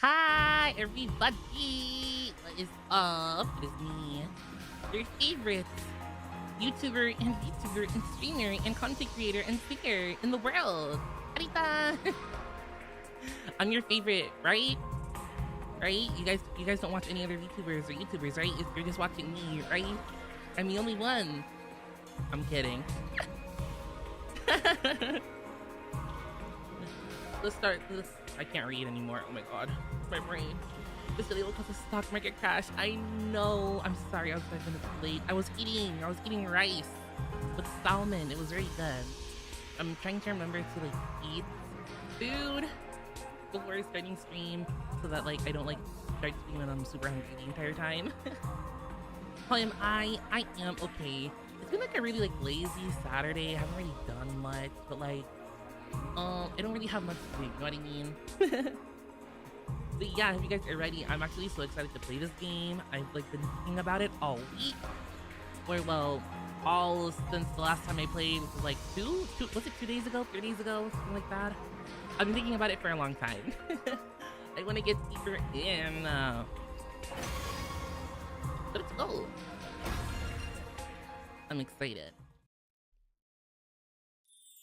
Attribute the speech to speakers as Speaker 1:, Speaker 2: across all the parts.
Speaker 1: Hi, everybody! What is up? It is me, your favorite YouTuber and VTuber and streamer and content creator and speaker in the world, Arita! I'm your favorite, right? Right? You guys don't watch any other VTubers or YouTubers, right? You're just watching me, right? I'm the only one. I'm kidding. Let's start this. I can't read anymore. Oh my god, my brain. This video will cause a stock market crash. I know. I'm sorry. I was 5 minutes late. I was eating rice with salmon. It was very good. I'm trying to remember to like eat food before starting stream so that like I don't like start stream and I'm super hungry the entire time. How am I? I am okay. It's been like a really like lazy Saturday. I haven't really done much, but like I don't really have much to do, you know what I mean? But yeah, if you guys are ready, I'm actually so excited to play this game. I've like been thinking about it all week. Or well, all since the last time I played, which was like was it 2 days ago, 3 days ago, something like that? I've been thinking about it for a long time. I want to get deeper in. Let's go. I'm excited.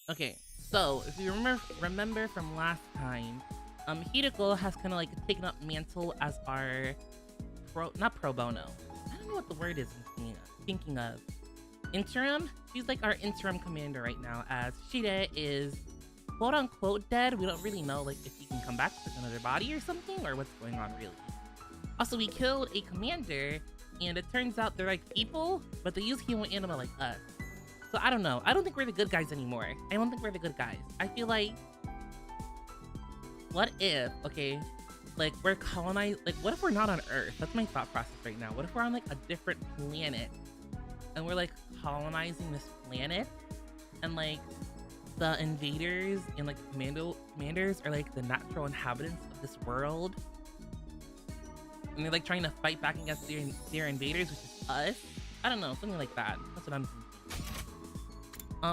Speaker 1: Okay, so if you remember from last time, Hideko has kind of like taken up mantle as our not pro bono. I don't know what the word is I'm thinking of. Interim? She's like our interim commander right now, as Shide is quote unquote dead. We don't really know like if he can come back with another body or something, or what's going on really. Also, we killed a commander, and it turns out they're like people, but they use human anima like us. So I don't know. I don't think we're the good guys anymore. I don't think we're the good guys. I feel like, what if, okay, like we're colonized, like what if we're not on Earth? That's my thought process right now. What if we're on like a different planet and we're like colonizing this planet, and like the invaders and like commanders are like the natural inhabitants of this world, and they're like trying to fight back against their invaders, which is us? I don't know, something like that. That's what I'm thinking.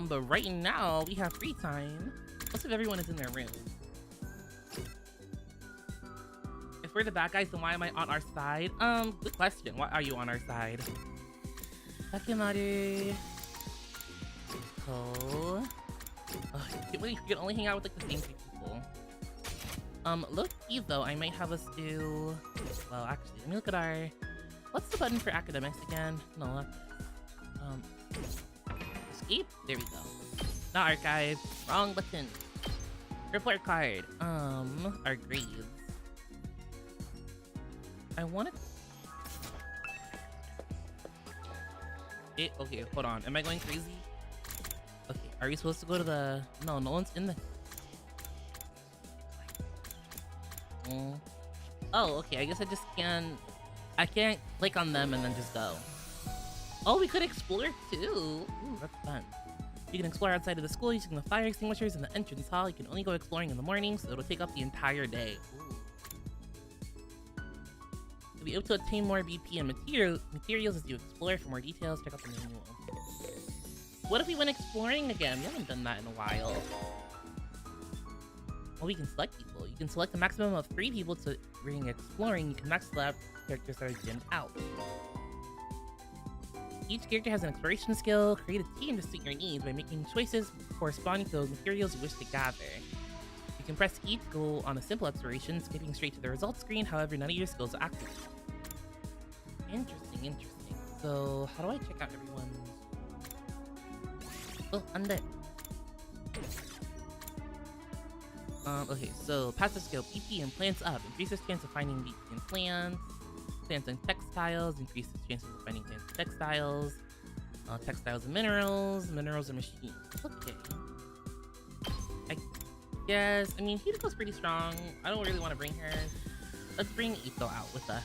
Speaker 1: But right now we have free time. Let's see if everyone is in their room. If we're the bad guys, then why am I on our side? Good question. Why are you on our side? Sakemaru. Cool. You can only hang out with like the same three people. Low-key though, I might have us do... Well, actually, let me look at our... What's the button for academics again? No, escape? There we go. Not archive. Wrong button. Report card. Our grades. I want to... Okay, hold on. Am I going crazy? Okay, are we supposed to go to the... No, no one's in the... Oh, okay, I guess I just can... I can't click on them and then just go. Oh, we could explore too. Ooh, that's fun. You can explore outside of the school using the fire extinguishers in the entrance hall. You can only go exploring in the morning, so it'll take up the entire day. Ooh. You'll be able to obtain more BP and materials as you explore. For more details, check out the manual. What if we went exploring again? We haven't done that in a while. Well, we can select people. You can select a maximum of 3 people to bring exploring. You can max the characters that are gemmed out. Each character has an exploration skill. Create a team to suit your needs by making choices corresponding to those materials you wish to gather. You can press each goal on a simple exploration, skipping straight to the results screen. However, none of your skills are active. Interesting, interesting. So, how do I check out everyone's... Oh, undead. Okay, so passive skill, BP and plants up. Increases chance of finding BP in plants. Plants and textiles. Increases chances of finding plants and textiles. Textiles and minerals. Minerals and machines. Okay. I guess, I mean, Hideko's pretty strong. I don't really want to bring her. Let's bring Ito out with us.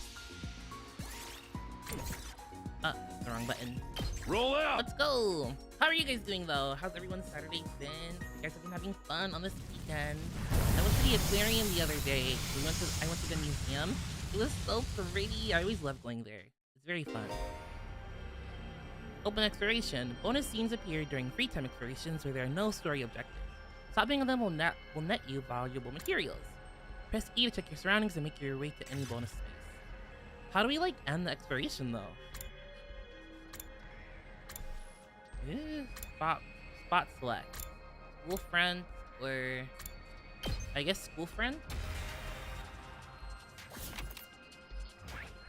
Speaker 1: The wrong button.
Speaker 2: Roll out!
Speaker 1: Let's go! How are you guys doing though? How's everyone's Saturday been? You guys have been having fun on this weekend. I went to the aquarium the other day. I went to the museum. It was so pretty. I always love going there. It's very fun. Open exploration. Bonus scenes appear during free time explorations where there are no story objectives. Stopping on them will net you valuable materials. Press E to check your surroundings and make your way to any bonus space. How do we like end the exploration though? Spot select. School friend, or I guess school friend?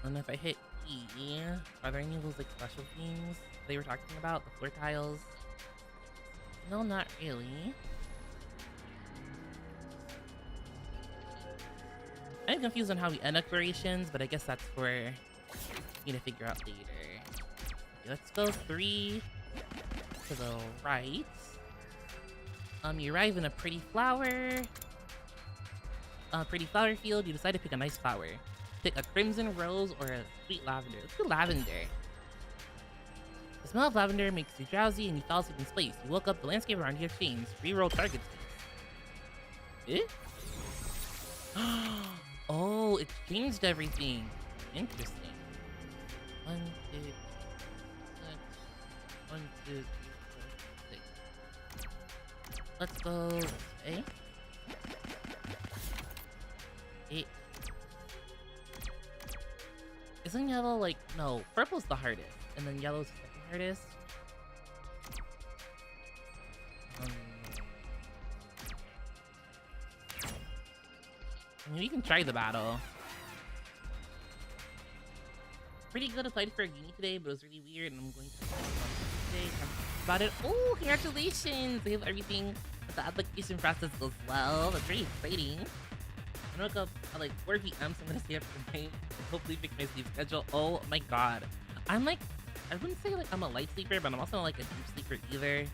Speaker 1: And if I hit E, are there any of those like special things they were talking about? The floor tiles? No, not really. I'm confused on how we end explorations, but I guess that's for me to figure out later. Okay, let's go 3 to the right. You arrive in a pretty flower field. You decide to pick a nice flower. Pick a crimson rose or a sweet lavender. Let's do lavender. The smell of lavender makes you drowsy and you fall asleep in space. You woke up, the landscape around you has changed. Reroll target space. Eh? Oh, it changed everything. Interesting. 1, 2, 6. 1, 2, 3, 4, 6. Let's go this way. 8. Isn't yellow like... No, purple's the hardest. And then yellow's the second hardest. I mean, we can try the battle. Pretty good. Applied for a uni today, but it was really weird, and I'm going to today about it. Oh, congratulations! I hope everything with the application process goes well. That's very exciting. I'm gonna wake up at like 4 p.m. so I'm gonna stay up tonight and hopefully fix my sleep schedule. Oh my god. I'm like, I wouldn't say like I'm a light sleeper, but I'm also not like a deep sleeper either.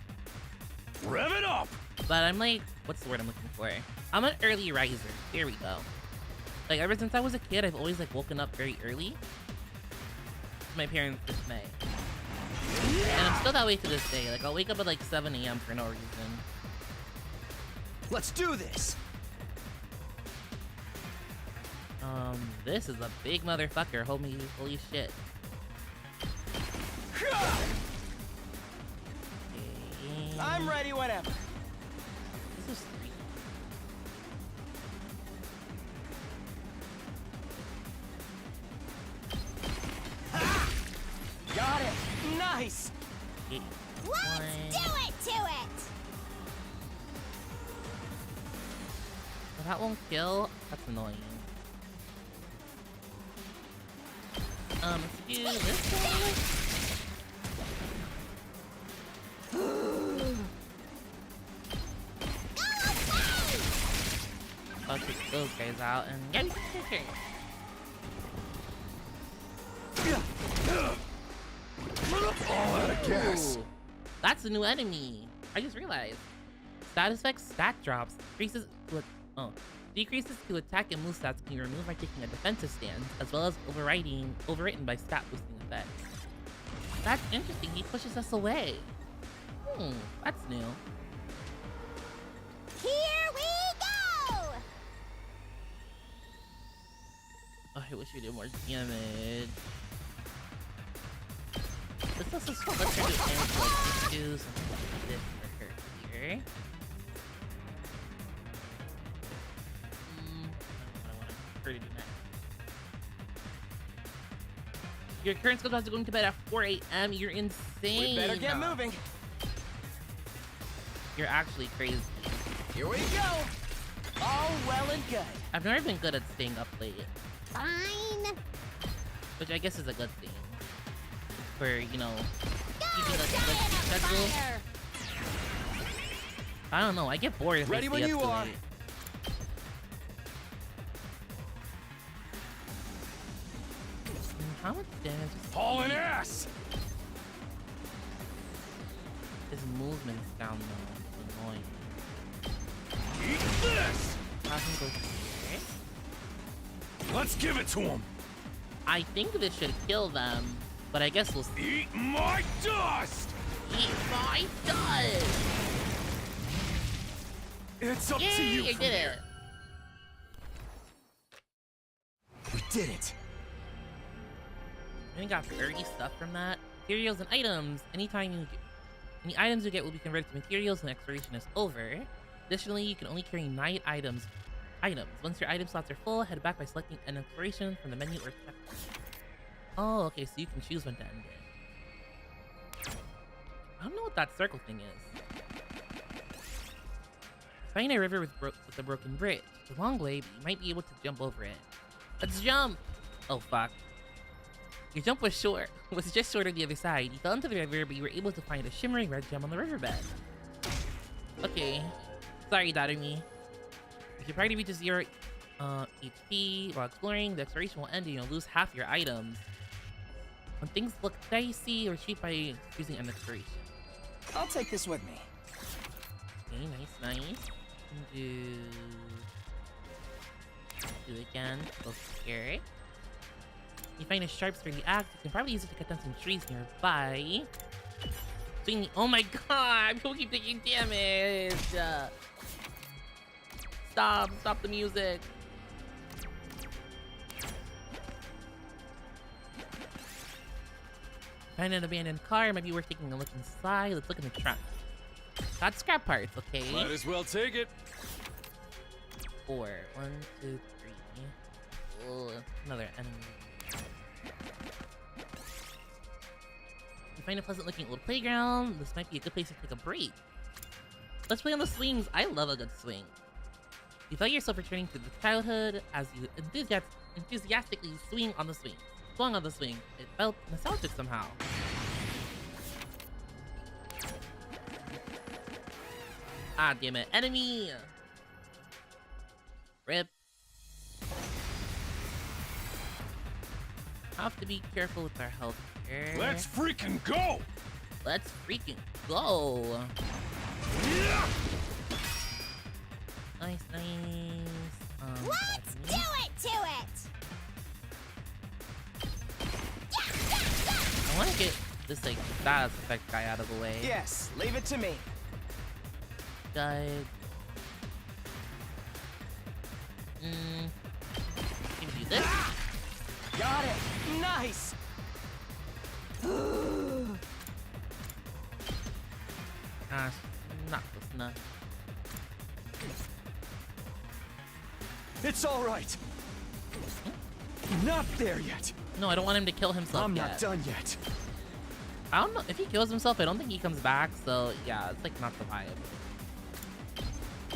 Speaker 2: Rev it up!
Speaker 1: But I'm like, what's the word I'm looking for? I'm an early riser. There we go. Like ever since I was a kid, I've always like woken up very early. To my parents' dismay. And I'm still that way to this day. Like I'll wake up at like 7 a.m. for no reason.
Speaker 2: Let's do this!
Speaker 1: This is a big motherfucker. Holy shit. Okay.
Speaker 2: I'm ready whenever.
Speaker 1: This is 3.
Speaker 2: Ha! Got it! Nice!
Speaker 1: 8.
Speaker 3: Let's do it to it!
Speaker 1: But that won't kill. That's annoying. Let's do this one. I'll take those guys out and get
Speaker 2: all out of gas.
Speaker 1: Ooh, that's a new enemy. I just realized. Status effect stat drops. Decreases to attack and move stats can be removed by taking a defensive stance, as well as overwritten by stat boosting effects. That's interesting. He pushes us away. That's new.
Speaker 3: Here we go!
Speaker 1: Oh, I wish we did more damage. Let's also swap. Let's try to do something like this for her here. To do next. Your current schedule has to go to bed at 4 a.m. You're insane.
Speaker 2: We better get moving.
Speaker 1: You're actually crazy.
Speaker 2: Here we go. All well and good.
Speaker 1: I've never been good at staying up late.
Speaker 3: Fine.
Speaker 1: Which I guess is a good thing. For, you know,
Speaker 3: Go,
Speaker 1: keeping a good
Speaker 3: giant of
Speaker 1: schedule.
Speaker 3: fire!
Speaker 1: I don't know. I get bored if
Speaker 2: Ready
Speaker 1: I
Speaker 2: when
Speaker 1: stay
Speaker 2: you
Speaker 1: up too
Speaker 2: are.
Speaker 1: late. How much damage is
Speaker 2: Hauling ass.
Speaker 1: his movement's down though? It's annoying.
Speaker 2: Eat this.
Speaker 1: Have him go here.
Speaker 2: Let's give it to him.
Speaker 1: I think this should kill them, but I guess we'll see.
Speaker 2: Eat my dust.
Speaker 1: Eat my dust!
Speaker 2: It's up
Speaker 1: Yay,
Speaker 2: to you.
Speaker 1: I
Speaker 2: from
Speaker 1: did
Speaker 2: here.
Speaker 1: it!
Speaker 2: We did it.
Speaker 1: We got 30 stuff from that. Materials and items. Any items you get will be converted to materials when exploration is over. Additionally, you can only carry 9 items. Once your item slots are full, head back by selecting an exploration from the menu or checklist. Oh, okay, so you can choose when to end it. I don't know what that circle thing is. Find a river with a broken bridge. It's a long way, but you might be able to jump over it. Let's jump! Oh, fuck. Your jump was just short of the other side. You fell into the river, but you were able to find a shimmering red gem on the riverbed. Okay. Sorry, Daruми. If your party reaches 0 HP. While exploring, the exploration will end and you'll lose half your items. When things look dicey or cheap by using an exploration.
Speaker 2: I'll take this with me.
Speaker 1: Okay, nice. Do it again. Go here. You find a sharp, sturdy axe. You can probably use it to cut down some trees nearby. Swing. Oh my god! People keep taking damage. Stop the music. Find an abandoned car. It might be worth taking a look inside. Let's look in the trunk. Got scrap parts, okay?
Speaker 4: Might as well take it.
Speaker 1: 4. 1, 2, 3. Oh, another enemy. You find a pleasant-looking little playground. This might be a good place to take a break. Let's play on the swings. I love a good swing. You felt yourself returning to the childhood as you enthusiastically swung on the swing. It felt nostalgic somehow. Ah, damn it. Enemy! Rip. Have to be careful with our health here.
Speaker 4: Let's freaking go!
Speaker 1: Let's freaking go!
Speaker 4: Yeah!
Speaker 1: Nice.
Speaker 3: Let's do it to it!
Speaker 1: I want to get this, like, status effect guy out of the way.
Speaker 2: Yes, leave it to me.
Speaker 1: Guy. Can we do this?
Speaker 2: Got it. Nice.
Speaker 1: Ah, not close enough.
Speaker 2: It's all right. Not there yet.
Speaker 1: No, I don't want him to kill himself
Speaker 2: I'm
Speaker 1: yet.
Speaker 2: not done yet.
Speaker 1: I don't know. If he kills himself, I don't think he comes back. So, yeah, it's like not the vibe.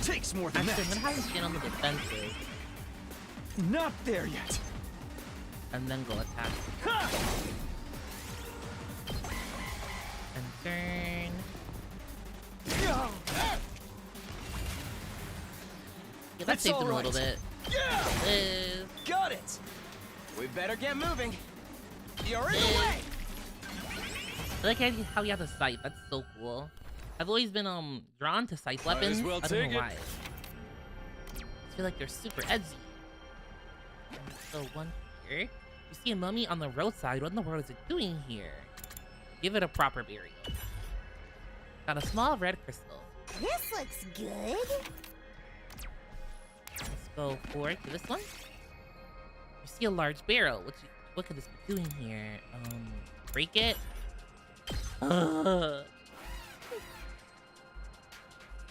Speaker 2: Takes more than
Speaker 1: Actually, I'm
Speaker 2: that.
Speaker 1: gonna have him get on the defensive
Speaker 2: Not there yet.
Speaker 1: and then go attack.
Speaker 2: Ha!
Speaker 1: And turn.
Speaker 2: Yeah.
Speaker 1: Yeah, that
Speaker 2: It's
Speaker 1: saved him a
Speaker 2: all
Speaker 1: little
Speaker 2: right.
Speaker 1: bit.
Speaker 2: Yeah.
Speaker 1: Live.
Speaker 2: Got it. We better get moving. You're in the
Speaker 1: Live.
Speaker 2: way.
Speaker 1: I like how you have the sight. That's so cool. I've always been drawn to sight
Speaker 4: Might as
Speaker 1: weapons.
Speaker 4: well
Speaker 1: I don't
Speaker 4: take
Speaker 1: know
Speaker 4: it.
Speaker 1: why. I feel like they're super edgy. So one here. You see a mummy on the roadside. What in the world is it doing here? Give it a proper burial. Got a small red crystal.
Speaker 3: This looks good.
Speaker 1: Let's go forward to this one. You see a large barrel. What could this be doing here? Break it.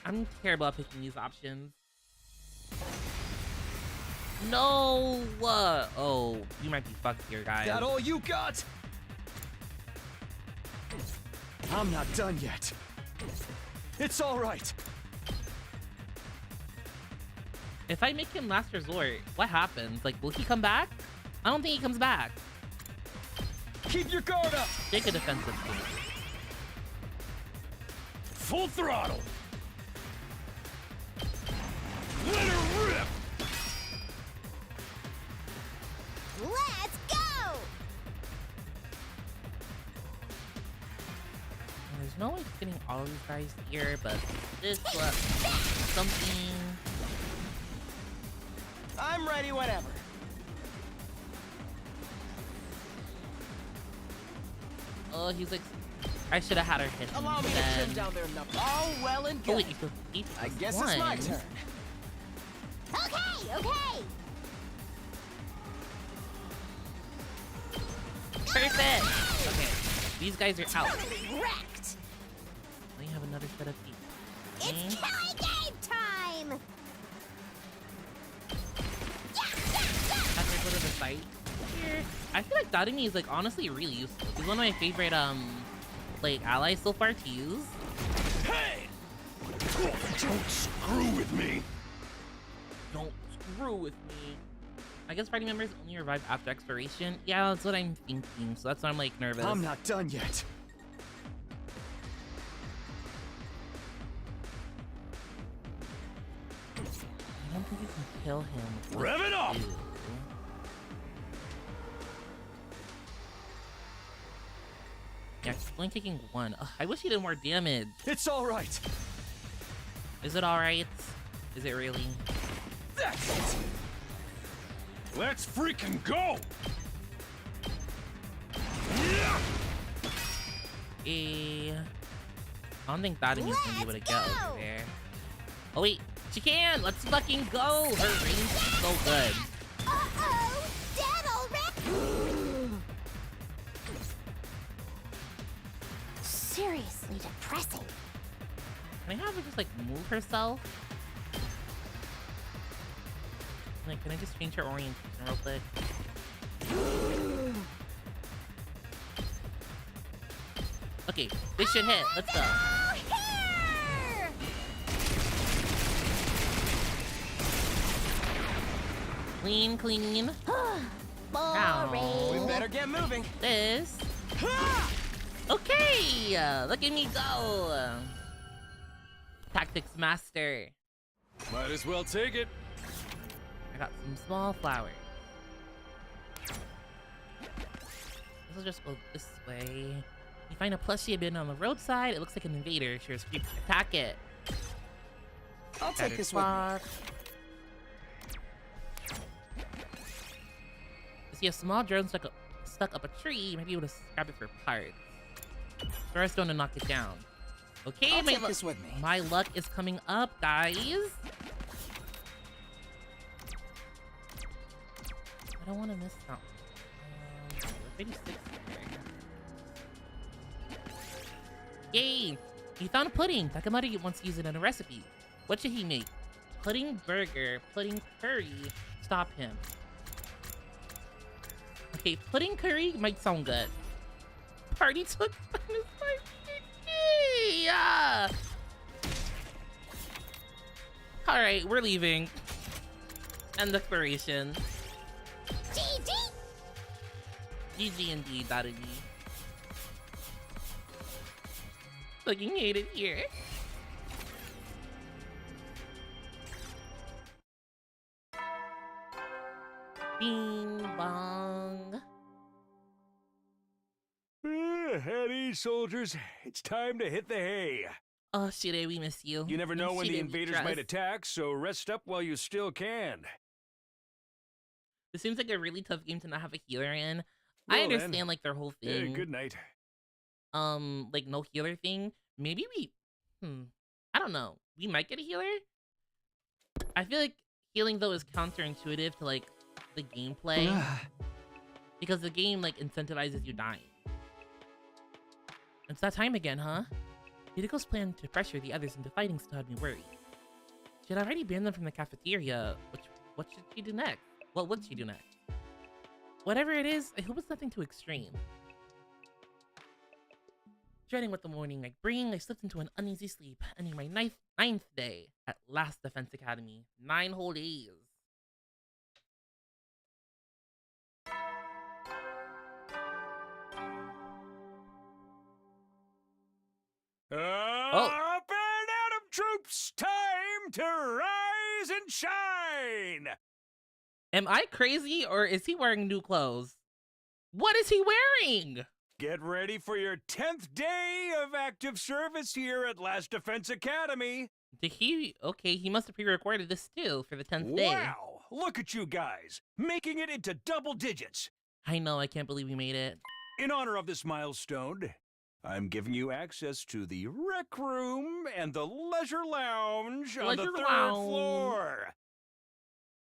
Speaker 1: I'm terrible at picking these options. No! Oh, you might be fucked here, guys.
Speaker 2: That all you got? I'm not done yet. It's all right.
Speaker 1: If I make him last resort, what happens? Like, will he come back? I don't think he comes back.
Speaker 2: Keep your guard up.
Speaker 1: Take a defensive team.
Speaker 4: Full throttle! Let her rip!
Speaker 3: Let's go!
Speaker 1: There's no way of getting all these guys here, but this was something.
Speaker 2: I'm ready whenever.
Speaker 1: Oh, he's like, I should have had her hit him.
Speaker 2: Allow me to
Speaker 1: then.
Speaker 2: trim down their numbers. All well and
Speaker 1: Oh
Speaker 2: good.
Speaker 1: wait, you took 8
Speaker 2: I
Speaker 1: plus
Speaker 2: guess
Speaker 1: 1.
Speaker 2: it's my turn.
Speaker 3: Okay.
Speaker 1: Perfect! Okay, these guys are out.
Speaker 3: Totally wrecked.
Speaker 1: Then you have another set of feet.
Speaker 3: It's killing game time.
Speaker 1: Have to go to the site here. I feel like Dadimi is like honestly really useful. He's one of my favorite like allies so far to use.
Speaker 4: Hey! Don't screw with me!
Speaker 1: Don't screw with me. I guess party members only revive after expiration. Yeah, that's what I'm thinking. So that's why I'm like nervous.
Speaker 2: I'm not done yet.
Speaker 1: I don't think you can kill him. with
Speaker 4: Rev it up!
Speaker 1: two. Yeah, it's only taking one. Ugh, I wish he did more damage.
Speaker 2: It's all right.
Speaker 1: Is it alright? Is it really?
Speaker 2: That's it.
Speaker 4: Let's freaking go! Yeah!
Speaker 1: I don't think Badamu's gonna be able to
Speaker 3: Let's
Speaker 1: get
Speaker 3: go!
Speaker 1: over there. Oh wait, she can! Let's fucking go! Her range is so good.
Speaker 3: Uh-oh! Dead already? Seriously depressing.
Speaker 1: Can I have her just like move herself? Like, can I just change her orientation real quick? Okay, this should hit. Let's go.
Speaker 3: Here!
Speaker 1: Clean, clean.
Speaker 3: Boring.
Speaker 2: We better get moving.
Speaker 1: This. Okay, look at me go. Tactics master.
Speaker 4: Might as well take it.
Speaker 1: I got some small flowers. This will just go this way. You find a plushie hidden on the roadside. It looks like an invader. Sure as creep. Attack it.
Speaker 2: I'll take this with me.
Speaker 1: You see a small drone stuck up a tree. You might be able to grab it for parts. Throw a stone to knock it down. Okay,
Speaker 2: I'll take this with me.
Speaker 1: my luck is coming up, guys. I don't want to miss out. 56 here. Yay! He found pudding. Takamari wants to use it in a recipe. What should he make? Pudding burger, pudding curry. Stop him. Okay, pudding curry might sound good. Party took yeah. All right, we're leaving. End exploration.
Speaker 3: GG!
Speaker 1: GG indeed, Daddy. Fucking hate it here. Bing bong.
Speaker 4: At ease, soldiers. It's time to hit the hay.
Speaker 1: Oh, Shire, we miss you.
Speaker 4: You never know when the
Speaker 1: Shire, we
Speaker 4: invaders
Speaker 1: trust.
Speaker 4: might attack, so rest up while you still can.
Speaker 1: This seems like a really tough game to not have a healer in.
Speaker 4: Well,
Speaker 1: I understand
Speaker 4: then.
Speaker 1: like their whole
Speaker 4: Yeah,
Speaker 1: thing.
Speaker 4: good night.
Speaker 1: Like no healer thing. Maybe we I don't know. We might get a healer. I feel like healing though is counterintuitive to like the gameplay. Because the game like incentivizes you dying. It's that time again, huh? Hidiko's plan to pressure the others into fighting still had me worried. She had already banned them from the cafeteria. What should she do next? What would she do next? Whatever it is, I hope it's nothing too extreme. Dreading what the morning might bring, I slipped into an uneasy sleep, ending my ninth day at Last Defense Academy. 9 whole days.
Speaker 4: Up and Adam troops, time to rise and shine!
Speaker 1: Am I crazy or is he wearing new clothes? What is he wearing?
Speaker 4: Get ready for your 10th day of active service here at Last Defense Academy.
Speaker 1: Did he? Okay, he must have pre-recorded this too for the 10th day.
Speaker 4: Wow! Look at you guys, making it into double digits.
Speaker 1: I know, I can't believe we made it.
Speaker 4: In honor of this milestone, I'm giving you access to the rec room and the leisure lounge on the
Speaker 1: Leisure
Speaker 4: 3rd
Speaker 1: lounge.
Speaker 4: floor.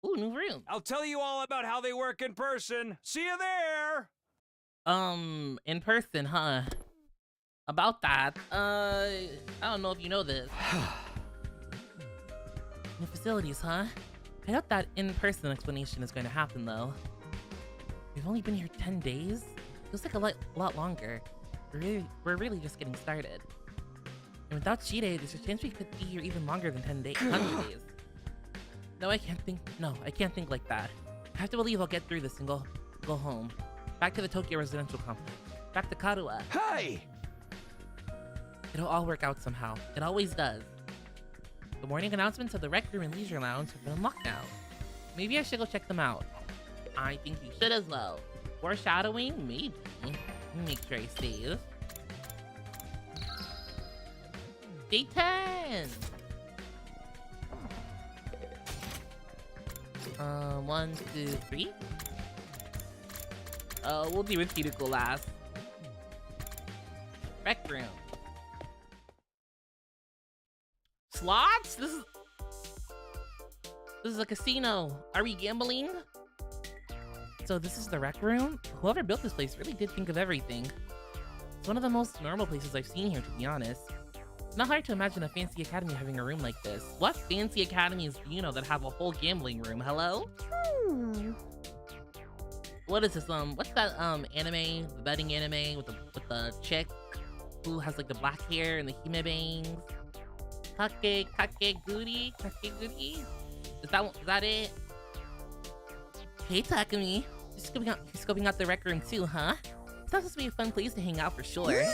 Speaker 1: Ooh, new room.
Speaker 4: I'll tell you all about how they work in person. See you there!
Speaker 1: In person, huh? About that, I don't know if you know this. New facilities, huh? I doubt that in-person explanation is going to happen, though. We've only been here 10 days? Feels like a lot longer. We're really just getting started. And without Shide, there's a chance we could be here even longer than 10 days. 100 days. No, I can't think like that. I have to believe I'll get through this and go home. Back to the Tokyo residential complex. Back to Karua.
Speaker 2: Hey!
Speaker 1: It'll all work out somehow. It always does. The morning announcements of the Rec Room and Leisure Lounge have been unlocked now. Maybe I should go check them out. I think you should as well. Foreshadowing? Maybe. Let me make sure I save. Day 10! 1, 2, 3. We'll do with Cuticle last. Rec Room. Slots? This is a casino. Are we gambling? So this is the Rec Room? Whoever built this place really did think of everything. It's one of the most normal places I've seen here, to be honest. It's not hard to imagine a fancy academy having a room like this. What fancy academies do you know that have a whole gambling room? Hello? What is this? What's that anime? The betting anime with the chick who has like the black hair and the hime bangs? Kakeguri? Is that it? Hey Takumi, you're scoping out the Rec Room too, huh? It's supposed to be a fun place to hang out for sure.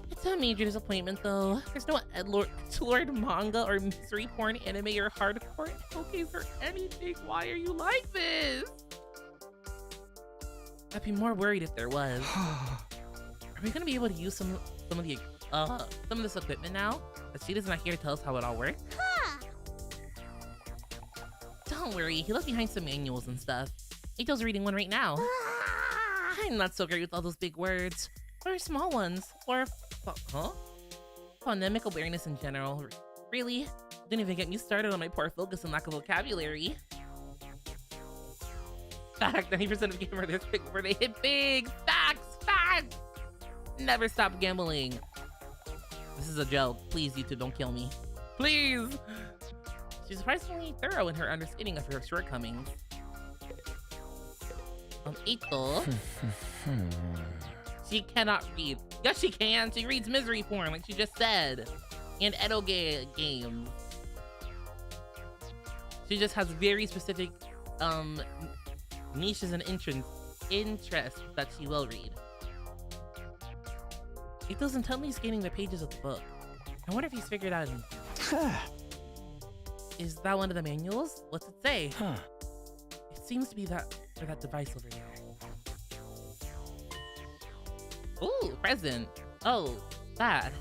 Speaker 1: It's a major disappointment though. There's no edgelord manga or mystery porn anime or hardcore showcase or anything. Why are you like this? I'd be more worried if there was. Are we gonna be able to use some of this equipment now? But she is not here to tell us how it all works. Don't worry, he left behind some manuals and stuff. Ito's reading one right now. I'm not so great with all those big words. Or small ones. Or, phonemic awareness in general. Really? Didn't even get me started on my poor focus and lack of vocabulary. Fact, 90% of gamers this pick where they hit big. Facts! Never stop gambling. This is a joke. Please, YouTube, don't kill me. Please! She's surprisingly thorough in her understanding of her shortcomings. Ito. She cannot read. Yes, she can. She reads misery porn, like she just said. And edoge games. She just has very specific niches and interests that she will read. Ito's intently scanning the pages of the book. I wonder if he's figured out anything. Is that one of the manuals? What's it say? It seems to be for that device over there. Ooh, present. Oh, that.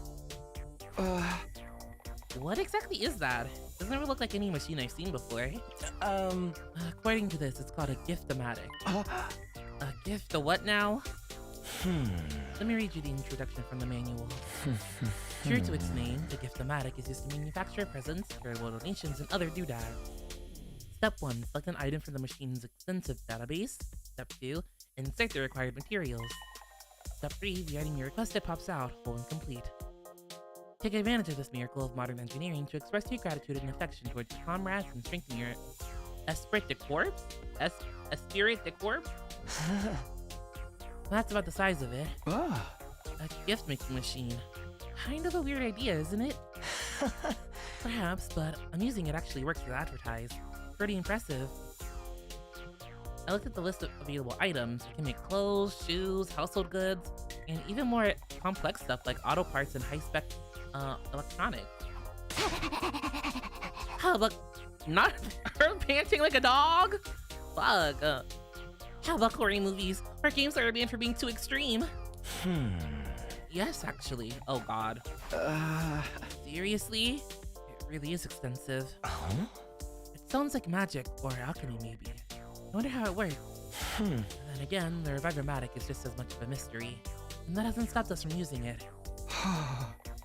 Speaker 1: What exactly is that? Doesn't ever look like any machine I've seen before. According to this, it's called a gift-o-matic. A gift, a what now? Let me read you the introduction from the manual. True to its name, the gift-o-matic is used to manufacture presents, charitable donations, and other doodads. Step 1, select an item from the machine's extensive database. Step 2, insert the required materials. Step 3, the item you requested pops out, whole and complete. Take advantage of this miracle of modern engineering to express your gratitude and affection towards your comrades and strengthen your esprit de corps? Esprit de corps? That's about the size of it. A gift-making machine. Kind of a weird idea, isn't it? Perhaps, but I'm using it actually works to advertise. Pretty impressive. I looked at the list of available items. You can make clothes, shoes, household goods, and even more complex stuff like auto parts and high-spec electronics. How about not her panting like a dog? Fuck. How about horror movies or games that are banned for being too extreme? Yes, actually. Oh god. Seriously? It really is extensive. It sounds like magic or alchemy, maybe. I wonder how it works. And then again, the Reviver-matic is just as much of a mystery. And that hasn't stopped us from using it.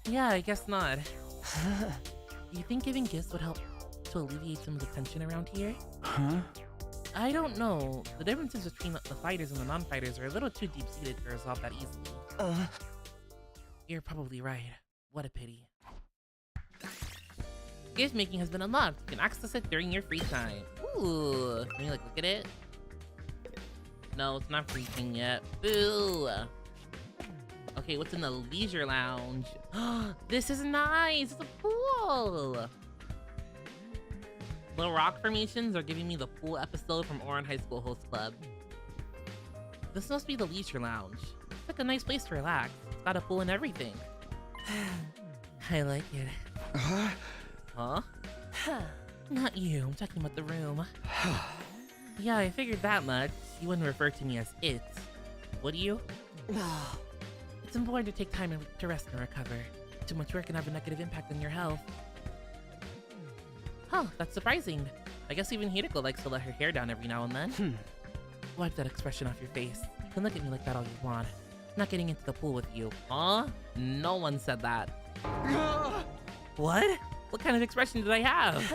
Speaker 1: Yeah, I guess not. Do you think giving gifts would help to alleviate some of the tension around here? I don't know. The differences between the fighters and the non-fighters are a little too deep-seated to resolve that easily. You're probably right. What a pity. Gift making has been unlocked. You can access it during your free time. Ooh. Can you look at it? No, it's not free thing yet. Boo. Okay, what's in the leisure lounge? This is nice. It's a pool. Little rock formations are giving me the pool episode from Oran High School Host Club. This must be the leisure lounge. It's like a nice place to relax. It's got a pool and everything. I like it. Huh? Not you, I'm talking about the room. Yeah, I figured that much. You wouldn't refer to me as it, would you? It's important to take time to rest and recover. Too much work can have a negative impact on your health. Huh, that's surprising. I guess even Hideko likes to let her hair down every now and then. Wipe that expression off your face. You can look at me like that all you want. I'm not getting into the pool with you. Huh? No one said that. What? What kind of expression did I have?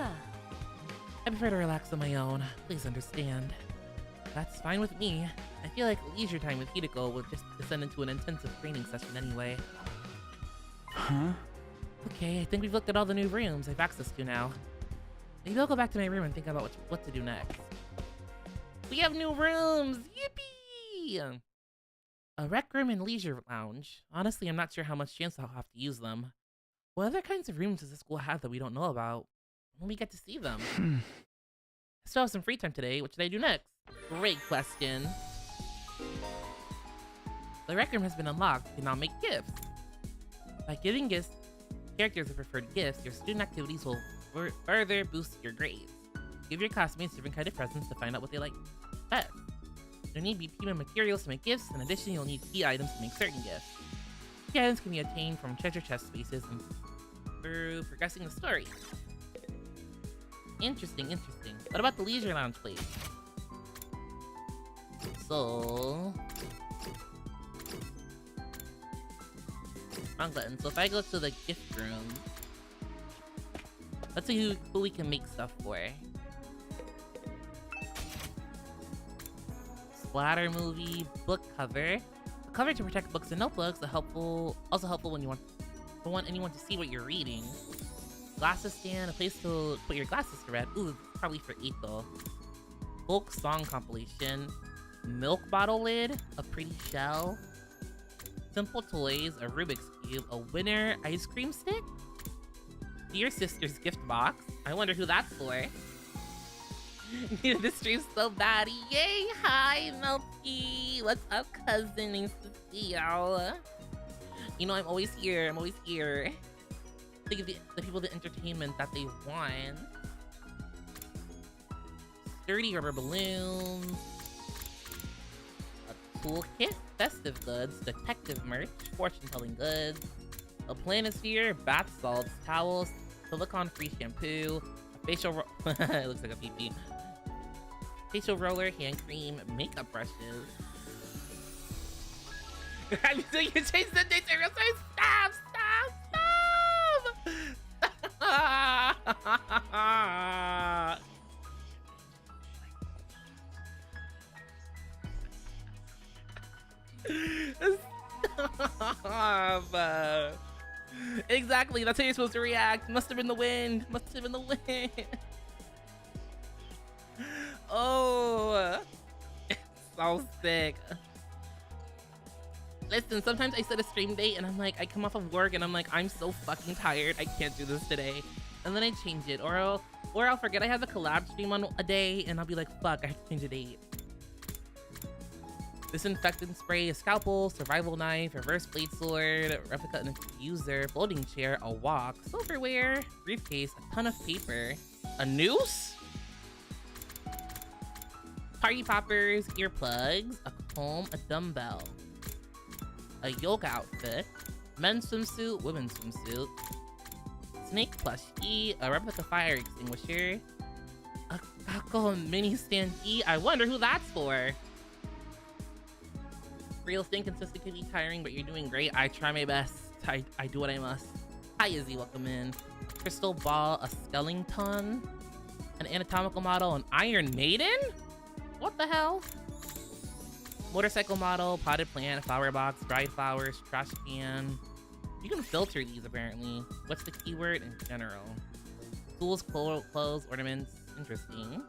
Speaker 1: I prefer to relax on my own. Please understand. That's fine with me. I feel like leisure time with Hideko will just descend into an intensive training session anyway.
Speaker 2: Huh?
Speaker 1: Okay, I think we've looked at all the new rooms I've access to now. Maybe I'll go back to my room and think about what to do next. We have new rooms! Yippee! A rec room and leisure lounge. Honestly, I'm not sure how much chance I'll have to use them. What other kinds of rooms does the school have that we don't know about? When we get to see them? I still have some free time today. What should I do next? Great question. The rec room has been unlocked. You can now make gifts. By giving gifts, characters of preferred gifts, your student activities will further boost your grades. Give your classmates different kind of presents to find out what they like best. You'll need BP materials to make gifts. In addition, you'll need key items to make certain gifts. Key items can be obtained from treasure chest spaces and through progressing the story. Interesting, interesting. What about the leisure lounge, please? So... wrong button. So if I go to the gift room... let's see who we can make stuff for. Splatter movie, book cover. A cover to protect books and notebooks. Also helpful when you want anyone to see what you're reading. Glasses stand, a place to put your glasses to read. Ooh, probably for Ito. Folk song compilation. Milk bottle lid, a pretty shell. Simple toys, a Rubik's Cube, a winner ice cream stick. Dear sister's gift box. I wonder who that's for. Dude, this stream's so bad. Yay! Hi, Milky. What's up, cousin? Nice to see y'all. You know, I'm always here. I'm always here to give the people the entertainment that they want. Sturdy rubber balloons. A toolkit. Festive goods. Detective merch. Fortune-telling goods. A planisphere. Bath salts. Towels. Silicone-free shampoo. A facial it looks like a pee-pee. Facial roller, hand cream, makeup brushes. I'm doing you change the date to real time. Stop! Stop! Exactly, that's how you're supposed to react. Must have been the wind. Must have been the wind. Oh, it's so sick. Listen, sometimes I set a stream date and I'm like, I come off of work and I'm like, I'm so fucking tired. I can't do this today. And then I change it, or I'll forget I have a collab stream on a day and I'll be like, fuck, I have to change the date. Disinfectant spray, a scalpel, survival knife, reverse blade sword, replica infuser, folding chair, a wok, silverware, briefcase, a ton of paper, a noose? Party poppers, earplugs, a comb, a dumbbell, a yoga outfit, men's swimsuit, women's swimsuit, snake plushie, a replica fire extinguisher, a Kako mini standee. I wonder who that's for. Real staying consistent can be tiring, but you're doing great. I try my best. I do what I must. Hi Izzy, welcome in. Crystal ball, a skeleton, an anatomical model, an Iron Maiden? What the hell? Motorcycle model, potted plant, flower box, dried flowers, trash can. You can filter these apparently. What's the keyword in general? Tools, clothes, ornaments. Interesting.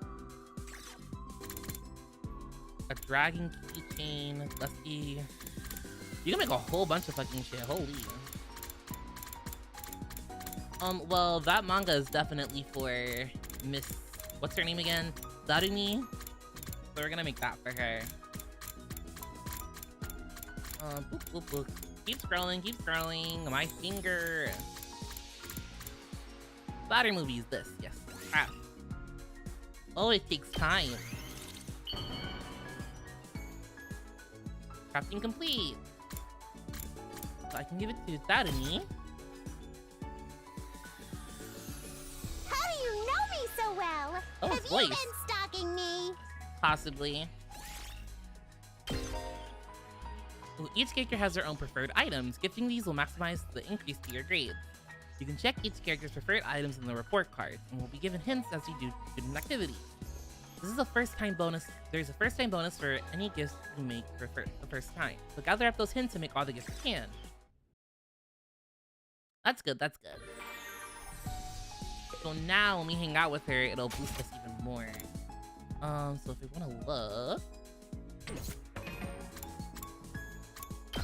Speaker 1: A dragon keychain. Let's see. You can make a whole bunch of fucking shit. Holy. Well, that manga is definitely for Miss... what's her name again? Darumi. So we're gonna make that for her. Boop, boop, boop. Keep scrolling, keep scrolling. My finger. Splatter movie is this, yes. Crap. Oh, it takes time. Crafting complete. So I can give it to Sadani.
Speaker 3: How do you know me so well?
Speaker 1: Oh,
Speaker 3: Have
Speaker 1: voice.
Speaker 3: you been stalking me?
Speaker 1: Possibly. Well, each character has their own preferred items. Gifting these will maximize the increase to your grades. You can check each character's preferred items in the report card, and will be given hints as you do student activities. This is a first-time bonus. There's a first-time bonus for any gifts you make for the first time. So gather up those hints and make all the gifts you can. That's good, that's good. So now when we hang out with her, it'll boost us even more. So if we want to look...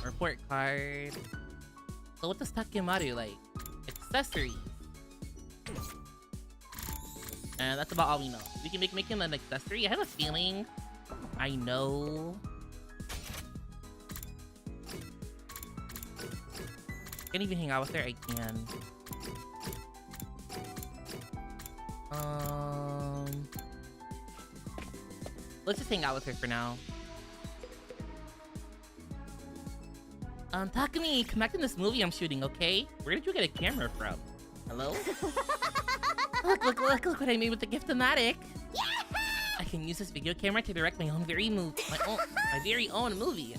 Speaker 1: report card. So what does Takemaru like? Accessories. And that's about all we know. We can make him an accessory. I have a feeling I know. Can't even hang out with her. I can. Let's just hang out with her for now. Takumi, come back in this movie I'm shooting, okay? Where did you get a camera from? Hello? Look what I made with the Gift-O-Matic. I can use this video camera to direct my very own movie.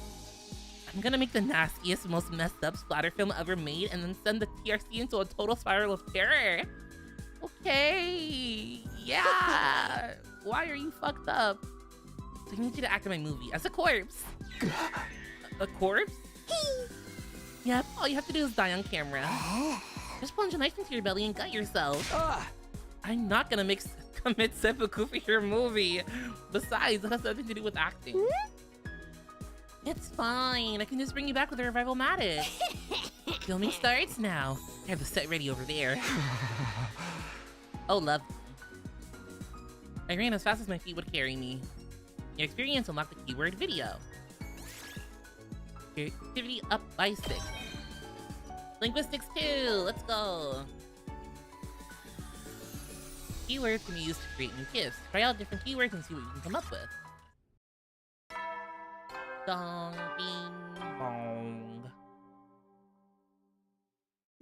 Speaker 1: I'm gonna make the nastiest, most messed up splatter film ever made and then send the TRC into a total spiral of terror. Okay, yeah. Why are you fucked up? So I need you to act in my movie as a corpse. A corpse? Yep, all you have to do is die on camera. Just plunge a knife into your belly and gut yourself. I'm not gonna commit seppuku for your movie. Besides, that has nothing to do with acting. It's fine. I can just bring you back with a revival-matic. Filming starts now. I have the set ready over there. Oh, love. I ran as fast as my feet would carry me. Your experience unlocked the keyword video. Creativity up by 6. Linguistics 2, let's go. Keywords can be used to create new gifts. Try out different keywords and see what you can come up with. Dong, bing, bong.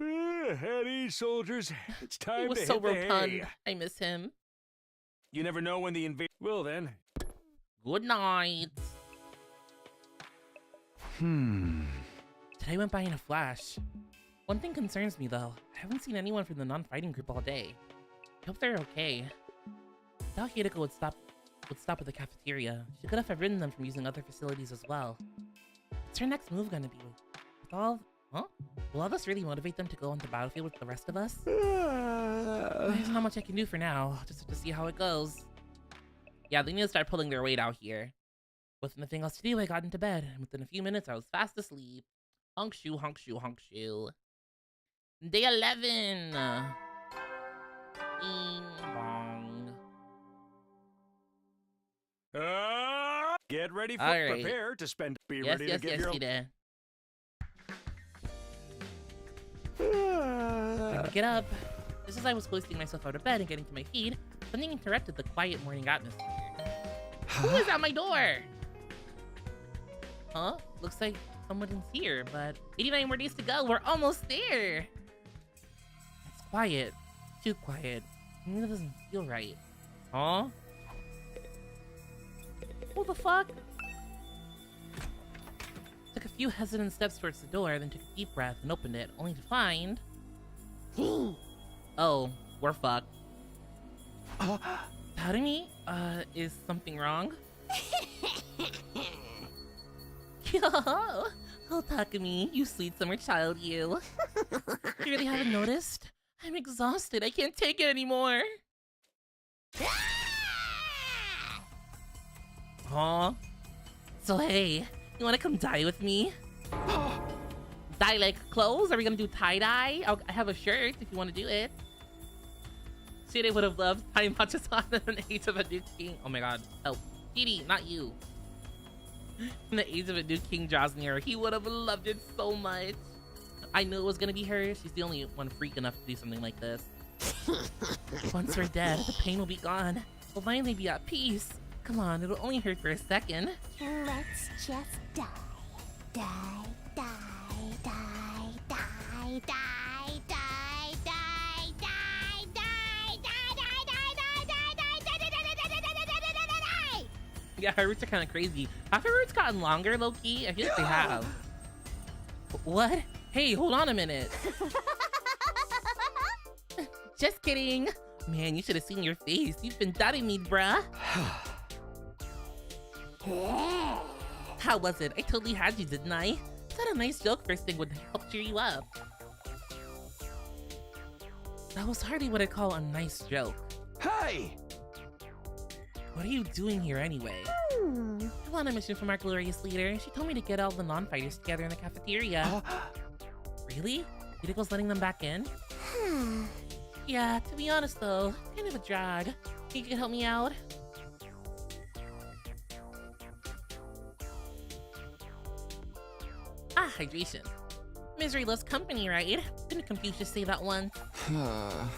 Speaker 4: Eddie, soldiers, it's time
Speaker 1: He was
Speaker 4: to
Speaker 1: so
Speaker 4: hit the
Speaker 1: rotund.
Speaker 4: hay.
Speaker 1: I miss him.
Speaker 4: You never know when the invasion... Well then.
Speaker 1: Good night. Today went by in a flash. One thing concerns me though. I haven't seen anyone from the non-fighting group all day. I hope they're okay. I thought Hideko would stop at the cafeteria. She could have ridden them from using other facilities as well. What's her next move gonna be? Will all this really motivate them to go on the battlefield with the rest of us? There's not much I can do for now. Just have to see how it goes. Yeah, they need to start pulling their weight out here. With nothing else to do, I got into bed, and within a few minutes, I was fast asleep. Honk shoe, honk shoe, honk shoe. Day 11! Bing bong.
Speaker 4: Get ready for
Speaker 1: Alright.
Speaker 4: prepare to spend. Be
Speaker 1: Yes,
Speaker 4: ready
Speaker 1: yes,
Speaker 4: to give
Speaker 1: yes,
Speaker 4: your.
Speaker 1: Tita. Time to get up. Just as I was hoisting myself out of bed and getting to my feet, something interrupted the quiet morning atmosphere. Who is at my door? Huh? Looks like someone is here, but 89 more days to go. We're almost there. It's quiet. Too quiet. Maybe that doesn't feel right. Huh? What the fuck? Took a few hesitant steps towards the door, then took a deep breath and opened it, only to find... Oh, we're fucked. Pardon me? Is something wrong? Oh, Takumi, you sweet summer child, you. You really haven't noticed? I'm exhausted. I can't take it anymore. Huh? So hey, you wanna come dye with me? Dye like clothes? Are we gonna do tie-dye? I have a shirt if you wanna do it. Shit, I would have loved tying matches on an Age of a New King. Oh my god. Oh, Didi, not you. When the Age of a New King draws near, he would have loved it so much. I knew it was gonna be her. She's the only one freak enough to do something like this. Once we're dead, the pain will be gone. We'll finally be at peace. Come on, it'll only hurt for a second.
Speaker 3: Let's just die. Die, die, die, die, die, die, die, die, die, die, die, die.
Speaker 1: Yeah, her roots are kind of crazy. Have her roots gotten longer, low-key? I feel like they have. What? Hey, hold on a minute. Just kidding. Man, you should have seen your face. You've been doubting me, bruh. How was it? I totally had you, didn't I? Said a nice joke first thing would help cheer you up. That was hardly what I'd call a nice joke.
Speaker 2: Hey!
Speaker 1: What are you doing here anyway? I'm on a mission from our glorious leader. She told me to get all the non-fighters together in the cafeteria. Really? Kiriko's letting them back in? Yeah, to be honest though, kind of a drag. Think you could help me out? Ah, hydration. Misery loves company, right? Didn't Confucius say that once?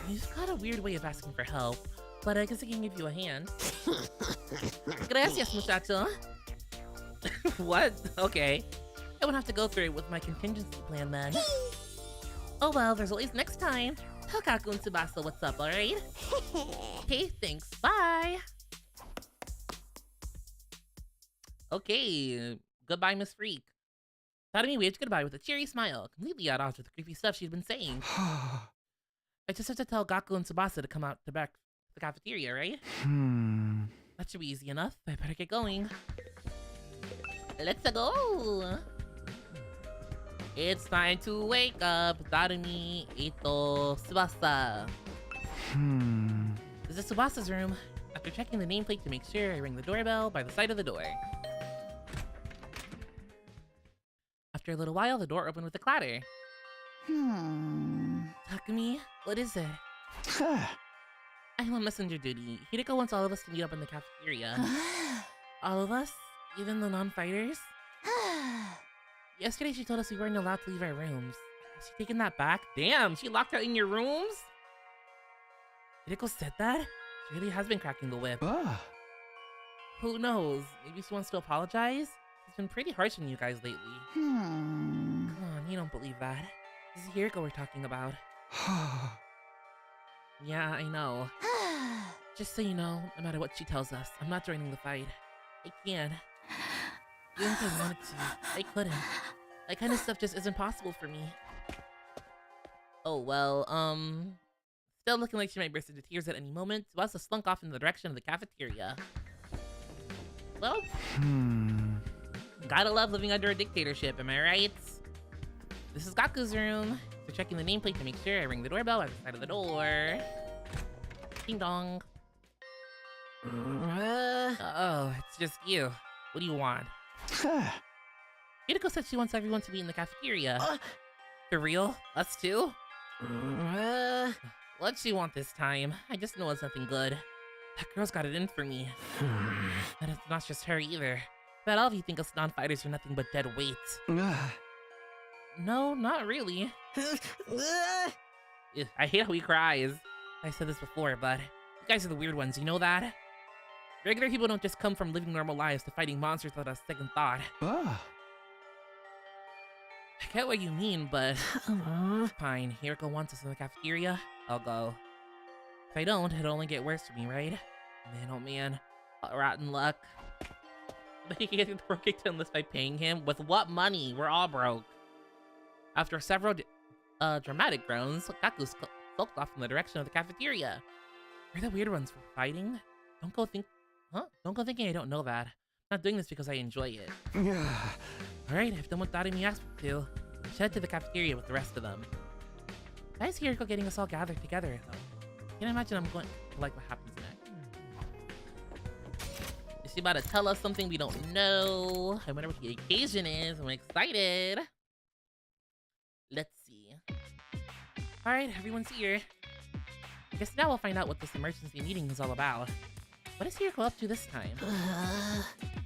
Speaker 1: You've got a weird way of asking for help, but I guess I can give you a hand. Gracias, muchacho. What? Okay. I won't have to go through it with my contingency plan then. Oh well, there's always next time. Tell Kaku and Tsubasa what's up, alright? Okay, thanks. Bye! Okay, goodbye, Miss Freak. Tatami waved goodbye with a cheery smile, completely at odds with the creepy stuff she'd been saying. I just have to tell Gaku and Tsubasa to come out to back the cafeteria, right? That should be easy enough. I better get going. Let's go! It's time to wake up, Tatami, Ito, Tsubasa. This is Tsubasa's room. After checking the nameplate to make sure, I ring the doorbell by the side of the door. After a little while, the door opened with a clatter. Takumi, what is it? I'm on messenger duty. Hideko wants all of us to meet up in the cafeteria. All of us? Even the non-fighters? Yesterday she told us we weren't allowed to leave our rooms. Has she taken that back? Damn, she locked her in your rooms? Hideko said that? She really has been cracking the whip. Who knows? Maybe she wants to apologize? She's been pretty harsh on you guys lately. Come on, you don't believe that. This is Hideko we're talking about. Yeah, I know. Just so you know, no matter what she tells us, I'm not joining the fight. I can't. Even if I wanted to, I couldn't. That kind of stuff just isn't possible for me. Oh well, still looking like she might burst into tears at any moment. Tsubasa slunk off in the direction of the cafeteria. Well, gotta love living under a dictatorship, am I right? This is Gaku's room. We're checking the nameplate to make sure. I ring the doorbell at the side of the door. Ding dong. Oh, it's just you. What do you want? Hideko said she wants everyone to be in the cafeteria. For real? Us too? What'd she want this time? I just know it's nothing good. That girl's got it in for me. And it's not just her either. Bet all of you think us non-fighters are nothing but dead weight. No, not really. I hate how he cries. I said this before, but you guys are the weird ones, you know that? Regular people don't just come from living normal lives to fighting monsters without a second thought. I get what you mean, but... Fine, Hideko wants us in the cafeteria. I'll go. If I don't, it'll only get worse for me, right? Man, oh man. Rotten luck. But he can get the pro kicked unless by paying him? With what money? We're all broke. After several dramatic groans, Gaku sulked off in the direction of the cafeteria. We're the weird ones for fighting? Don't go thinking I don't know that. I'm not doing this because I enjoy it. Alright, I've done what Tatami asked me to. I should head to the cafeteria with the rest of them. Why is Hideko getting us all gathered together, though? Can't imagine I'm going to like what happens next. Is she about to tell us something we don't know? I wonder what the occasion is. I'm excited. Let's see. Alright, everyone's here. I guess now we'll find out what this emergency meeting is all about. What is Hideko up to this time?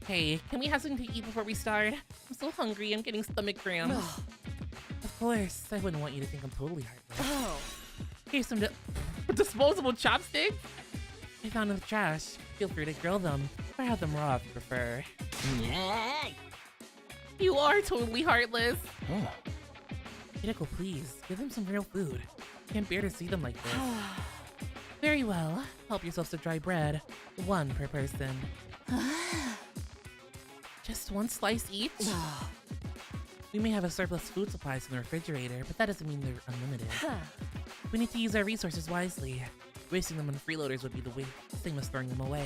Speaker 1: Hey, can we have something to eat before we start? I'm so hungry, I'm getting stomach cramps. Of course, I wouldn't want you to think I'm totally heartless. Here's some Disposable chopsticks? I found in the trash. Feel free to grill them or have them raw if you prefer. You are totally heartless. Hideko, please, give them some real food. Can't bear to see them like this. Very well. Help yourselves to dry bread. 1 per person. Just 1 slice each? We may have a surplus food supplies in the refrigerator, but that doesn't mean they're unlimited. We need to use our resources wisely. Wasting them on freeloaders would be the same as throwing them away.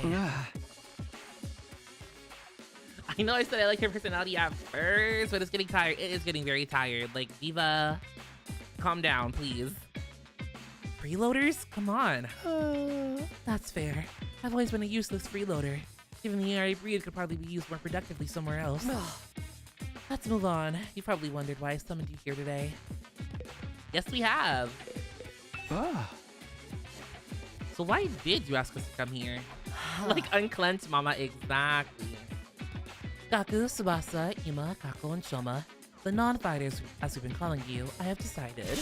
Speaker 1: I know I said I like her personality at first, but it's getting tired. It is getting very tired. Like, Diva, calm down, please. Freeloaders? Come on. That's fair. I've always been a useless freeloader. Given the air I breathe could probably be used more productively somewhere else. Let's move on. You probably wondered why I summoned you here today. Yes, we have. So why did you ask us to come here? Like, unclench mama, exactly. Gaku, Tsubasa, Ima, Kako, and Shoma, the non-fighters, as we've been calling you, I have decided.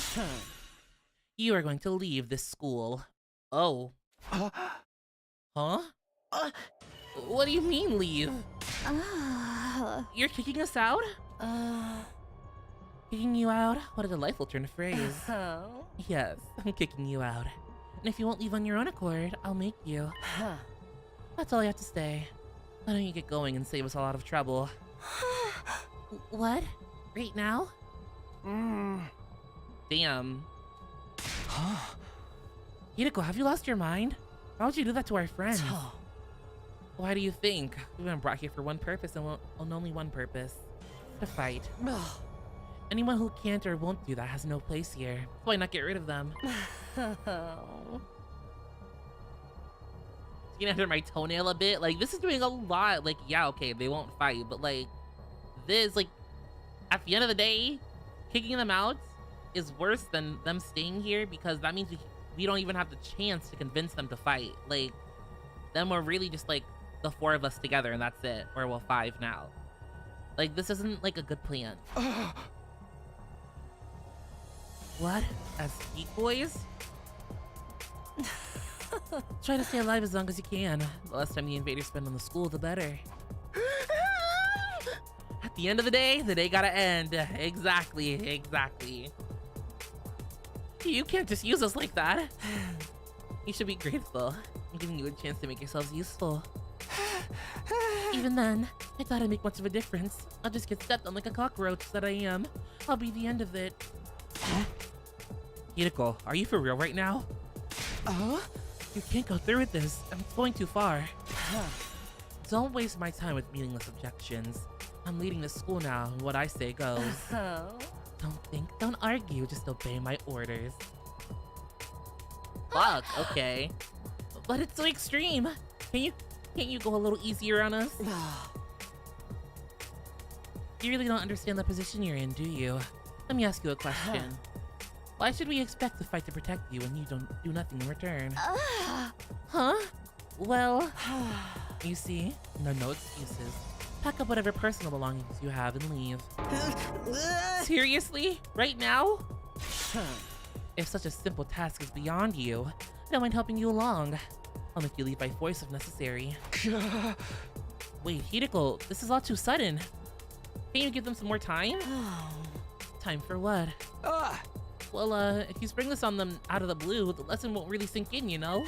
Speaker 1: You are going to leave this school. Oh. Huh? What do you mean, leave? You're kicking us out? Kicking you out? What a delightful turn of phrase. Yes, I'm kicking you out. And if you won't leave on your own accord, I'll make you. That's all I have to say. Why don't you get going and save us a lot of trouble? What? Right now? Damn. Hideko, have you lost your mind? Why would you do that to our friends? Why do you think? We've been brought here for one purpose and only one purpose. To fight. Anyone who can't or won't do that has no place here. Why not get rid of them? You know, under my toenail a bit. Like, this is doing a lot. Like, yeah, okay, they won't fight, but like, this, like, at the end of the day, kicking them out is worse than them staying here because that means we don't even have the chance to convince them to fight. Like, then we're really just like the 4 of us together and that's it. Or well, 5 now. Like, this isn't like a good plan. What? As Geek Boys? Try to stay alive as long as you can. The less time the invaders spend on the school, the better. At the end of the day gotta end. Exactly. You can't just use us like that. You should be grateful. I'm giving you a chance to make yourselves useful. Even then, I thought I'd make much of a difference. I'll just get stepped on like a cockroach that I am. I'll be the end of it. Hideko, are you for real right now? You can't go through with this. I'm going too far. Don't waste my time with meaningless objections. I'm leading the school now, and what I say goes. Don't think, don't argue, just obey my orders. Fuck, okay. But it's so extreme. Can't you go a little easier on us? You really don't understand the position you're in, do you? Let me ask you a question. Why should we expect to fight to protect you when you don't do nothing in return? Huh? Well, you see, no excuses. Pack up whatever personal belongings you have and leave. Seriously? Right now? If such a simple task is beyond you, I don't mind helping you along. I'll make you leave by force if necessary. Wait, Hideko, this is all too sudden. Can't you give them some more time? Time for what? Well, if you spring this on them out of the blue, the lesson won't really sink in, you know?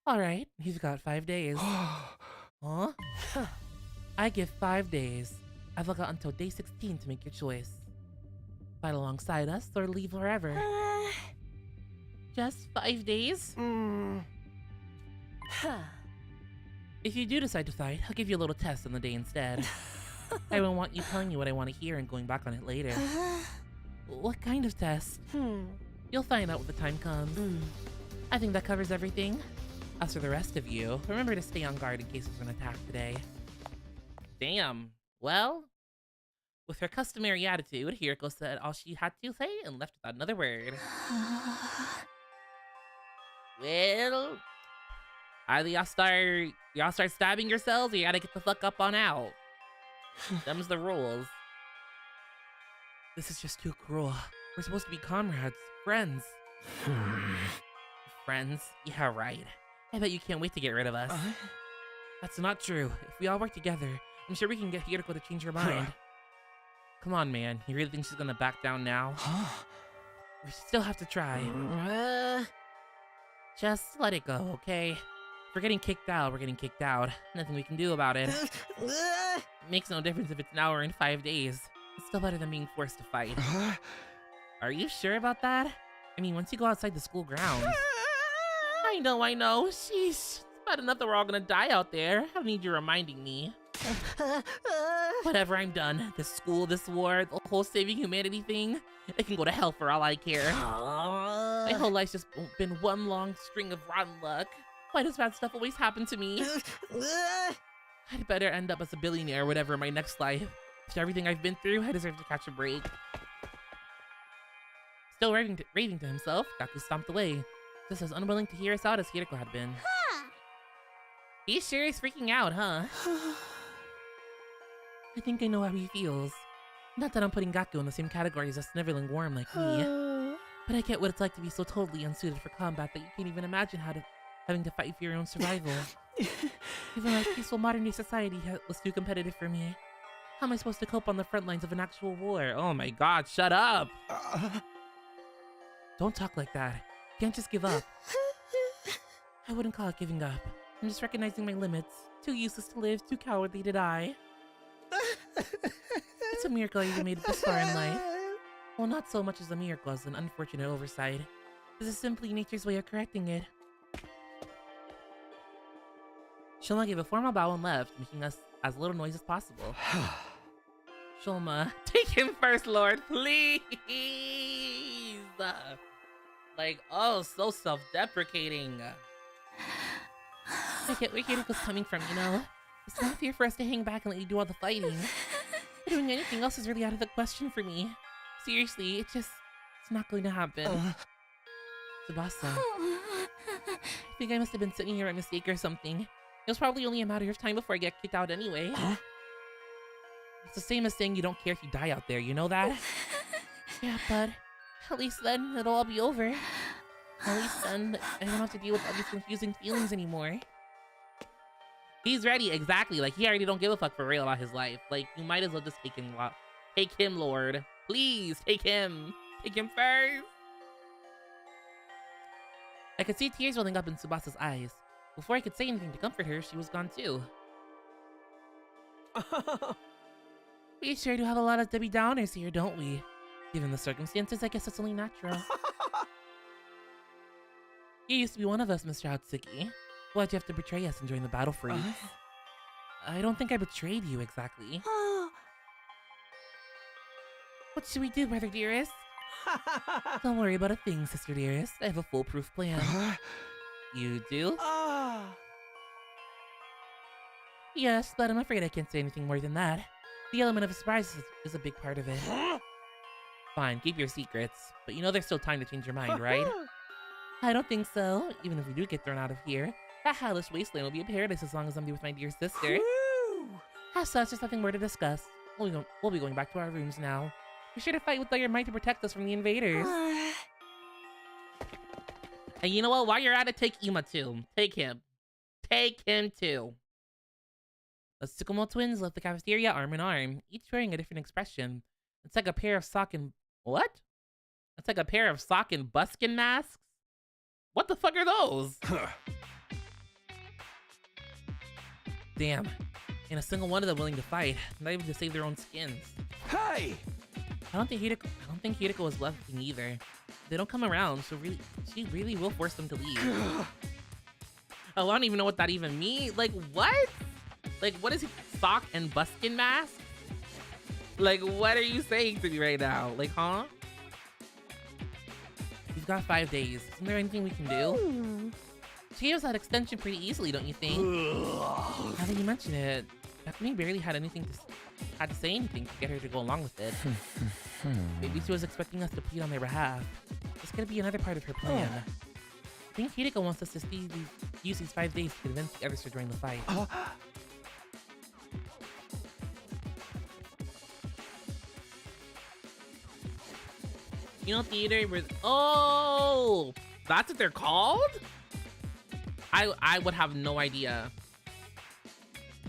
Speaker 1: Alright, you've got 5 days. Huh? I give 5 days. I've got until day 16 to make your choice. Fight alongside us or leave forever. Just 5 days? If you do decide to fight, I'll give you a little test on the day instead. I won't want you telling me what I want to hear and going back on it later. What kind of test? You'll find out when the time comes. I think that covers everything. As for the rest of you, remember to stay on guard in case there's an attack today. Damn. Well, with her customary attitude, Hiriko said all she had to say and left without another word. Well, either y'all start stabbing yourselves or you gotta get the fuck up on out. Them's the rules. This is just too cruel. We're supposed to be comrades, friends. friends. Yeah, right. I bet you can't wait to get rid of us. That's not true. If we all work together, I'm sure we can get Hiriko to change her mind. Come on, man. You really think she's gonna back down now? We still have to try. Just let it go, okay? If we're getting kicked out, we're getting kicked out. Nothing we can do about it. Makes no difference if it's now or in 5 days. It's still better than being forced to fight. Are you sure about that? I mean, once you go outside the school grounds. I know. Sheesh. It's bad enough that we're all gonna die out there. I don't need you reminding me. Whatever, I'm done. This school, this war, the whole saving humanity thing, it can go to hell for all I care. My whole life's just been one long string of rotten luck. Why does bad stuff always happen to me? I'd better end up as a billionaire or whatever in my next life. After everything I've been through, I deserve to catch a break. Still raving to himself, Gaku stomped away, just as unwilling to hear us out as Hiriko had been. He sure is freaking out, huh? I think I know how he feels. Not that I'm putting Gaku in the same category as a sniveling worm like me, but I get what it's like to be so totally unsuited for combat that you can't even imagine having to fight for your own survival. Even my peaceful modern-day society was too competitive for me. How am I supposed to cope on the front lines of an actual war? Oh my god, shut up! Don't talk like that. You can't just give up. I wouldn't call it giving up. I'm just recognizing my limits. Too useless to live, too cowardly to die. It's a miracle I even made it this far in life. Well, not so much as a miracle as an unfortunate oversight. This is simply nature's way of correcting it. Shulma gave a formal bow and left, making us as little noise as possible. Shulma, take him first, Lord, please! Like, oh, so self-deprecating. I get where Hiriko's coming from, you know? It's not fair for us to hang back and let you do all the fighting. Doing anything else is really out of the question for me. Seriously, it's not going to happen. Tsubasa. I think I must have been sitting here by mistake or something. It was probably only a matter of time before I get kicked out anyway. It's the same as saying you don't care if you die out there, you know that? Yeah, but at least then it'll all be over. At least then I don't have to deal with all these confusing feelings anymore. He's ready, exactly. Like, he already don't give a fuck for real about his life. Like, you might as well just take him. Take him, Lord. Please, take him. Take him first. I could see tears welling up in Tsubasa's eyes. Before I could say anything to comfort her, she was gone too. We sure do have a lot of Debbie Downers here, don't we? Given the circumstances, I guess it's only natural. You used to be one of us, Mr. Hatsuki. Why'd you have to betray us and join the battle freaks? I don't think I betrayed you exactly. What should we do, brother dearest? Don't worry about a thing, sister dearest. I have a foolproof plan. You do? Yes, but I'm afraid I can't say anything more than that. The element of surprise is a big part of it. Fine, keep your secrets. But you know there's still time to change your mind, right? I don't think so. Even if we do get thrown out of here, that hellish wasteland will be a paradise as long as I'm with my dear sister. As such, there's nothing more to discuss. We'll be going back to our rooms now. Be sure to fight with all your might to protect us from the invaders. And you know what? While you're at it, take Ima too. Take him. Take him too. The Tsukumo twins left the cafeteria arm in arm, each wearing a different expression. It's like a pair of sock and... What? It's like a pair of sock and buskin masks? What the fuck are those? Damn. Ain't a single one of them willing to fight, not even to save their own skins.
Speaker 2: Hey!
Speaker 1: I don't think Hiriko was lefting either. They don't come around, so she really will force them to leave. Oh, I don't even know what that even means. Like, what? Like, what is it? Sock and buskin mask? Like, what are you saying to me right now? Like, huh? We've got 5 days. Isn't there anything we can do? She gave us that extension pretty easily, don't you think? Now that you mention it, Bethany barely had to say anything to get her to go along with it. Maybe she was expecting us to plead on their behalf. This could be another part of her plan. I think Hiriko wants us to use these 5 days to convince the others to join the fight. You know, theater was... Oh! That's what they're called? I would have no idea.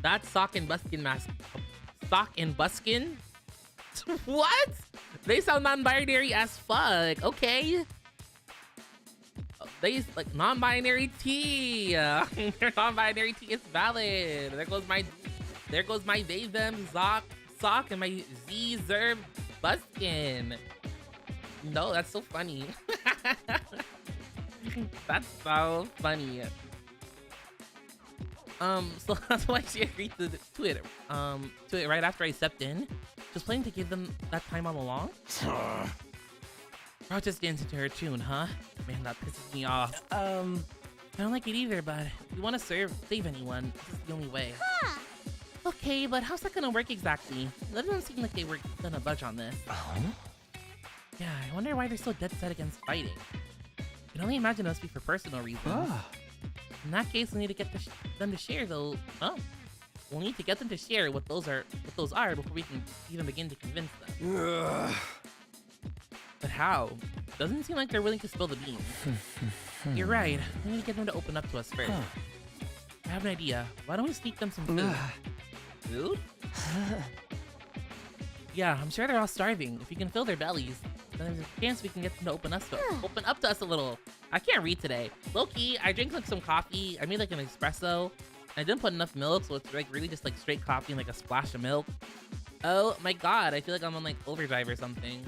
Speaker 1: That's sock and buskin mask. Sock and buskin? What? They sound non-binary as fuck. Okay. They like non-binary T. Their non-binary T is valid. There goes my they them sock and my Z Zerb buskin. No, that's so funny. That's so funny. So that's why she agreed to it right after I stepped in. Just planning to give them that time all along. Bro just dancing to her tune, huh? Man, that pisses me off. I don't like it either, but if you want to save anyone, this is the only way.
Speaker 3: Huh.
Speaker 1: Okay, but how's that gonna work exactly? It doesn't seem like they were gonna budge on this. Yeah, I wonder why they're so dead set against fighting. I can only imagine it must be for personal reasons. In that case, we need to get them to share though. Oh, we'll need to get them to share what those are before we can even begin to convince them. But how? Doesn't seem like they're willing to spill the beans. You're right. We need to get them to open up to us first. I have an idea. Why don't we sneak them some food? Food? Yeah, I'm sure they're all starving. If we can fill their bellies, then there's a chance we can get them to open up to us a little. I can't read today. Low-key, I drank like some coffee. I made like an espresso. I didn't put enough milk, so it's like really just like straight coffee and like a splash of milk. Oh my god, I feel like I'm on like overdrive or something.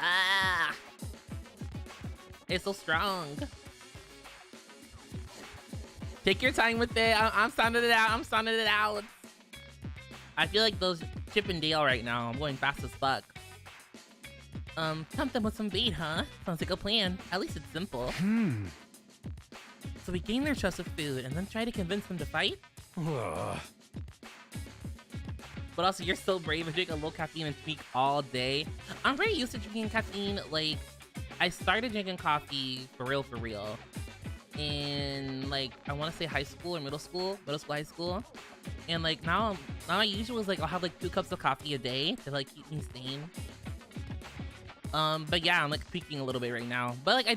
Speaker 1: Ah! It's so strong. Take your time with it. I'm sounding it out. I'm sounding it out. I feel like those Chip and Dale right now. I'm going fast as fuck. Tempt them with some bait, huh? Sounds like a plan. At least it's simple. So we gain their trust with food and then try to convince them to fight? But also, you're so brave and drink a low caffeine and tweak all day. I'm very used to drinking caffeine. Like, I started drinking coffee for real. In like, I want to say high school or middle school, high school. And like now my usual is like, I'll have like 2 cups of coffee a day to like keep me sane. But yeah, I'm like tweaking a little bit right now. But like, I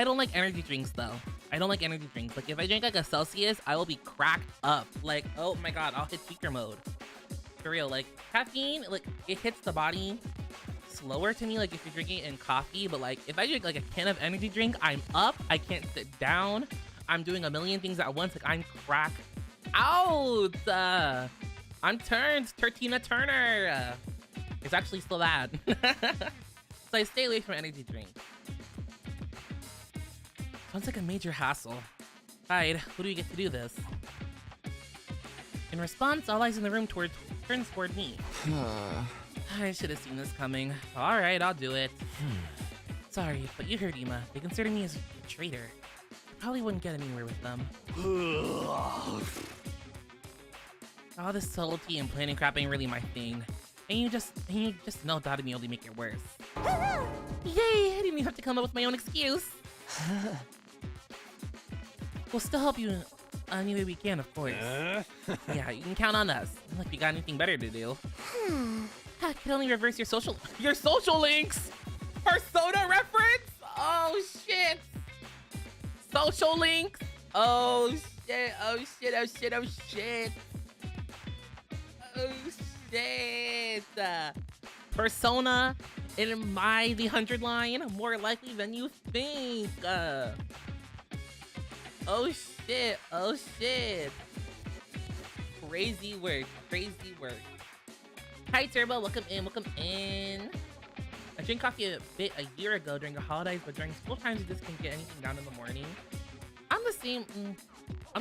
Speaker 1: don't like energy drinks though. I don't like energy drinks. Like if I drink like a Celsius, I will be cracked up. Like, oh my god, I'll hit tweaker mode. For real, like caffeine, like it hits the body slower to me, like if you're drinking it in coffee. But like if I drink like a can of energy drink, I'm up, I can't sit down, I'm doing a million things at once. Like I'm cracked out. I'm turned Tina Turner. It's actually still that. So I stay away from energy drinks. Sounds like a major hassle. Alright, who do we get to do this? In response, all eyes in the room turns toward me. I should have seen this coming. Alright, I'll do it. Sorry, but you heard Ima. They consider me as a traitor. I probably wouldn't get anywhere with them. All this subtlety and planning crap ain't really my thing. And you just know doubting me only make it worse. Yay! I didn't even have to come up with my own excuse. We'll still help you any way we can, of course. Yeah, you can count on us. Like we got anything better to do. I can only reverse your social links. Persona reference? Oh shit. Social links? Oh shit. Oh shit. Oh shit. Oh shit. Oh shit. Persona in the 100 line, more likely than you think. Oh shit. Oh shit. Crazy work. Hi Turbo, welcome in. I drank coffee a year ago during the holidays, but during school times you just can't get anything down in the morning. I'm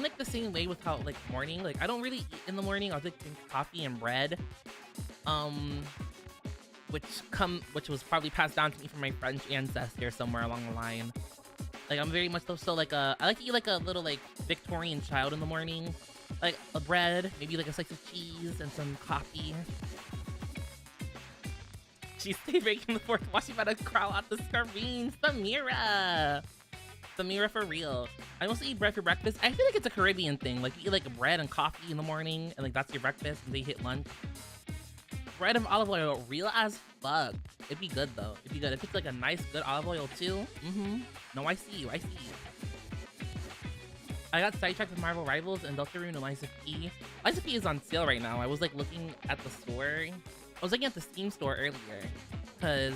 Speaker 1: like the same way with how like morning, like I don't really eat in the morning. I'll just drink coffee and bread. Which was probably passed down to me from my French ancestor somewhere along the line. Like I'm very much so like I like to eat like a little like Victorian child in the morning. Like a bread, maybe like a slice of cheese and some coffee. She stayed breaking the fourth wall. She about to crawl out the screen. Samira for real. I mostly eat bread for breakfast. I feel like it's a Caribbean thing. Like you eat like bread and coffee in the morning and like that's your breakfast and they hit lunch. Bread and olive oil real as fuck. It'd be good though. It'd be good. If it's like a nice, good olive oil too. No, I see you. I see you. I got sidetracked with Marvel Rivals and Deltarune and Liza P. Liza P is on sale right now. I was like looking at the store. I was looking at the Steam store earlier because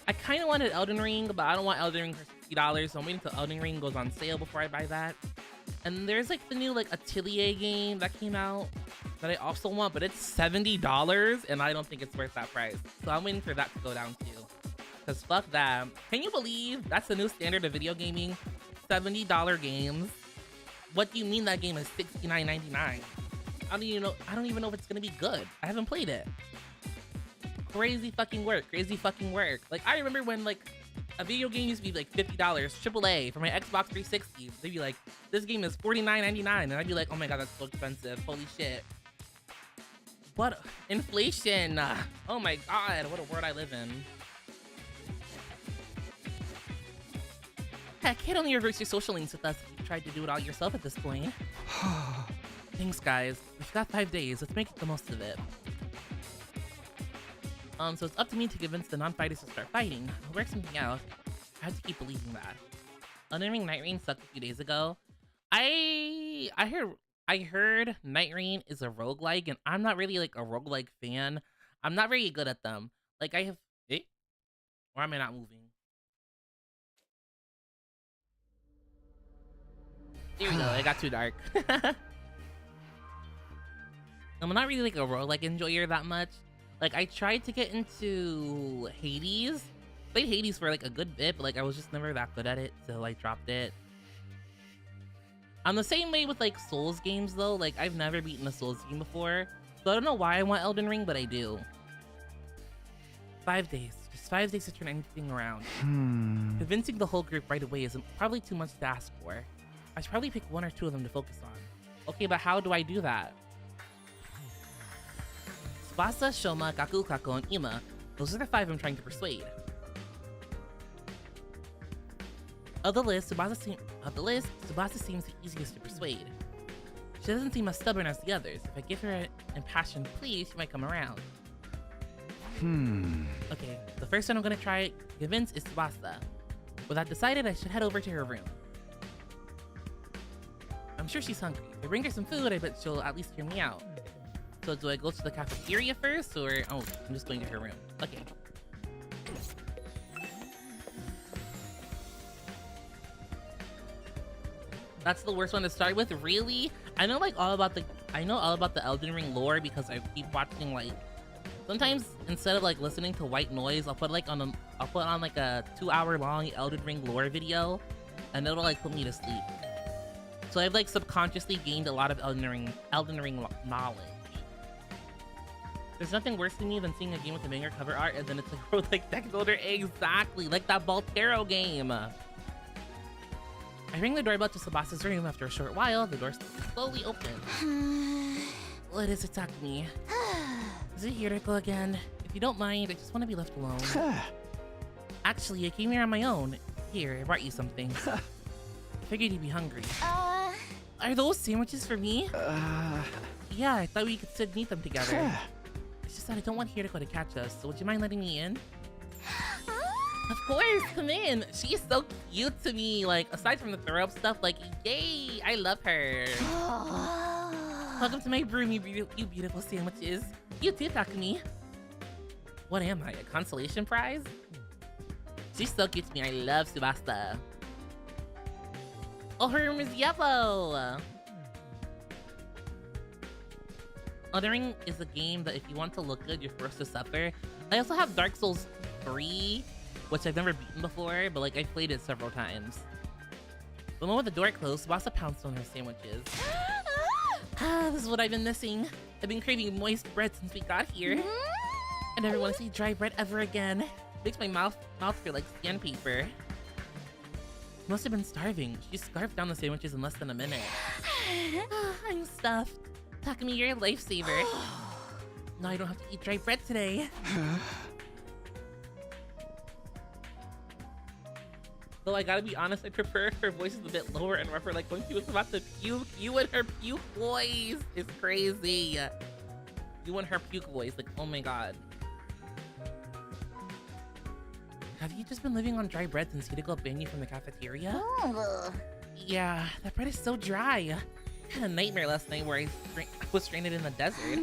Speaker 1: I kind of wanted Elden Ring, but I don't want Elden Ring for $60, so I'm waiting until Elden Ring goes on sale before I buy that. And there's like the new like Atelier game that came out that I also want, but it's $70 and I don't think it's worth that price. So I'm waiting for that to go down too. Cause fuck that. Can you believe that's the new standard of video gaming? $70 games. What do you mean that game is $69.99? I don't even know if it's gonna be good. I haven't played it. Crazy fucking work. Crazy fucking work. Like I remember when like a video game used to be like $50, AAA for my Xbox 360. They'd be like, this game is $49.99, and I'd be like, oh my god, that's so expensive. Holy shit. What inflation? Oh my god, what a world I live in. Heck, hit only reverse your social links with us if you tried to do it all yourself at this point. Thanks, guys. We've got 5 days. Let's make the most of it. So it's up to me to convince the non-fighters to start fighting. I'll work something out. I have to keep believing that. Elden Ring Night Rain sucked a few days ago. I heard Night Rain is a roguelike, and I'm not really like a roguelike fan. I'm not very good at them. Like I have or am I not moving? There we go, it got too dark. I'm not really like a roguelike enjoyer that much. Like, I tried to get into Hades. Played Hades for like a good bit, but like I was just never that good at it, so I dropped it. I'm the same way with like Souls games though. Like, I've never beaten a Souls game before, so I don't know why I want Elden Ring, but I do. 5 days. Just 5 days to turn anything around. Convincing the whole group right away is probably too much to ask for. I should probably pick 1 or 2 of them to focus on. Okay, but how do I do that? Tsubasa, Shoma, Gaku, Kako, and Ima. Those are the 5 I'm trying to persuade. Of the list, Tsubasa seems the easiest to persuade. She doesn't seem as stubborn as the others. If I give her an impassioned plea, she might come around. Okay, the first one I'm gonna try to convince is Tsubasa. With that decided, I should head over to her room. I'm sure she's hungry. If I bring her some food, I bet she'll at least hear me out. So do I go to the cafeteria first, or... Oh, I'm just going to her room. Okay. That's the worst one to start with? Really? I know all about the Elden Ring lore because I keep watching like... Sometimes instead of like listening to white noise, I'll put on like a 2-hour-long Elden Ring lore video, and it'll like put me to sleep. So I've like subconsciously gained a lot of Elden Ring knowledge. There's nothing worse to me than seeing a game with a banger cover art and then it's like deck builder. Exactly, like that Baltero game. I ring the doorbell to Tsubasa's room. After a short while, the door slowly opens. What is it, Takumi? Is it Hiriko again? If you don't mind, I just want to be left alone. Actually, I came here on my own. Here, I brought you something. I figured you'd be hungry. Are those sandwiches for me? Yeah, I thought we could sit and eat them together. It's just that I don't want Hiriko to catch us, so would you mind letting me in? Of course, come in. She's so cute to me. Like, aside from the throw up stuff, like, yay, I love her. Welcome to my room, you beautiful sandwiches. You too, Takumi. What am I, a consolation prize? She's so cute to me. I love Tsubasa. Oh, her room is yellow. Elden Ring is a game that if you want to look good, you're forced to suffer. I also have Dark Souls 3, which I've never beaten before, but like I've played it several times. The moment the door closed, Tsubasa pounced on her sandwiches. This is what I've been missing. I've been craving moist bread since we got here. I never want to see dry bread ever again. It makes my mouth feel like sandpaper. She must have been starving. She scarfed down the sandwiches in less than a minute. I'm stuffed. Takumi, you're a lifesaver. Now I don't have to eat dry bread today. Though I gotta be honest, I prefer if her voice is a bit lower and rougher, like when she was about to puke. You and her puke voice is crazy. You and her puke voice, like, oh my god. Have you just been living on dry bread since you had to go ban you from the cafeteria?
Speaker 3: Ugh.
Speaker 1: Yeah, that bread is so dry. I had a nightmare last night where I was stranded in the desert.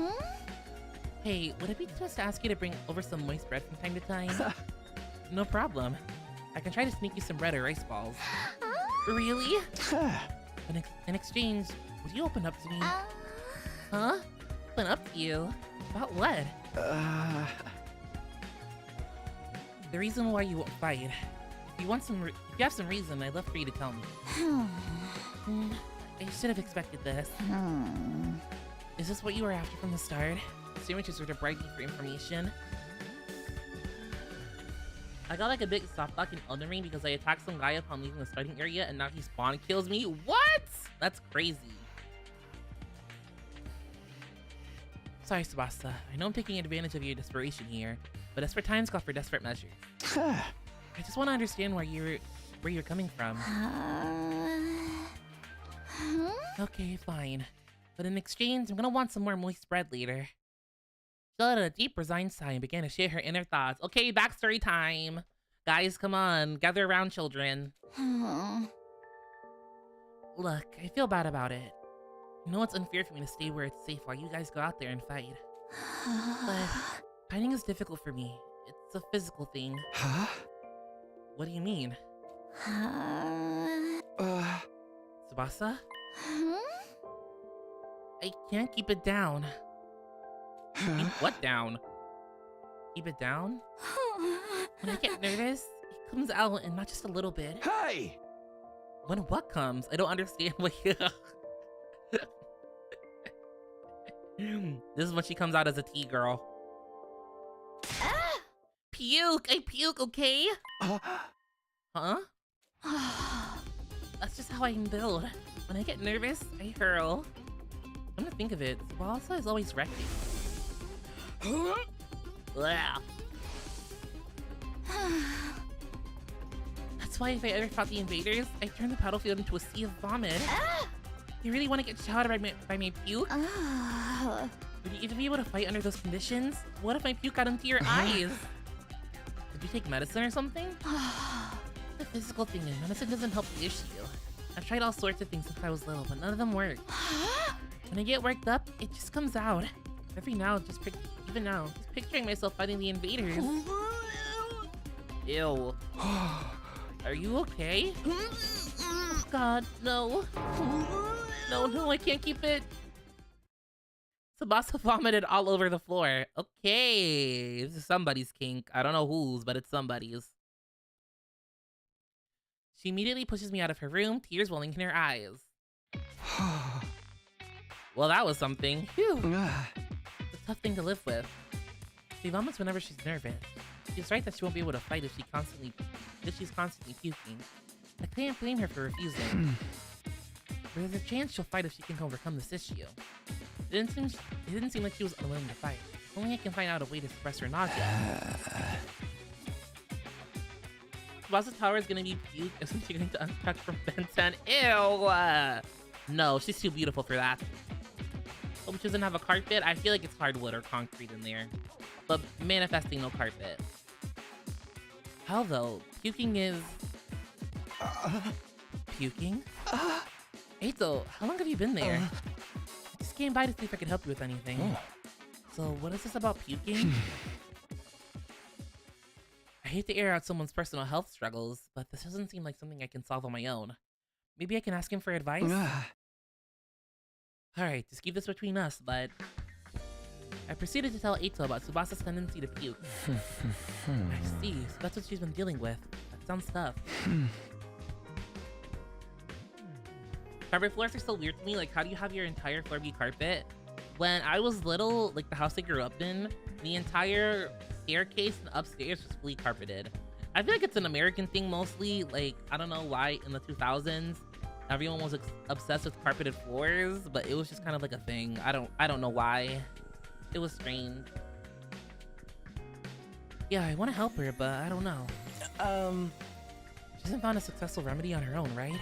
Speaker 1: Hey, would it be too much to ask you to bring over some moist bread from time to time? No problem. I can try to sneak you some bread or rice balls. Really? In exchange, would you open up to me? Huh? Open up to you? About what? The reason why you won't fight. If you have some reason, I'd love for you to tell me. I should have expected this. Is this what you were after from the start? Sandwiches were to bribe me for information. I got like a big softlock in Elden Ring because I attacked some guy upon leaving the starting area and now he spawn kills me. What? That's crazy. Sorry, Tsubasa. I know I'm taking advantage of your desperation here, but desperate times call for desperate measures. I just want to understand where you're coming from. Okay, fine. But in exchange, I'm gonna want some more moist bread later. She let out a deep, resigned sigh and began to share her inner thoughts. Okay, backstory time. Guys, come on. Gather around, children. Look, I feel bad about it. I know it's unfair for me to stay where it's safe while you guys go out there and fight. But fighting is difficult for me. It's a physical thing.
Speaker 2: Huh?
Speaker 1: What do you mean? Tsubasa? I can't keep it down. Keep what down? Keep it down? When I get nervous, it comes out and not just a little bit.
Speaker 2: Hey!
Speaker 1: When what comes? I don't understand what you... This is when she comes out as a tea girl. Puke! I puke, okay? Huh? That's just how I'm built. When I get nervous, I hurl. I'm gonna think of it. Tsubasa is always wrecking. That's why if I ever fought the invaders, I turn the battlefield into a sea of vomit. You really want to get shot by my puke? Would you even be able to fight under those conditions? What if my puke got into your eyes? Did you take medicine or something? It's a physical thing and medicine doesn't help the issue. I've tried all sorts of things since I was little, but none of them work. When I get worked up, it just comes out. Every now, even now, just picturing myself fighting the invaders. Ew. Are you okay? Oh God, no. No, I can't keep it. Tsubasa vomited all over the floor. Okay, this is somebody's kink. I don't know whose, but it's somebody's. She immediately pushes me out of her room, tears welling in her eyes. Well, that was something. Phew. It's a tough thing to live with. She vomits whenever she's nervous. She's right that she won't be able to fight if she's constantly puking. I can't blame her for refusing. But there's a chance she'll fight if she can overcome this issue. It didn't seem like she was unwilling to fight. If only I can find out a way to suppress her nausea. Tsubasa's power is gonna be puke, isn't she going to untucked from Ben 10? Ew! No, she's too beautiful for that. Hope she doesn't have a carpet. I feel like it's hardwood or concrete in there. But manifesting no carpet. How though? Puking is... Puking? Eito, how long have you been there? I just came by to see if I could help you with anything. So what is this about puking? I hate to air out someone's personal health struggles, but this doesn't seem like something I can solve on my own. Maybe I can ask him for advice? Alright, just keep this between us, but... I proceeded to tell Eito about Tsubasa's tendency to puke. I see, so that's what she's been dealing with. That sounds tough. Carpet floors are so weird to me. Like, how do you have your entire floor be carpet? When I was little, like the house I grew up in, the entire staircase and upstairs was fully carpeted. I feel like it's an American thing mostly. Like, I don't know why in the 2000s everyone was obsessed with carpeted floors, but it was just kind of like a thing. I don't know why. It was strange. Yeah, I want to help her, but I don't know. She hasn't found a successful remedy on her own, right?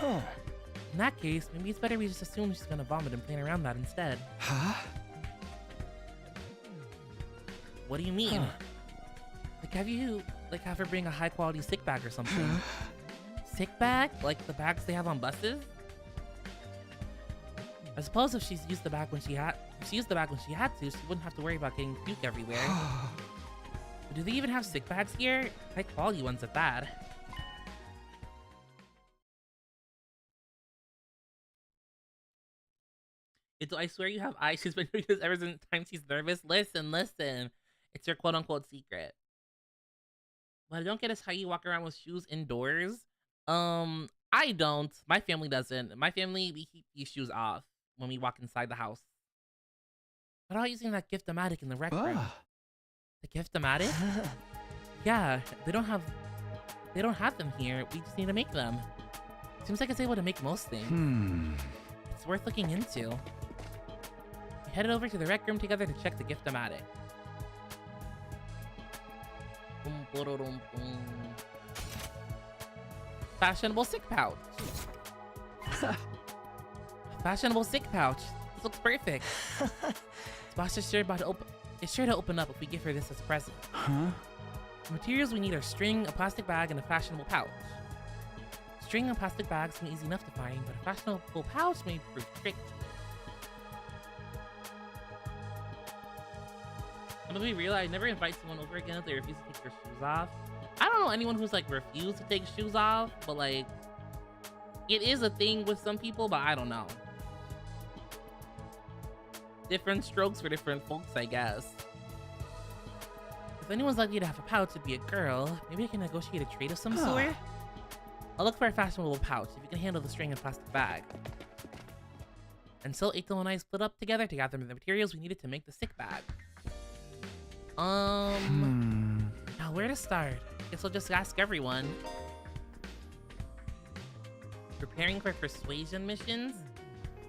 Speaker 1: In that case, maybe it's better we just assume she's gonna vomit and plan around that instead. What do you mean? Like, have you Like have her bring a high quality sick bag or something. Sick bag? Like the bags they have on buses? I suppose if she's used the bag when she had to, she wouldn't have to worry about getting puke everywhere. But do they even have sick bags here? High quality ones at that. I swear you have eyes. She's been doing this ever since the time she's nervous. Listen. It's your quote unquote secret. What I don't get is how you walk around with shoes indoors. I don't. My family doesn't. My family, we keep these shoes off when we walk inside the house. What about using that gift-o-matic in the rec room? The gift-o-matic? Yeah, they don't have them here. We just need to make them. Seems like it's able to make most things. It's worth looking into. We headed over to the rec room together to check the gift-o-matic. Fashionable sick pouch. Fashionable sick pouch. This looks perfect. Boss is sure to open up if we give her this as a present. The materials we need are string, a plastic bag, and a fashionable pouch. String and plastic bags can be easy enough to find, but a fashionable pouch may prove tricky. I'm gonna be real, I never invite someone over again if they refuse to take their shoes off. I don't know anyone who's like refused to take shoes off, but like, it is a thing with some people, but I don't know. Different strokes for different folks, I guess. If anyone's likely to have a pouch, it'd be a girl. Maybe I can negotiate a trade of some sort? I'll look for a fashionable pouch if you can handle the string and plastic bag. And so Eito and I split up together to gather the materials we needed to make the sick bag. Now where to start? Guess I'll just ask everyone. Preparing for persuasion missions?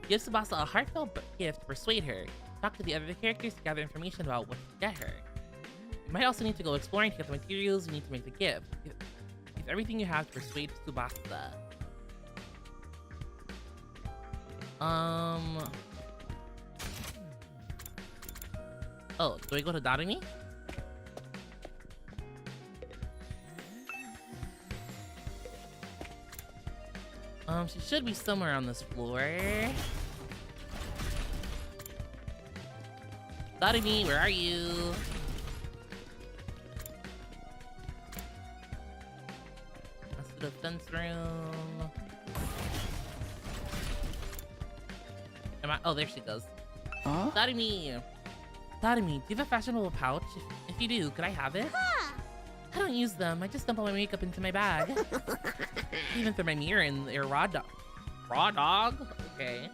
Speaker 1: Give Tsubasa a heartfelt gift to persuade her. Talk to the other characters to gather information about what to get her. You might also need to go exploring to get the materials you need to make the gift. Give everything you have to persuade Tsubasa. Oh, do I go to Darumi? She should be somewhere on this floor. Darumi, where are you? Let's do the fence room. Oh, there she goes. Darumi! Darumi, do you have a fashionable pouch? If you do, could I have it? I don't use them. I just dump all my makeup into my bag. Even through my mirror in their raw dog. Raw dog? Okay.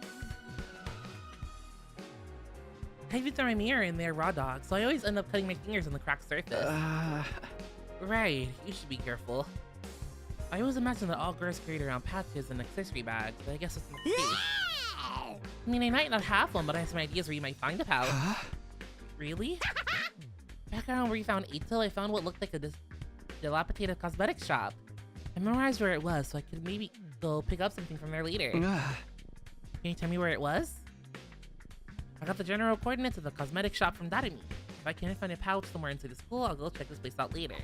Speaker 1: I even throw my mirror in their raw dog, so I always end up cutting my fingers on the cracked surface. Right, you should be careful. I always imagine that all girls carried around patches and accessory bags, but I guess it's not the case. I mean, I might not have one, but I have some ideas where you might find a pouch. Really? Back around where you found Eito, I found what looked like a dilapidated cosmetics shop. I memorized where it was, so I could maybe go pick up something from there later. Can you tell me where it was? I got the general coordinates of the cosmetic shop from Darumi. If I can't find a pouch somewhere inside the school, I'll go check this place out later.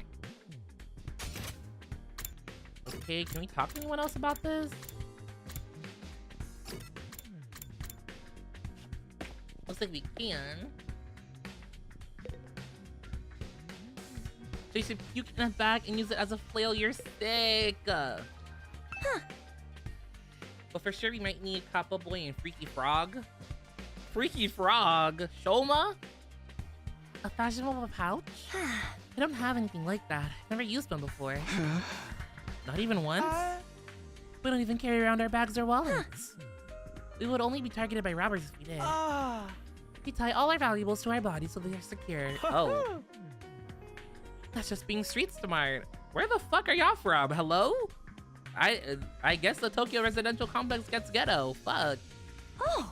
Speaker 1: Okay, can we talk to anyone else about this? Looks like we can. So you should puke in a bag and use it as a flail. You're sick. But for sure, we might need Kappa Boy and Freaky Frog. Freaky Frog? Shoma? A fashionable pouch? I don't have anything like that. I've never used one before. Not even once? We don't even carry around our bags or wallets. We would only be targeted by robbers if we did. We tie all our valuables to our bodies so they are secure. Oh. That's just being street smart. Where the fuck are y'all from? Hello? I guess the Tokyo residential complex gets ghetto. Fuck. Oh.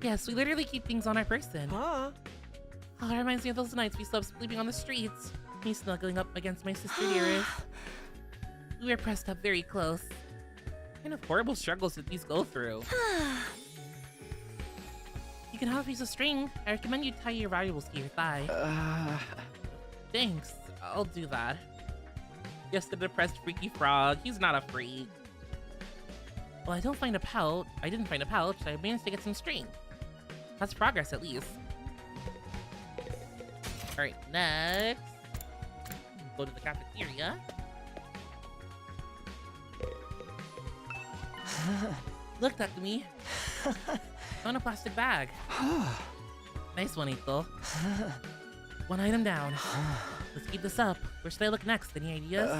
Speaker 1: Yes, we literally keep things on our person. Oh, it reminds me of those nights we slept sleeping on the streets. Me snuggling up against my sister dearest. We were pressed up very close. What kind of horrible struggles did these go through? You can have a piece of string. I recommend you tie your valuables to your thigh. Thanks. I'll do that. Just the depressed freaky frog. He's not a freak. Well, I didn't find a pouch. I managed to get some string. That's progress, at least. All right, next, go to the cafeteria. Look, Takumi. Found a plastic bag. Nice one, Ito. One item down. Let's keep this up. Where should I look next? Any ideas?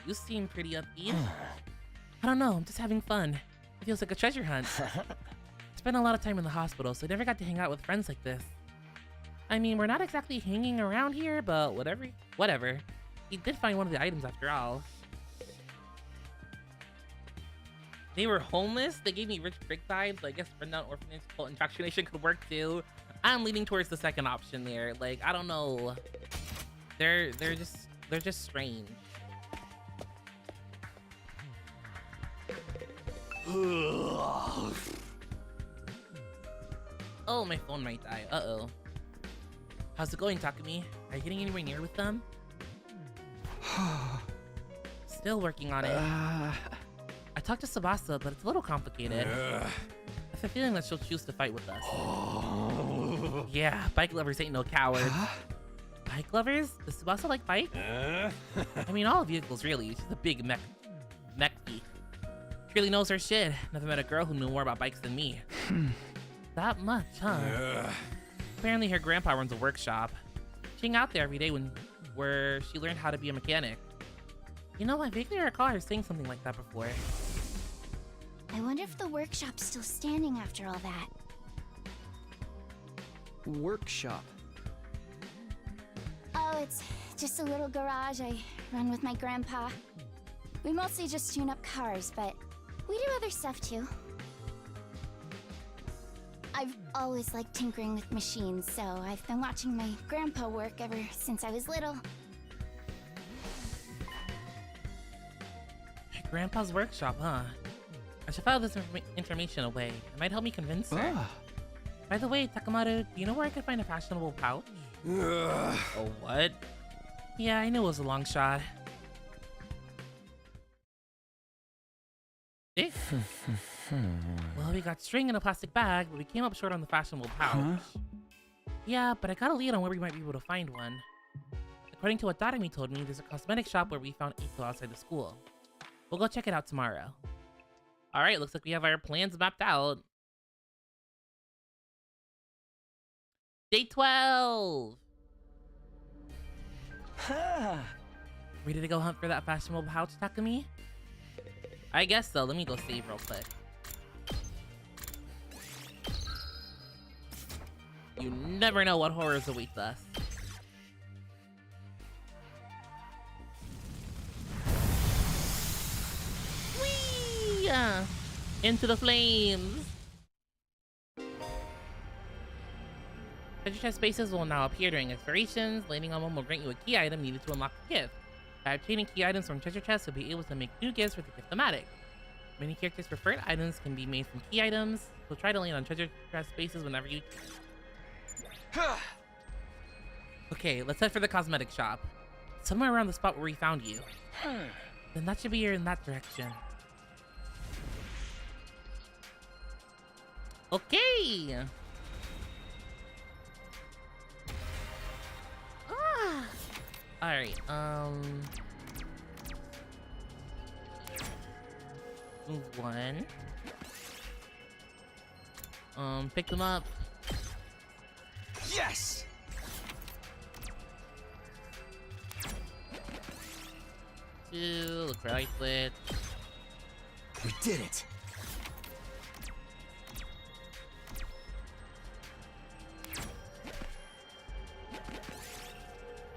Speaker 1: You seem pretty upbeat. I don't know, I'm just having fun. It feels like a treasure hunt. I spent a lot of time in the hospital, so I never got to hang out with friends like this. I mean, we're not exactly hanging around here, but whatever. He did find one of the items after all. They were homeless? They gave me rich brick vibes. I guess rundown orphanage cult indoctrination could work too. I'm leaning towards the second option there. Like, I don't know. They're just strange. Oh, my phone might die. Uh-oh. How's it going, Takumi? Are you getting anywhere near with them? Still working on it. I talked to Tsubasa, but it's a little complicated. I have a feeling that she'll choose to fight with us. Yeah, bike lovers ain't no cowards. Bike lovers? Does Tsubasa like bike? I mean, all vehicles, really. She's a big mech geek. She really knows her shit. Never met a girl who knew more about bikes than me. That much, huh? Apparently her grandpa runs a workshop. She hung out there every day where she learned how to be a mechanic. You know, I vaguely recall her saying something like that before.
Speaker 3: I wonder if the workshop's still standing after all that.
Speaker 2: Workshop.
Speaker 3: Oh, it's just a little garage I run with my grandpa. We mostly just tune up cars, but we do other stuff too. I've always liked tinkering with machines, so I've been watching my grandpa work ever since I was little.
Speaker 1: Grandpa's workshop, huh? I should file this information away. It might help me convince her. By the way, Takamaru, do you know where I could find a fashionable pouch? Oh, what? Yeah, I knew it was a long shot. Eh? Well, we got string in a plastic bag, but we came up short on the fashionable pouch. Yeah, but I got a lead on where we might be able to find one. According to what Darami told me, there's a cosmetic shop where we found Ito outside the school. We'll go check it out tomorrow. Alright, looks like we have our plans mapped out. Day 12! Ready to go hunt for that fashionable pouch, Takumi? I guess so. Let me go save real quick. You never know what horrors await us. Whee! Into the flames! Treasure chest spaces will now appear during explorations. Landing on one will grant you a key item needed to unlock the gift. By obtaining key items from treasure chests, you'll be able to make new gifts for the gift-o-matic. Many characters' preferred items can be made from key items, so try to land on treasure chest spaces whenever you can. Okay, let's head for the cosmetic shop. Somewhere around the spot where we found you. Then that should be here in that direction. Okay! Alright, move one. Pick them up.
Speaker 2: Yes!
Speaker 1: Two, look for lightlet.
Speaker 2: We did it!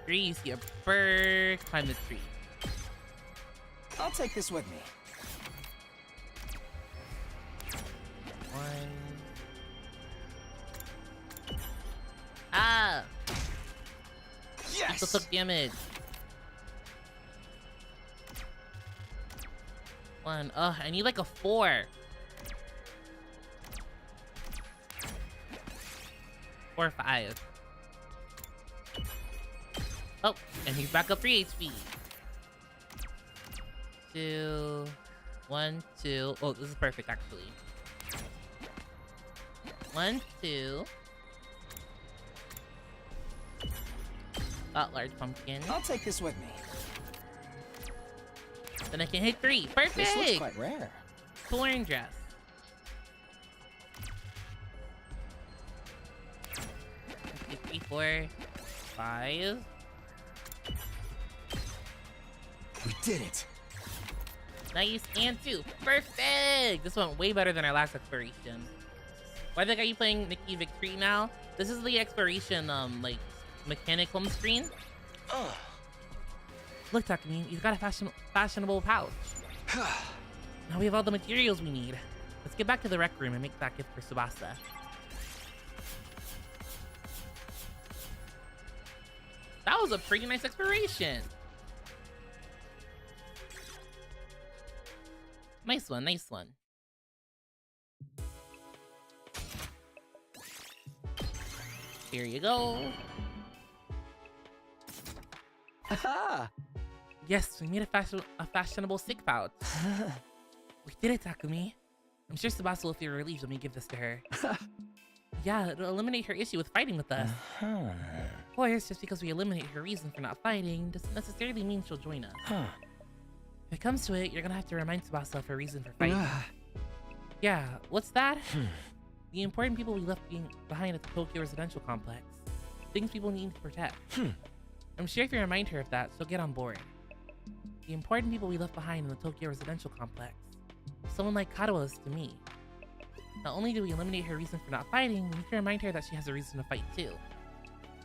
Speaker 1: Three, you see a bird, climb the tree.
Speaker 2: I'll take this with me.
Speaker 1: One. Ah!
Speaker 2: Yes!
Speaker 1: Still took damage. One. Ugh, I need like a 4. 4 or 5. Oh, and he's back up 3 HP. 2, 1, 2. Oh, this is perfect actually. 1, 2. Oh, large pumpkin.
Speaker 2: I'll take this with me.
Speaker 1: Then I can hit 3. Perfect!
Speaker 2: This looks quite rare.
Speaker 1: Thorn dress. 2, 3, 4, 5.
Speaker 2: We did it.
Speaker 1: Nice, and 2. Perfect! This went way better than our last exploration. Why the heck are you playing Nikki Victory now? This is the exploration, like, mechanic home screen.
Speaker 2: Ugh.
Speaker 1: Look, Takumi, you've got a fashionable pouch. Now we have all the materials we need. Let's get back to the rec room and make that gift for Tsubasa. That was a pretty nice exploration. Nice one, nice one. Here you go.
Speaker 2: Aha!
Speaker 1: Yes, we made a fashionable sick pouch. We did it, Takumi. I'm sure Tsubasa will feel relieved when we give this to her. Yeah, it'll eliminate her issue with fighting with us. Of course, just because we eliminate her reason for not fighting doesn't necessarily mean she'll join us. If it comes to it, you're gonna have to remind Tsubasa of her reason for fighting. Yeah, what's that? The important people we left behind at the Tokyo residential complex. Things people need to protect. I'm sure if you remind her of that, she'll get on board. The important people we left behind in the Tokyo residential complex. Someone like Kado is to me. Not only do we eliminate her reason for not fighting, we need to remind her that she has a reason to fight too.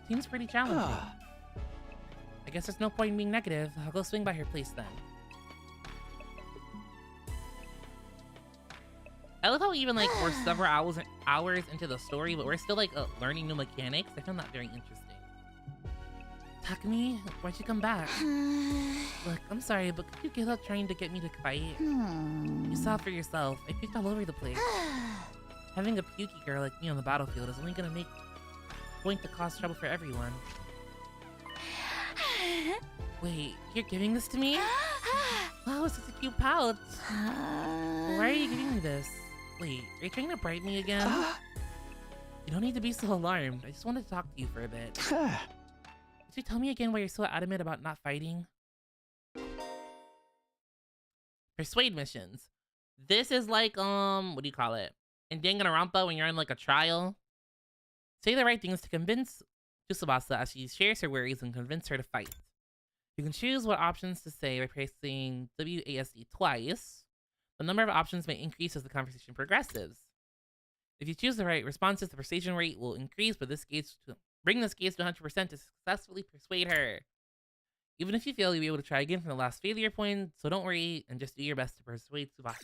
Speaker 1: Seems pretty challenging. I guess there's no point in being negative. I'll go swing by her place then. I love how even like we're several hours into the story, but we're still like learning new mechanics. I found that very interesting. Takumi, why'd you come back? Look, I'm sorry, but could you give up trying to get me to fight? You saw it for yourself. I puked all over the place. Having a pukey girl like me on the battlefield is only going to cause trouble for everyone. Wait, you're giving this to me? Wow, it's such a cute pouch. Why are you giving me this? Wait, are you trying to bribe me again? You don't need to be so alarmed. I just wanted to talk to you for a bit. Could you tell me again why you're so adamant about not fighting? Persuade missions. This is like, what do you call it? In Danganronpa, when you're in like a trial. Say the right things to convince Tsubasa as she shares her worries and convince her to fight. You can choose what options to say by pressing WASD twice. The number of options may increase as the conversation progresses. If you choose the right responses, the persuasion rate will increase, but bring this gauge to 100% to successfully persuade her. Even if you fail, you'll be able to try again from the last failure point, so don't worry and just do your best to persuade Tsubasa.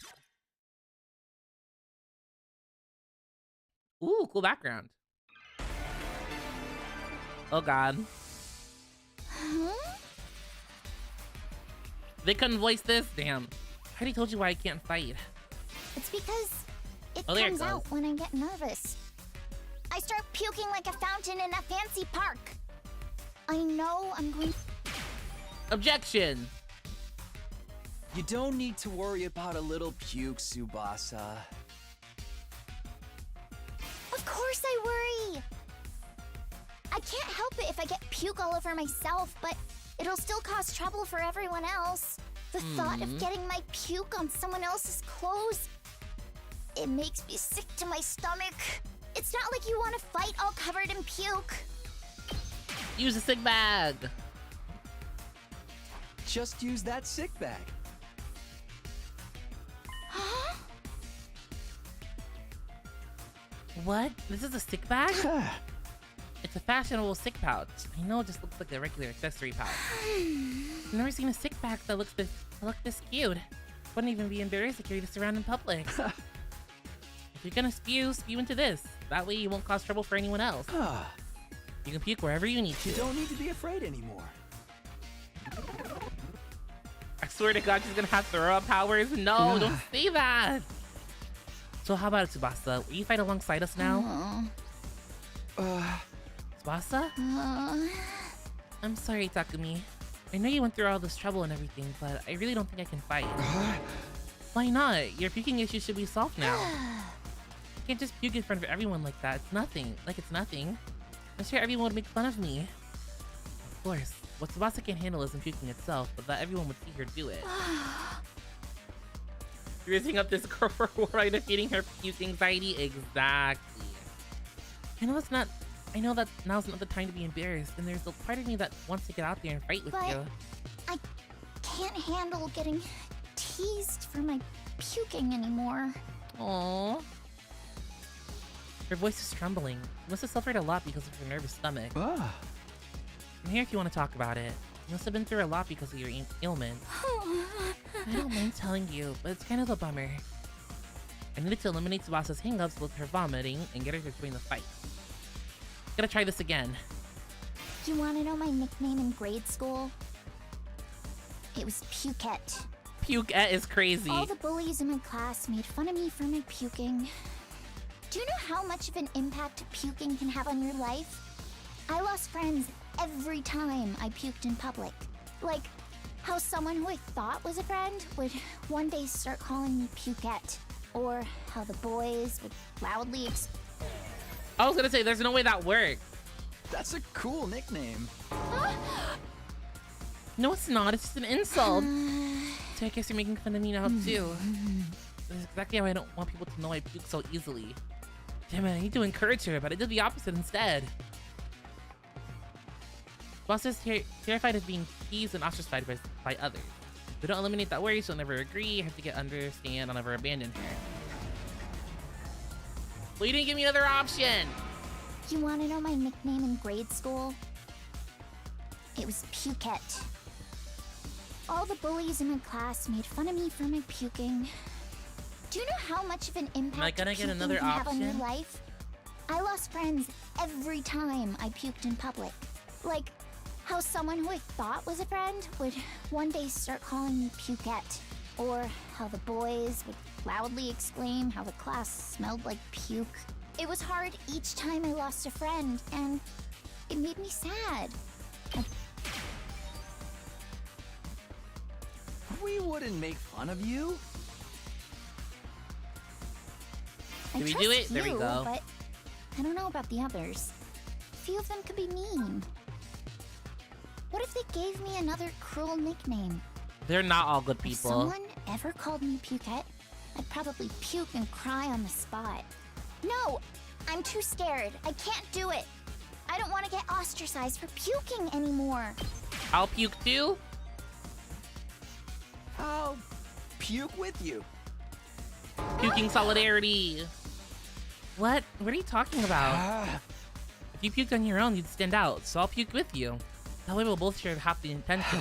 Speaker 1: Ooh, cool background. Oh god. They couldn't voice this? Damn. I already told you why I can't fight.
Speaker 3: It's because it
Speaker 1: Oh, there it
Speaker 3: comes out
Speaker 1: goes.
Speaker 3: when I get nervous. I start puking like a fountain in a fancy park. I know I'm going...
Speaker 1: Objection!
Speaker 2: You don't need to worry about a little puke, Tsubasa.
Speaker 3: Of course I worry! I can't help it if I get puke all over myself, but it'll still cause trouble for everyone else. The thought of getting my puke on someone else's clothes, it makes me sick to my stomach. It's not like you want to fight all covered in puke.
Speaker 1: Use a sick bag!
Speaker 2: Just use that sick bag.
Speaker 3: Huh?
Speaker 1: What? This is a sick bag? It's a fashionable sick pouch. I know it just looks like a regular accessory pouch. I've never seen a sick bag that looks this cute. Wouldn't even be embarrassed to carry this around in public. If you're gonna spew into this. That way you won't cause trouble for anyone else. You can puke wherever you need to.
Speaker 2: You don't need to be afraid anymore.
Speaker 1: I swear to God, she's gonna have throw up powers. No, don't say that. So how about it, Tsubasa? Will you fight alongside us now? Tsubasa? I'm sorry, Takumi. I know you went through all this trouble and everything, but I really don't think I can fight. Why not? Your puking issue should be solved now. You can't just puke in front of everyone like that. It's nothing. Like it's nothing. I'm sure everyone would make fun of me. Of course, what Tsubasa can't handle isn't puking itself, but that everyone would see her do it. Raising up this girl for why defeating her puke anxiety? Exactly. I know that now's not the time to be embarrassed, and there's a part of me that wants to get out there and fight with
Speaker 3: But
Speaker 1: you.
Speaker 3: I can't handle getting teased for my puking anymore.
Speaker 1: Aww. Her voice is trembling. You must have suffered a lot because of your nervous stomach.
Speaker 2: Ah.
Speaker 1: I'm here if you want to talk about it. You must have been through a lot because of your ailment. I don't mind telling you, but it's kind of a bummer. I needed to eliminate Tsubasa's hangups with her vomiting and get her to join the fight. Gotta try this again.
Speaker 3: You want to know my nickname in grade school? It was Pukette.
Speaker 1: Pukette is crazy.
Speaker 3: All the bullies in my class made fun of me for my puking. Do you know how much of an impact puking can have on your life? I lost friends every time I puked in public. Like how someone who I thought was a friend would one day start calling me Pukette. Or how the boys would loudly
Speaker 1: I was gonna say, there's no way that worked.
Speaker 2: That's a cool nickname.
Speaker 1: No, it's not. It's just an insult. So I guess you're making fun of me now, too. That's exactly how I don't want people to know I puke so easily. Damn it, I need to encourage her, but I did the opposite instead. Boss is terrified of being teased and ostracized by others. If we don't eliminate that worry, she'll never agree. I have to get understand. I'll never abandon her. Well, you didn't give me another option.
Speaker 3: You want to know my nickname in grade school? It was Pukette. All the bullies in my class made fun of me for my puking. Do you know how much of an impact
Speaker 1: Am I gonna get
Speaker 3: puking
Speaker 1: another
Speaker 3: can have on your
Speaker 1: option?
Speaker 3: life? I lost friends every time I puked in public. Like how someone who I thought was a friend would one day start calling me Pukette. Or how the boys would loudly exclaim how the class smelled like puke. It was hard each time I lost a friend, and it made me sad.
Speaker 2: We wouldn't make fun of you.
Speaker 3: I
Speaker 1: Did we
Speaker 3: trust
Speaker 1: do it? There we
Speaker 3: you,
Speaker 1: go.
Speaker 3: But I don't know about the others. A few of them could be mean. What if they gave me another cruel nickname?
Speaker 1: They're not all good
Speaker 3: If
Speaker 1: people.
Speaker 3: someone ever called me Pukette, I'd probably puke and cry on the spot. No! I'm too scared. I can't do it. I don't want to get ostracized for puking anymore.
Speaker 1: I'll puke too?
Speaker 2: I'll puke with you.
Speaker 1: Puking solidarity. What? What are you talking about?
Speaker 2: Ah.
Speaker 1: If you puked on your own, you'd stand out, so I'll puke with you. That way we'll both share half the intention.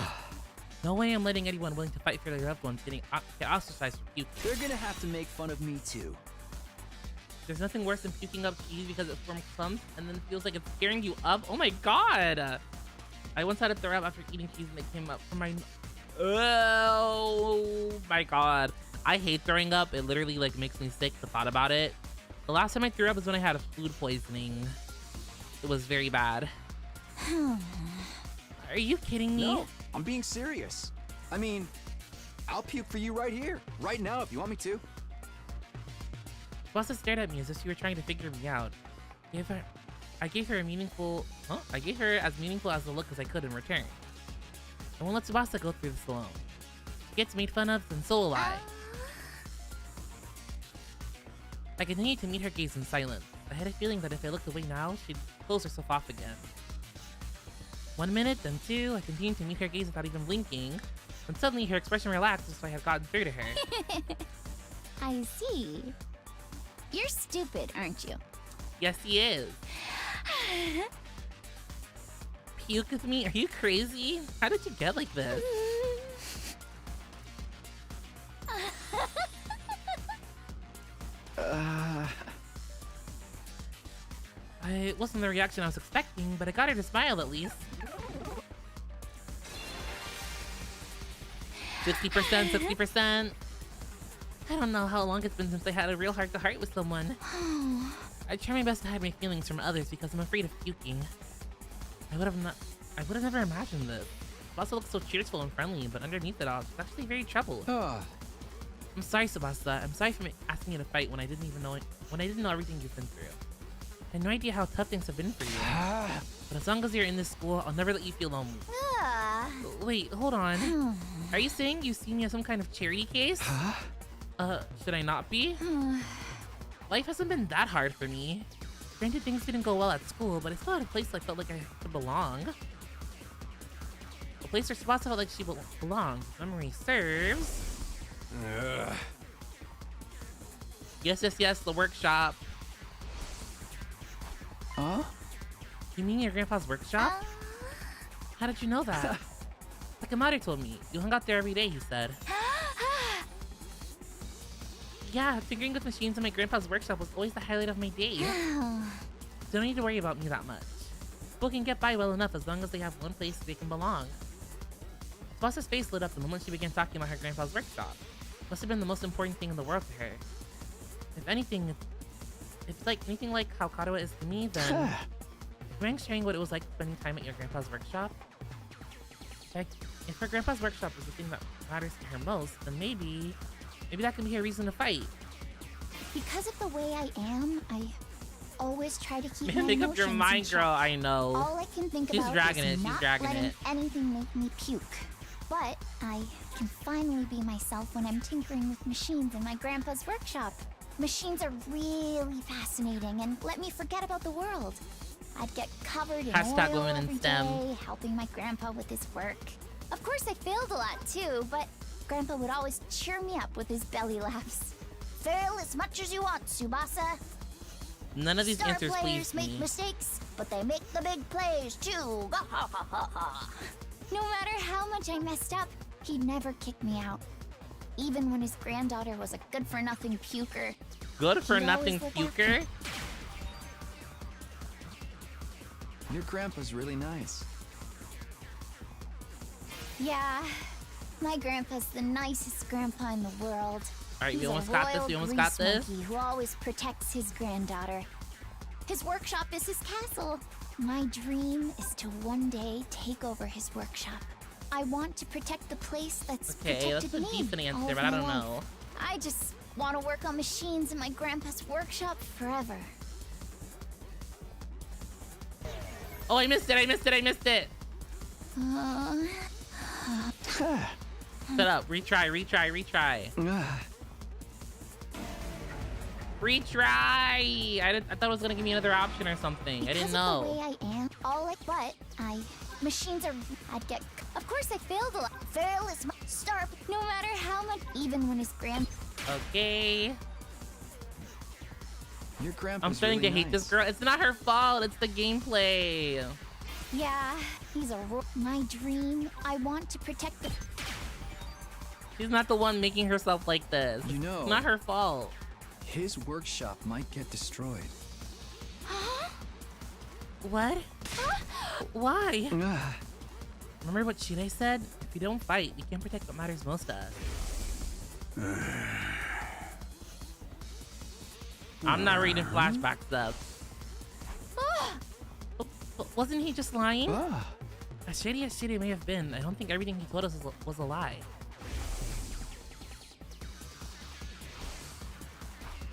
Speaker 1: No way I'm letting anyone willing to fight for their loved ones get ostracized for puking.
Speaker 2: They're gonna have to make fun of me too.
Speaker 1: There's nothing worse than puking up cheese because it forms clumps and then feels like it's tearing you up. Oh my god! I once had to throw up after eating cheese and it came up from my... Oh my god. I hate throwing up. It literally like makes me sick, the thought about it. The last time I threw up was when I had a food poisoning. It was very bad. Are you kidding me?
Speaker 2: No, I'm being serious. I mean, I'll puke for you right here, right now if you want me to.
Speaker 1: Bossa stared at me as if she were trying to figure me out. I gave her as meaningful as a look as I could in return. I won't let Tsubasa go through this alone. She gets made fun of, and so will I. I continued to meet her gaze in silence. I had a feeling that if I looked away now, she'd close herself off again. 1 minute, then 2, I continued to meet her gaze without even blinking, and suddenly her expression relaxed as if I had gotten through to her.
Speaker 3: I see. You're stupid, aren't you?
Speaker 1: Yes, he is. Puke with me? Are you crazy? How did you get like this? It wasn't the reaction I was expecting, but I got her to smile at least. 60%, 60%. I don't know how long it's been since I had a real heart-to-heart with someone. I try my best to hide my feelings from others because I'm afraid of puking. I I would have never imagined this. Tsubasa looks so cheerful and friendly, but underneath it all, she's actually very troubled. I'm sorry, Tsubasa. I'm sorry for asking you to fight when I didn't know everything you've been through. I had no idea how tough things have been for you. But as long as you're in this school, I'll never let you feel lonely. Wait, hold on. Are you saying you see me as some kind of charity case? Should I not be? Life hasn't been that hard for me. Granted, things didn't go well at school, but I still had a place I felt like I could belong. A place where Tsubasa felt like she belonged. If memory serves. Yes, the workshop.
Speaker 2: Huh?
Speaker 1: You mean your grandpa's workshop? How did you know that? Takamaru told me. You hung out there every day, he said. Yeah, tinkering with machines in my grandpa's workshop was always the highlight of my day. Don't need to worry about me that much. People can get by well enough as long as they have one place they can belong. Tsubasa's face lit up the moment she began talking about her grandpa's workshop. Must have been the most important thing in the world to her. If anything, it's like anything like how Karawa is to me, then do you mind sharing what it was like spending time at your grandpa's workshop? Like, if her grandpa's workshop is the thing that matters to her most, then maybe that can be her reason to fight.
Speaker 3: Because of the way I am, I always try to keep my
Speaker 1: Make up
Speaker 3: emotions
Speaker 1: your
Speaker 3: in
Speaker 1: mind,
Speaker 3: check.
Speaker 1: girl. I know.
Speaker 3: All I can think
Speaker 1: She's
Speaker 3: about
Speaker 1: dragging
Speaker 3: is
Speaker 1: it. She's
Speaker 3: not
Speaker 1: dragging
Speaker 3: letting
Speaker 1: it.
Speaker 3: anything make me puke. But I can finally be myself when I'm tinkering with machines in my grandpa's workshop. Machines are really fascinating and let me forget about the world. I'd get covered in
Speaker 1: Hashtag
Speaker 3: oil
Speaker 1: women in
Speaker 3: every
Speaker 1: STEM.
Speaker 3: day, helping my grandpa with his work. Of course, I failed a lot too, but Grandpa would always cheer me up with his belly laughs. Fail as much as you want, Tsubasa.
Speaker 1: None of these
Speaker 3: Star
Speaker 1: answers
Speaker 3: players
Speaker 1: please
Speaker 3: make
Speaker 1: me.
Speaker 3: mistakes, but they make the big plays too. No matter how much I messed up, he'd never kick me out. Even when his granddaughter was a good-for-nothing puker.
Speaker 1: Good for
Speaker 3: He'd
Speaker 1: nothing
Speaker 3: always look after
Speaker 1: puker.
Speaker 2: Your grandpa's really nice.
Speaker 3: Yeah, my grandpa's the nicest grandpa in the world.
Speaker 1: Alright, we
Speaker 3: He's
Speaker 1: almost
Speaker 3: a
Speaker 1: got this.
Speaker 3: royal
Speaker 1: We almost got
Speaker 3: grease
Speaker 1: this.
Speaker 3: monkey who always protects his granddaughter. His workshop is his castle. My dream is to one day take over his workshop. I want to protect the place that's
Speaker 1: Okay,
Speaker 3: protected
Speaker 1: that's a
Speaker 3: me
Speaker 1: decent
Speaker 3: all
Speaker 1: answer,
Speaker 3: of
Speaker 1: but I
Speaker 3: my
Speaker 1: don't
Speaker 3: life.
Speaker 1: know.
Speaker 3: I just want to work on machines in my grandpa's workshop forever.
Speaker 1: Oh, I missed it. Shut up. Retry. Retry! I thought it was gonna give me another option or something. I didn't
Speaker 3: Because
Speaker 1: know.
Speaker 3: of the way I am, machines are. I'd get. Of course, I failed a lot. Fail is my star. No matter how much, even when his grand.
Speaker 1: Okay.
Speaker 2: Your grandpa's
Speaker 1: I'm starting
Speaker 2: really
Speaker 1: to hate this
Speaker 2: nice.
Speaker 1: girl. It's not her fault. It's the gameplay.
Speaker 3: Yeah, he's a. My dream. I want to protect the.
Speaker 1: She's not the one making herself like this.
Speaker 2: You know-
Speaker 1: It's not her fault.
Speaker 2: His workshop might get destroyed.
Speaker 1: What? Why?
Speaker 2: Ah,
Speaker 1: Remember what Shirei said? If we don't fight, we can't protect what matters most to us. I'm not reading flashback stuff. But wasn't he just lying?
Speaker 2: ah.
Speaker 1: As shady as Shirei may have been, I don't think everything he told us was a lie.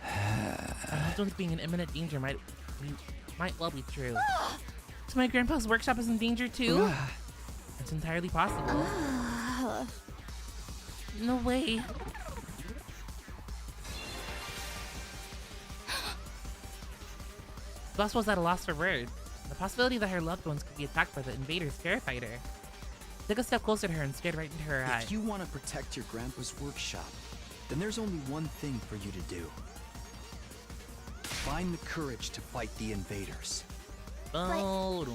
Speaker 1: I don't think being in imminent danger might well be true. So my grandpa's workshop is in danger too?
Speaker 2: Ah.
Speaker 1: It's entirely possible. No way. Boss was at a loss for words. The possibility that her loved ones could be attacked by the invaders terrified her. Took a step closer to her and stared right into her eye.
Speaker 2: If you want to protect your grandpa's workshop, then there's only one thing for you to do. Find the courage to fight the invaders.
Speaker 1: Oh,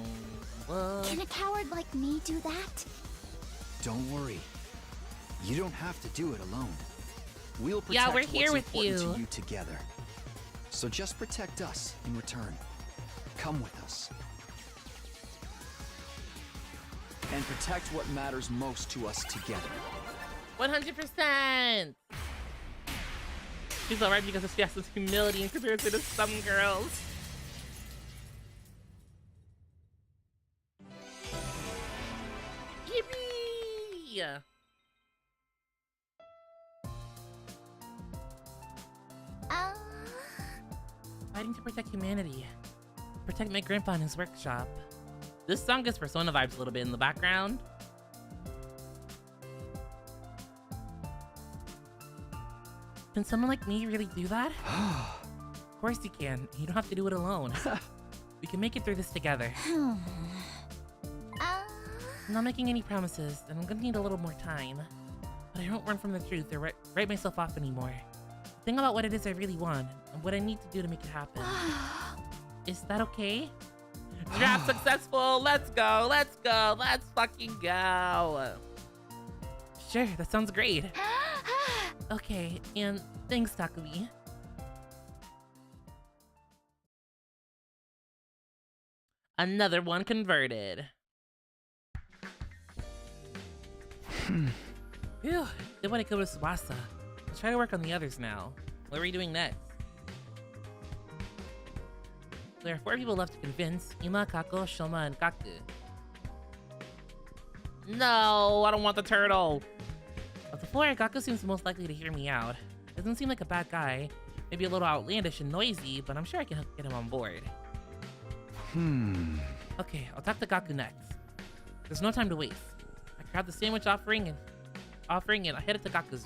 Speaker 3: Can a coward like me do that?
Speaker 2: Don't worry. You don't have to do it alone. We'll protect
Speaker 1: Yeah, we're here
Speaker 2: what's
Speaker 1: with
Speaker 2: important
Speaker 1: you.
Speaker 2: to you together. So just protect us in return. Come with us. And protect what matters most to us together.
Speaker 1: 100%! She's alright because she has this humility in comparison to some girls. Fighting to protect humanity. Protect my grandpa in his workshop. This song gets Persona vibes a little bit in the background. Can someone like me really do that? Of course you can. You don't have to do it alone. We can make it through this together. I'm not making any promises, and I'm gonna need a little more time. But I don't run from the truth or write myself off anymore. Think about what it is I really want, and what I need to do to make it happen. Is that okay? Draft successful! Let's go! Let's go! Let's fucking go! Sure, that sounds great. Okay, and thanks, Takumi. Another one converted. Phew, did want to go to Tsubasa. I'll try to work on the others now. What are we doing next? There are 4 people left to convince: Ima, Kako, Shoma, and Kaku. No, I don't want the turtle. Of the 4, Kaku seems most likely to hear me out. Doesn't seem like a bad guy. Maybe a little outlandish and noisy, but I'm sure I can help get him on board. Okay, I'll talk to Kaku next. There's no time to waste. I grab the sandwich offering and I headed to Kaku's.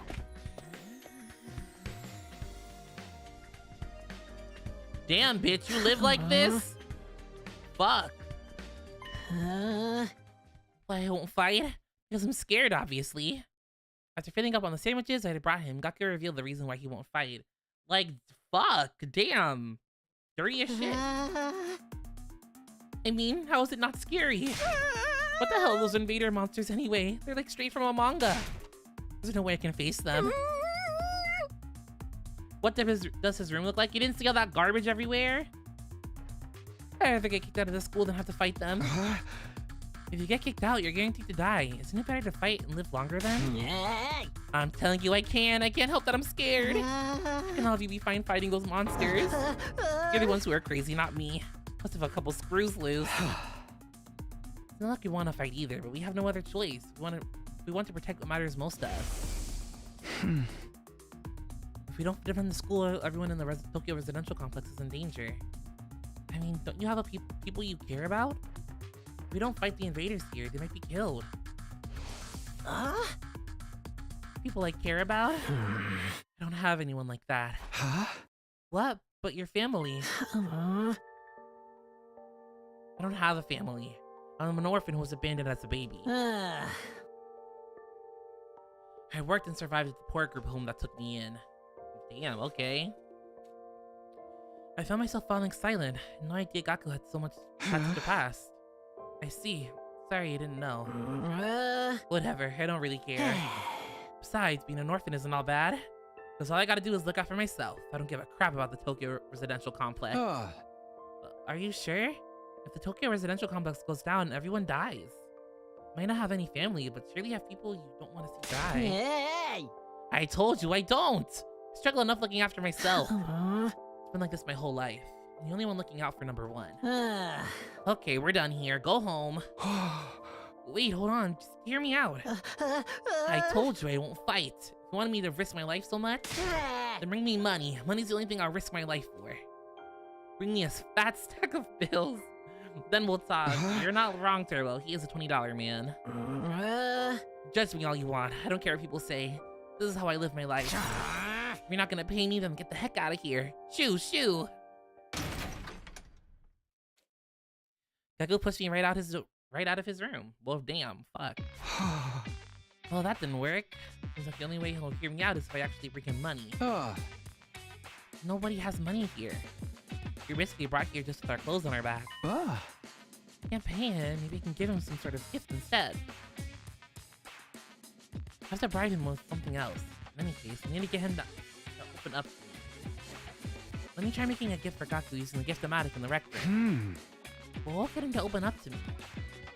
Speaker 1: Damn, bitch, you live like this? Fuck. Why I won't fight? Because I'm scared, obviously. After filling up on the sandwiches I had brought him, Gaku revealed the reason why he won't fight. Like, fuck, damn. Dirty as shit. I mean, how is it not scary? What the hell are those invader monsters anyway? They're like straight from a manga. There's no way I can face them. What does his room look like? You didn't see all that garbage everywhere? I'd rather get kicked out of the school than have to fight them. If you get kicked out, you're guaranteed to die. Isn't it better to fight and live longer then? I'm telling you I can. I can't help that I'm scared. Can all of you be fine fighting those monsters? You're the ones who are crazy, not me. Must have a couple screws loose. It's not like we want to fight either, but we have no other choice. We want to protect what matters most to us. If we don't defend the school, everyone in the Tokyo residential complex is in danger. I mean, don't you have people you care about? If we don't fight the invaders here, they might be killed. People I care about? I don't have anyone like that. What? But your family. I don't have a family. I'm an orphan who was abandoned as a baby. I worked and survived at the poor group home that took me in. Damn, okay. I found myself falling silent. No idea Gaku had so much to the past. I see. Sorry, you didn't know. Whatever, I don't really care. Besides, being an orphan isn't all bad. Because all I gotta do is look out for myself. I don't give a crap about the Tokyo residential complex. Are you sure? If the Tokyo residential complex goes down, everyone dies. Might not have any family, but surely have people you don't want to see die. I told you, I don't! I struggle enough looking after myself. It's been like this my whole life. I'm the only one looking out for number 1. Okay, we're done here. Go home. Wait, hold on. Just hear me out. I told you I won't fight. If you wanted me to risk my life so much, then bring me money. Money's the only thing I'll risk my life for. Bring me a fat stack of bills. Then we'll talk. You're not wrong, Turbo. He is a $20 man. Judge me all you want. I don't care what people say. This is how I live my life. If you're not gonna pay me, then get the heck out of here. Shoo, shoo. Gaku pushed me right out of his room. Well, damn, fuck. Well, that didn't work. Seems like the only way he'll hear me out is if I actually bring him money. Nobody has money here. You're basically brought here just with our clothes on our back. Can't pay him. Maybe we can give him some sort of gift instead. I have to bribe him with something else. In any case, I need to get him to open up to me. Let me try making a gift for Gaku using the gift-o-matic in the rec room. We'll get him to open up to me.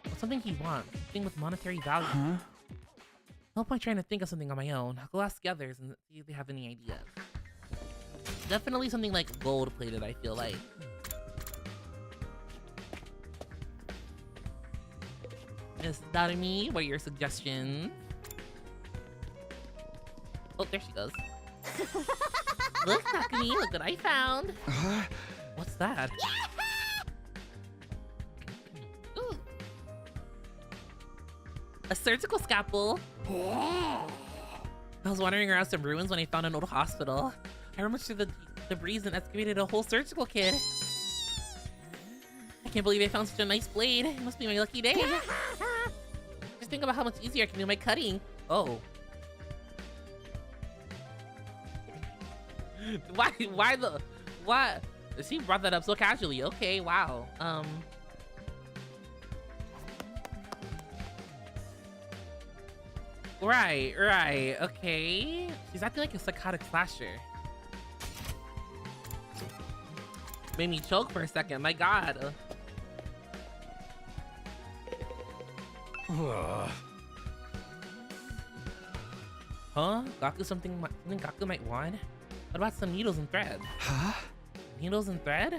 Speaker 1: What's something he wants? Something with monetary value. No point trying to think of something on my own. I'll go ask the others and see if they have any ideas. Definitely something like gold-plated, I feel like. Miss Darumi, what are your suggestions? Oh, there she goes. Look, Takumi, look what I found. What's that? Ooh. A surgical scalpel. I was wandering around some ruins when I found an old hospital. I rummaged through the debris and excavated a whole surgical kit. I can't believe I found such a nice blade. It must be my lucky day. Just think about how much easier I can do my cutting. Oh. Why? She brought that up so casually. Okay, wow. Right, okay. She's acting like a psychotic slasher. Made me choke for a second, my god. Huh? Something Gaku might want? What about some needles and thread?
Speaker 2: Huh?
Speaker 1: Needles and thread?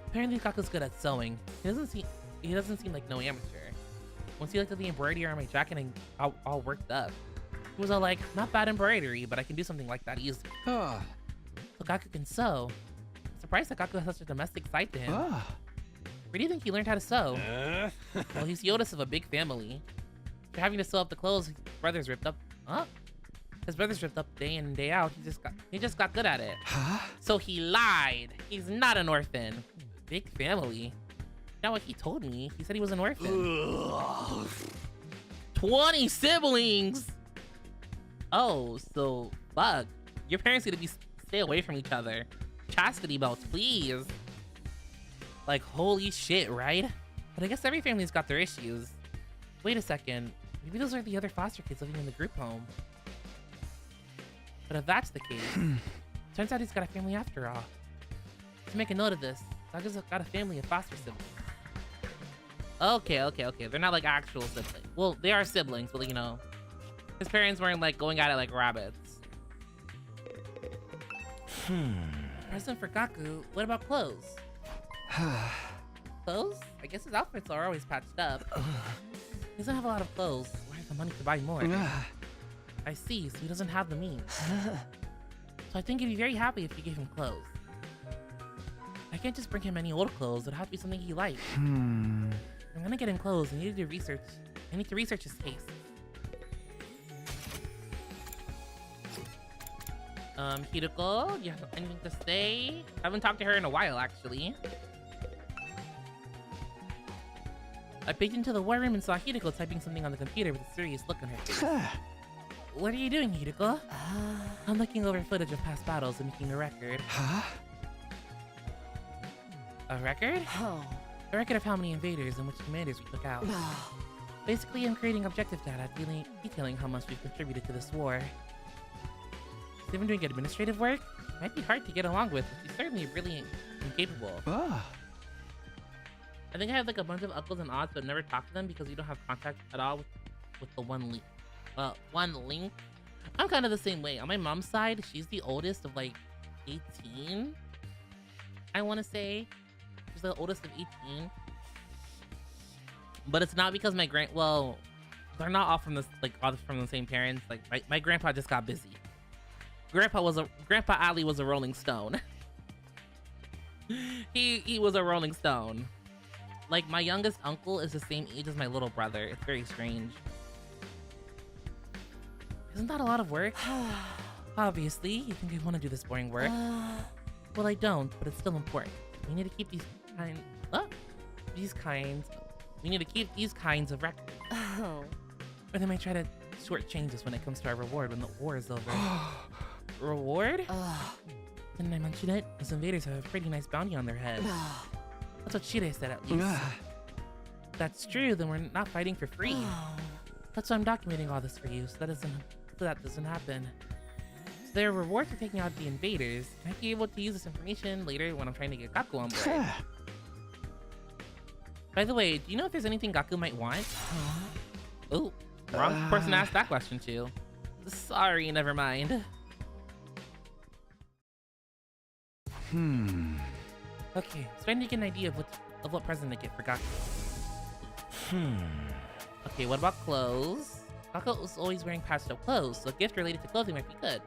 Speaker 1: Apparently Gaku's good at sewing. He doesn't seem like no amateur. Once he looked at the embroidery on my jacket and all worked up, he was all like, not bad embroidery, but I can do something like that easy. So Gaku can sew. I'm surprised that Gaku has such a domestic side to him. Where do you think he learned how to sew? Well, he's the oldest of a big family. After having to sew up the clothes his brothers ripped up. His brothers ripped up day in and day out. He just got good at it. So he lied. He's not an orphan. Big family. Not what he told me. He said he was an orphan. 20 siblings. Oh, so fuck. Your parents need to stay away from each other. Chastity belts, please. Like, holy shit, right? But I guess every family's got their issues. Wait a second. Maybe those are the other foster kids living in the group home. But if that's the case, turns out he's got a family after all. Let's make a note of this. Gaku's got a family of foster siblings. Okay. They're not like actual siblings. Well, they are siblings, but you know, his parents weren't like going at it like rabbits. Present for Gaku. What about clothes? Clothes? I guess his outfits are always patched up. He doesn't have a lot of clothes. Where has the money to buy more? I see, so he doesn't have the means. So I think he'd be very happy if you gave him clothes. I can't just bring him any old clothes. It'd have to be something he likes. I'm gonna get him clothes. I need to do research. I need to research his taste. Hideko, do you have anything to say? I haven't talked to her in a while, actually. I peeked into the war room and saw Hideko typing something on the computer with a serious look on her face. What are you doing, Hideko? I'm looking over footage of past battles and making a record. A record? A record of how many invaders and which commanders we took out. Basically, I'm creating objective data detailing how much we've contributed to this war. She's even doing administrative work? Might be hard to get along with, but she's certainly really incapable. I think I have like a bunch of uncles and aunts, but never talk to them because we don't have contact at all with the one link. I'm kind of the same way. On my mom's side, she's the oldest of like 18. I want to say she's the oldest of 18. But it's not because well, they're not all from the same parents. Like my grandpa just got busy. Grandpa Ali was a Rolling Stone. he was a Rolling Stone. Like my youngest uncle is the same age as my little brother. It's very strange. Isn't that a lot of work? Obviously, you think I want to do this boring work. Well, I don't, but it's still important. We need to keep we need to keep these kinds of records. Or they might try to shortchange us when it comes to our reward when the war is over. Reward? Didn't I mention it? Those invaders have a pretty nice bounty on their head. That's what Shire said, at least. If that's true, then we're not fighting for free. That's why I'm documenting all this for you, so that doesn't happen. So their reward for taking out the invaders. I might be able to use this information later when I'm trying to get Gaku on board. By the way, do you know if there's anything Gaku might want? Oh, wrong person to ask that question to. Sorry, never mind. Okay, starting to get an idea of what present to get for Gaku. Okay, what about clothes? Gaku was always wearing pastel clothes, so a gift related to clothing might be good.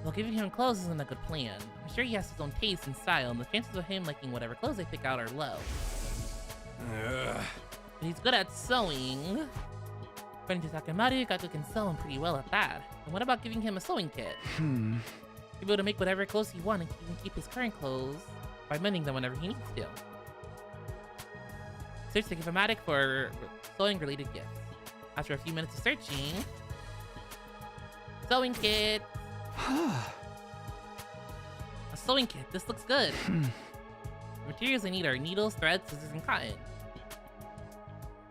Speaker 1: Though giving him clothes isn't a good plan. I'm sure he has his own taste and style, and the chances of him liking whatever clothes they pick out are low.
Speaker 4: Ugh.
Speaker 1: But he's good at sewing. According to Takemaru, Gaku can sew and pretty well at that. And what about giving him a sewing kit? He'll be able to make whatever clothes he wants and even keep his current clothes by mending them whenever he needs to. Search the Gift-O-Matic for sewing-related gifts. After a few minutes of searching... Sewing kit! A sewing kit. This looks good. The materials I need are needles, threads, scissors, and cotton.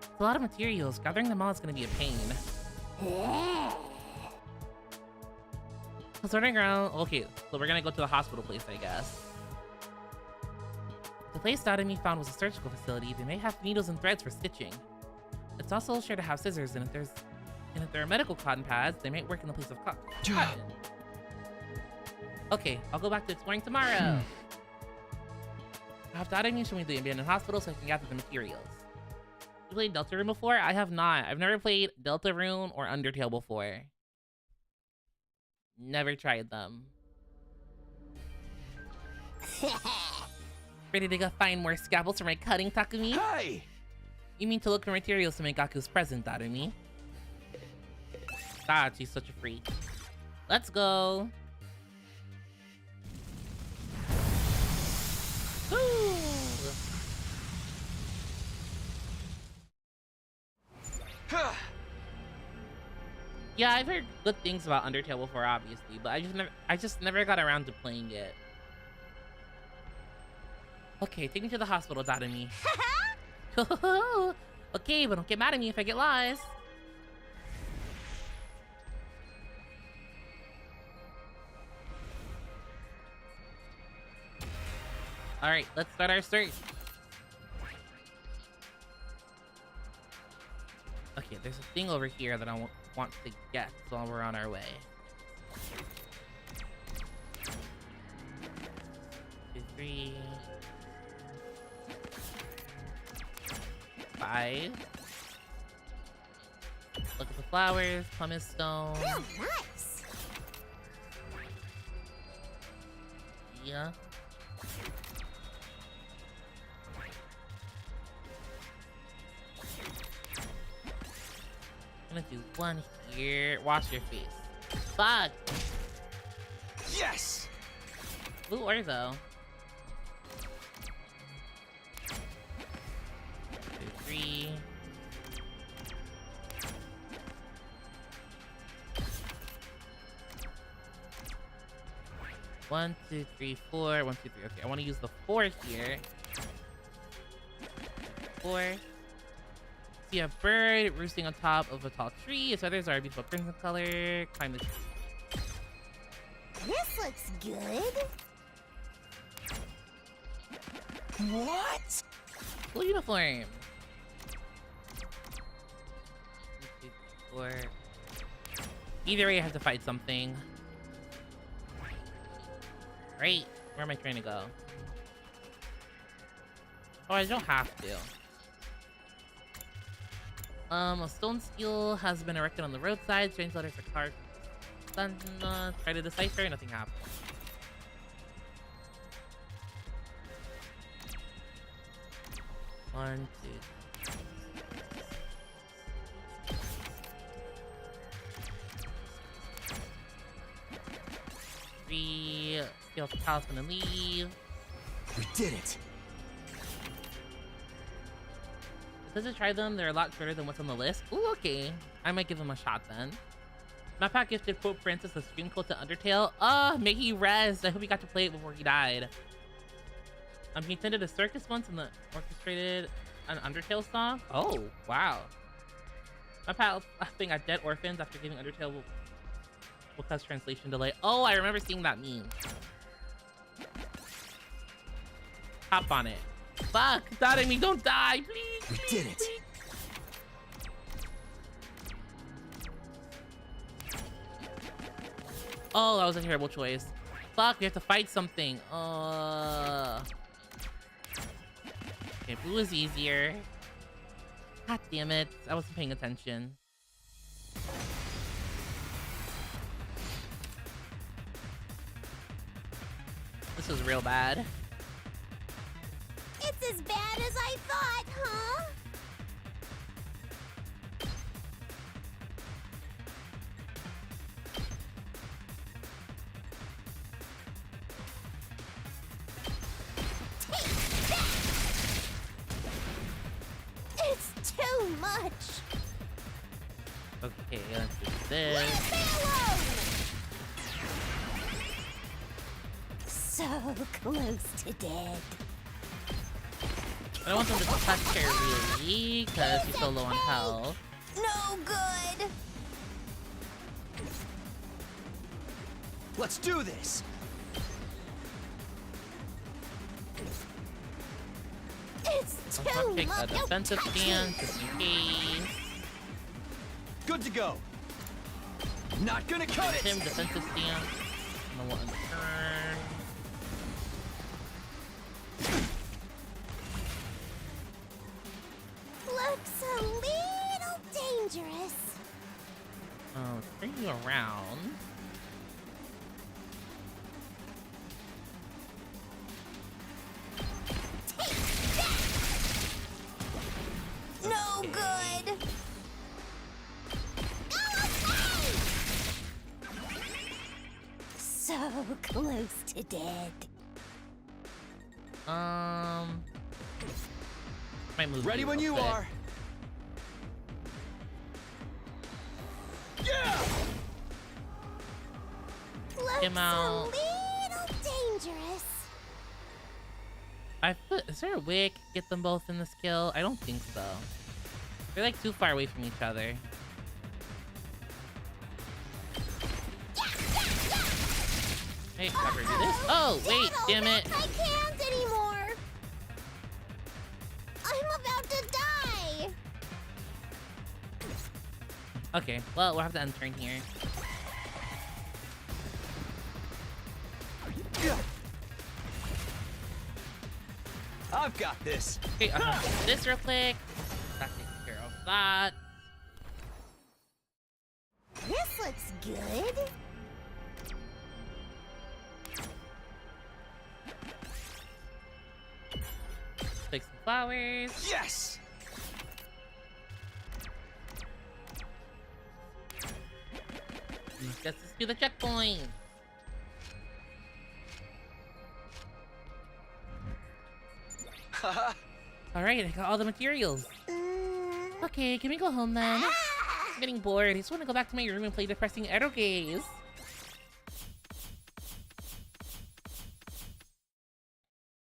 Speaker 1: It's a lot of materials. Gathering them all is going to be a pain. I was wandering around. Okay, so we're going to go to the hospital place, I guess. The place Dadami found was a surgical facility. They may have needles and threads for stitching. It's also sure to have scissors, and if there are medical cotton pads, they might work in the place of cotton. Okay, I'll go back to exploring tomorrow. I'll have Dadami show me the abandoned hospital so I can gather the materials. You played Deltarune before? I have not. I've never played Deltarune or Undertale before. Never tried them. Ready to go find more scalpels for my cutting, Takumi?
Speaker 4: Hey!
Speaker 1: You mean to look for materials to make Gaku's present, Darumi? God, she's such a freak. Let's go. Woo! Yeah, I've heard good things about Undertale before, obviously, but I just never got around to playing it. Okay, take me to the hospital, Darumi. Okay, but don't get mad at me if I get lost. Alright, let's start our search. Okay, there's a thing over here that I want to get while we're on our way. 2, 3... 5. Look at the flowers, pumice stone.
Speaker 3: Oh, nice.
Speaker 1: Yeah. I'm gonna do one here. Wash your face. Fuck!
Speaker 2: Yes!
Speaker 1: Blue or though? 2, 3. One, 2, 3, 4. 1, 2, 3. Okay, I want to use the 4 here. 4. See a bird roosting on top of a tall tree. Its feathers are a beautiful crimson color. Climb the tree.
Speaker 3: This looks good.
Speaker 2: What?
Speaker 1: Cool uniform. 1, 2, 4. Either way, I have to fight something. Right, where am I trying to go? Oh, I don't have to. A stone seal has been erected on the roadside. Strange letters are carved. Try to decipher, nothing happened. One, 2. Three. Feel the palace gonna leave.
Speaker 2: We did it.
Speaker 1: Does it try them? They're a lot shorter than what's on the list. Ooh, okay. I might give them a shot then. My pack gifted Pope Francis a screen code to Undertale. May he rest. I hope he got to play it before he died. He attended a circus once and orchestrated an Undertale song. Oh, wow. My pal laughing at dead orphans after giving Undertale will cause translation delay. Oh, I remember seeing that meme. Hop on it. Fuck, Darumi, don't die, please.
Speaker 2: We did it.
Speaker 1: Please. Oh, that was a terrible choice. Fuck, we have to fight something. Okay, blue is easier. God damn it, I wasn't paying attention. This was real bad.
Speaker 3: It's as bad as I thought, huh? It's too much.
Speaker 1: Okay, let's do this.
Speaker 3: Leave me alone! So close to dead.
Speaker 1: I don't want them to touch her really, because she's so low on health.
Speaker 3: No good.
Speaker 2: Let's do this.
Speaker 3: It's
Speaker 1: I'm
Speaker 3: too
Speaker 1: gonna take
Speaker 3: much.
Speaker 1: a defensive stance just in case.
Speaker 2: Good to go. Not gonna cut
Speaker 1: Him
Speaker 2: it.
Speaker 1: defensive stance. And then we'll turn.
Speaker 3: Looks a little dangerous.
Speaker 1: Oh, turn you around.
Speaker 3: No good. So close to dead.
Speaker 1: Might move
Speaker 2: Ready when you
Speaker 1: real quick.
Speaker 2: are. Yeah.
Speaker 3: Looks
Speaker 1: Him out.
Speaker 3: a little dangerous.
Speaker 1: Is there a way I could get them both in the skill? I don't think so. They're like too far away from each other. Hey, cover do this. Oh, wait, damn it.
Speaker 3: I can't anymore. I'm about to die.
Speaker 1: Okay, well, we'll have to end turn here.
Speaker 2: I've got this.
Speaker 1: Okay, I'm gonna do this real quick. That takes care of that.
Speaker 3: This looks good.
Speaker 1: Take some flowers.
Speaker 2: Yes.
Speaker 1: Let's just do the checkpoint. Alright, I got all the materials. Okay, can we go home then? I'm getting bored. I just want to go back to my room and play depressing arrow games.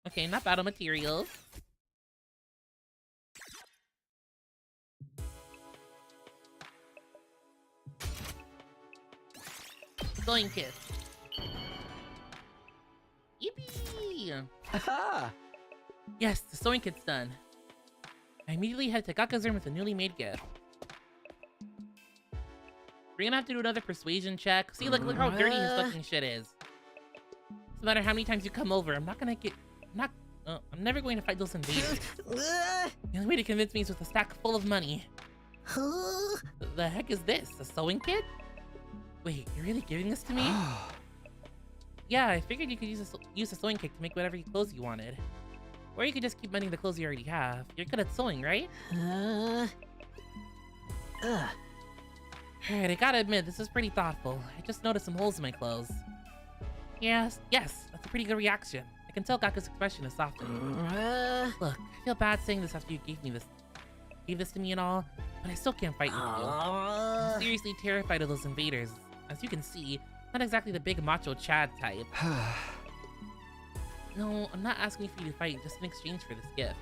Speaker 1: Okay, not battle materials. Going kiss. Yippee!
Speaker 2: Haha.
Speaker 1: Yes, the sewing kit's done. I immediately head to Kaka's room with the newly made gift. We're gonna have to do another persuasion check. See, look how dirty his fucking shit is. No matter how many times you come over, I'm never going to fight those invaders. The only way to convince me is with a stack full of money. The heck is this? A sewing kit? Wait, you're really giving this to me? Yeah, I figured you could use a sewing kit to make whatever clothes you wanted. Or you could just keep mending the clothes you already have. You're good at sewing, right? Alright, I gotta admit, this is pretty thoughtful. I just noticed some holes in my clothes. Yes, that's a pretty good reaction. I can tell Kaka's expression is softening. Look, I feel bad saying this after you gave this to me and all, but I still can't fight with you. I'm seriously terrified of those invaders. As you can see, not exactly the big macho Chad type. No, I'm not asking for you to fight just in exchange for this gift.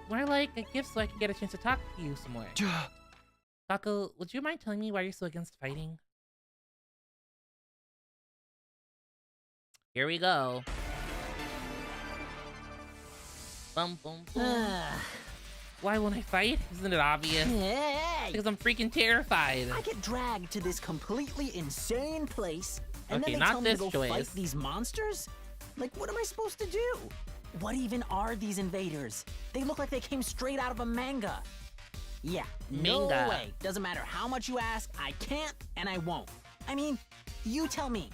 Speaker 1: More like a gift so I can get a chance to talk to you some more. Kaka, would you mind telling me why you're so against fighting? Here we go. Bum, bum, bum. Why won't I fight? Isn't it obvious?
Speaker 5: Hey!
Speaker 1: Because I'm freaking terrified.
Speaker 5: I get dragged to this completely insane place, and
Speaker 1: Okay,
Speaker 5: then they
Speaker 1: not
Speaker 5: tell me to
Speaker 1: this
Speaker 5: go fight
Speaker 1: choice.
Speaker 5: these monsters? Like, what am I supposed to do? What even are these invaders? They look like they came straight out of a manga. Yeah, no
Speaker 1: Manga.
Speaker 5: way. Doesn't matter how much you ask, I can't and I won't. I mean, you tell me.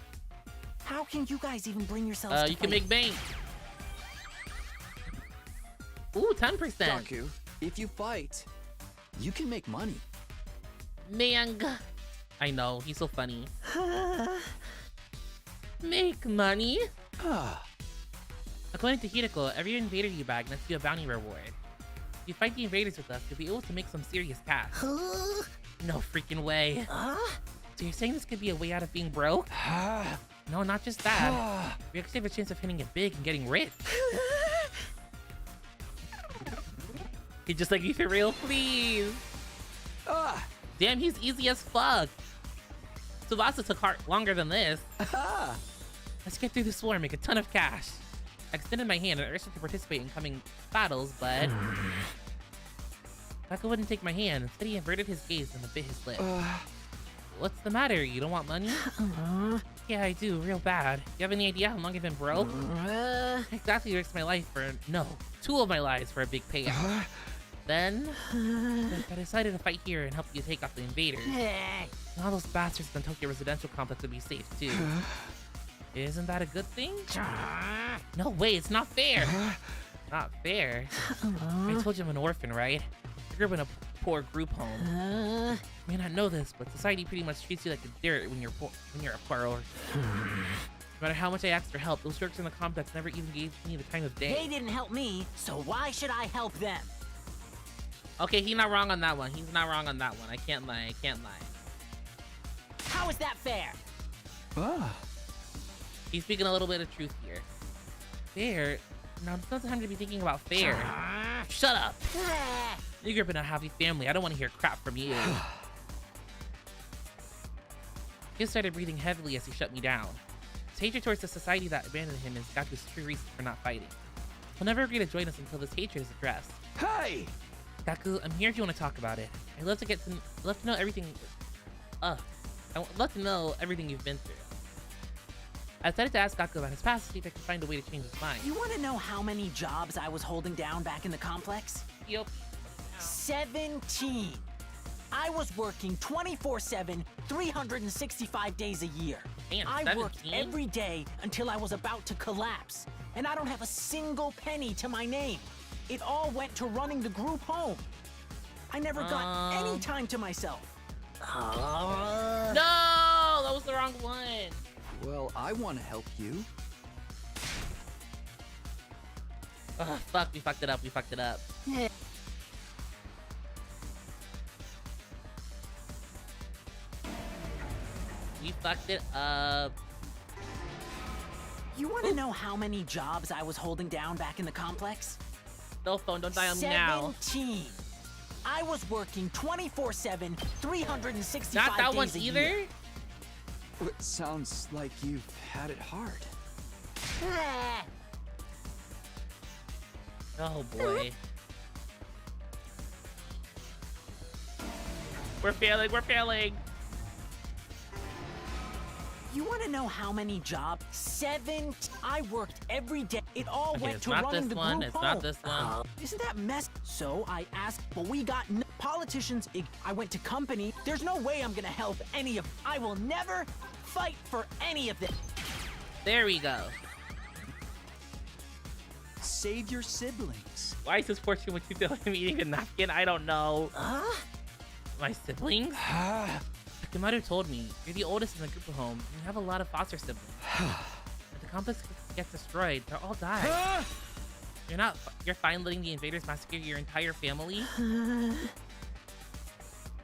Speaker 5: How can you guys even bring yourselves to
Speaker 1: You can
Speaker 5: fight?
Speaker 1: make bank. Ooh, 10%.
Speaker 2: Gaku, if you fight, you can make money.
Speaker 1: Manga. I know, he's so funny. Make money? According to Hiroko, every invader you bag nets you a bounty reward. If you fight the invaders with us, you'll be able to make some serious cash. No freaking way. So you're saying this could be a way out of being broke? No, not just that. We actually have a chance of hitting it big and getting rich. He just like, you for real, please. Damn, he's easy as fuck. Tsubasa took longer than this. Let's get through this war and make a ton of cash. I extended my hand and urged him to participate in coming battles, but Gaku wouldn't take my hand. Instead, he averted his gaze and bit his lip. What's the matter? You don't want money? Yeah, I do, real bad. You have any idea how long I've been broke? Exactly risked my life for, no, 2 of my lives for a big payout. Then, I decided to fight here and help you take off the invaders. And all those bastards in the Tokyo residential complex would be safe, too. Isn't that a good thing? No way, it's not fair. Not fair? I told you I'm an orphan, right? I grew up in a poor group home. You may not know this, but society pretty much treats you like a dirt when you're a poor orphan. No matter how much I asked for help, those jerks in the complex never even gave me the time of day.
Speaker 5: They didn't help me, so why should I help them?
Speaker 1: Okay, he's not wrong on that one. He's not wrong on that one. I can't lie. I can't lie.
Speaker 5: How is that fair?
Speaker 1: He's speaking a little bit of truth here. Fair? Now, it's not the time to be thinking about fair. Shut up. You grew up in a happy family. I don't want to hear crap from you. He started breathing heavily as he shut me down. His hatred towards the society that abandoned him is Gaku's true reason for not fighting. He'll never agree to join us until this hatred is addressed.
Speaker 2: Hey!
Speaker 1: Gaku, I'm here if you want to talk about it. I'd love to know everything. I'd love to know everything you've been through. I decided to ask Gaku about his past to see if I could find a way to change his mind.
Speaker 5: You want to know how many jobs I was holding down back in the complex?
Speaker 1: Yup.
Speaker 5: 17. I was working 24/7, 365 days a year.
Speaker 1: Damn,
Speaker 5: I worked
Speaker 1: 17?
Speaker 5: every day until I was about to collapse, and I don't have a single penny to my name. It all went to running the group home. I never got any time to myself.
Speaker 1: No, that was the wrong one.
Speaker 2: Well, I want to help you.
Speaker 1: Ugh, fuck, we fucked it up. We fucked it up. We fucked it up.
Speaker 5: You want to know how many jobs I was holding down back in the complex?
Speaker 1: No phone, don't die on me now.
Speaker 5: 17. I was working 24/7, 365
Speaker 1: Not that
Speaker 5: days
Speaker 1: one
Speaker 5: a
Speaker 1: either?
Speaker 5: year.
Speaker 2: It sounds like you've had it hard.
Speaker 1: Oh boy. We're failing, we're failing.
Speaker 5: You want to know how many jobs? 7. I worked every day. It all
Speaker 1: Okay,
Speaker 5: went
Speaker 1: it's
Speaker 5: to
Speaker 1: not
Speaker 5: running
Speaker 1: this
Speaker 5: the
Speaker 1: one,
Speaker 5: group
Speaker 1: it's
Speaker 5: home.
Speaker 1: not this one.
Speaker 5: Isn't that mess? So I asked, but we got politicians. I went to company. There's no way I'm gonna help any of. I will never fight for any of them.
Speaker 1: There we go.
Speaker 2: Save your siblings.
Speaker 1: Why is this portrait with you telling me eating a napkin? I don't know. My siblings? Akamaru told me, you're the oldest in the group of home, and you have a lot of foster siblings. If the complex gets destroyed, they'll all die. You're fine letting the invaders massacre your entire family?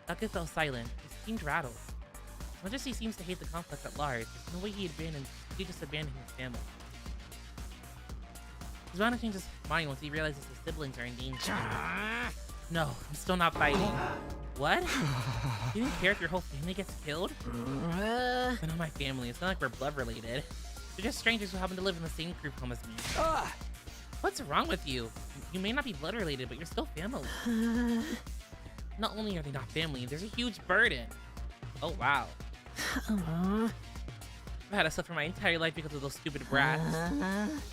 Speaker 1: Gaku fell silent. He seemed rattled. As much as he seems to hate the complex at large, there's no way he just abandoned his family. He's bound to change his mind once he realizes his siblings are in danger. No, I'm still not fighting. What? You didn't care if your whole family gets killed? They're not my family. It's not like we're blood related. They're just strangers who happen to live in the same group home as me. What's wrong with you? You may not be blood related, but you're still family. Not only are they not family, there's a huge burden. Oh, wow. I've had to suffer my entire life because of those stupid brats.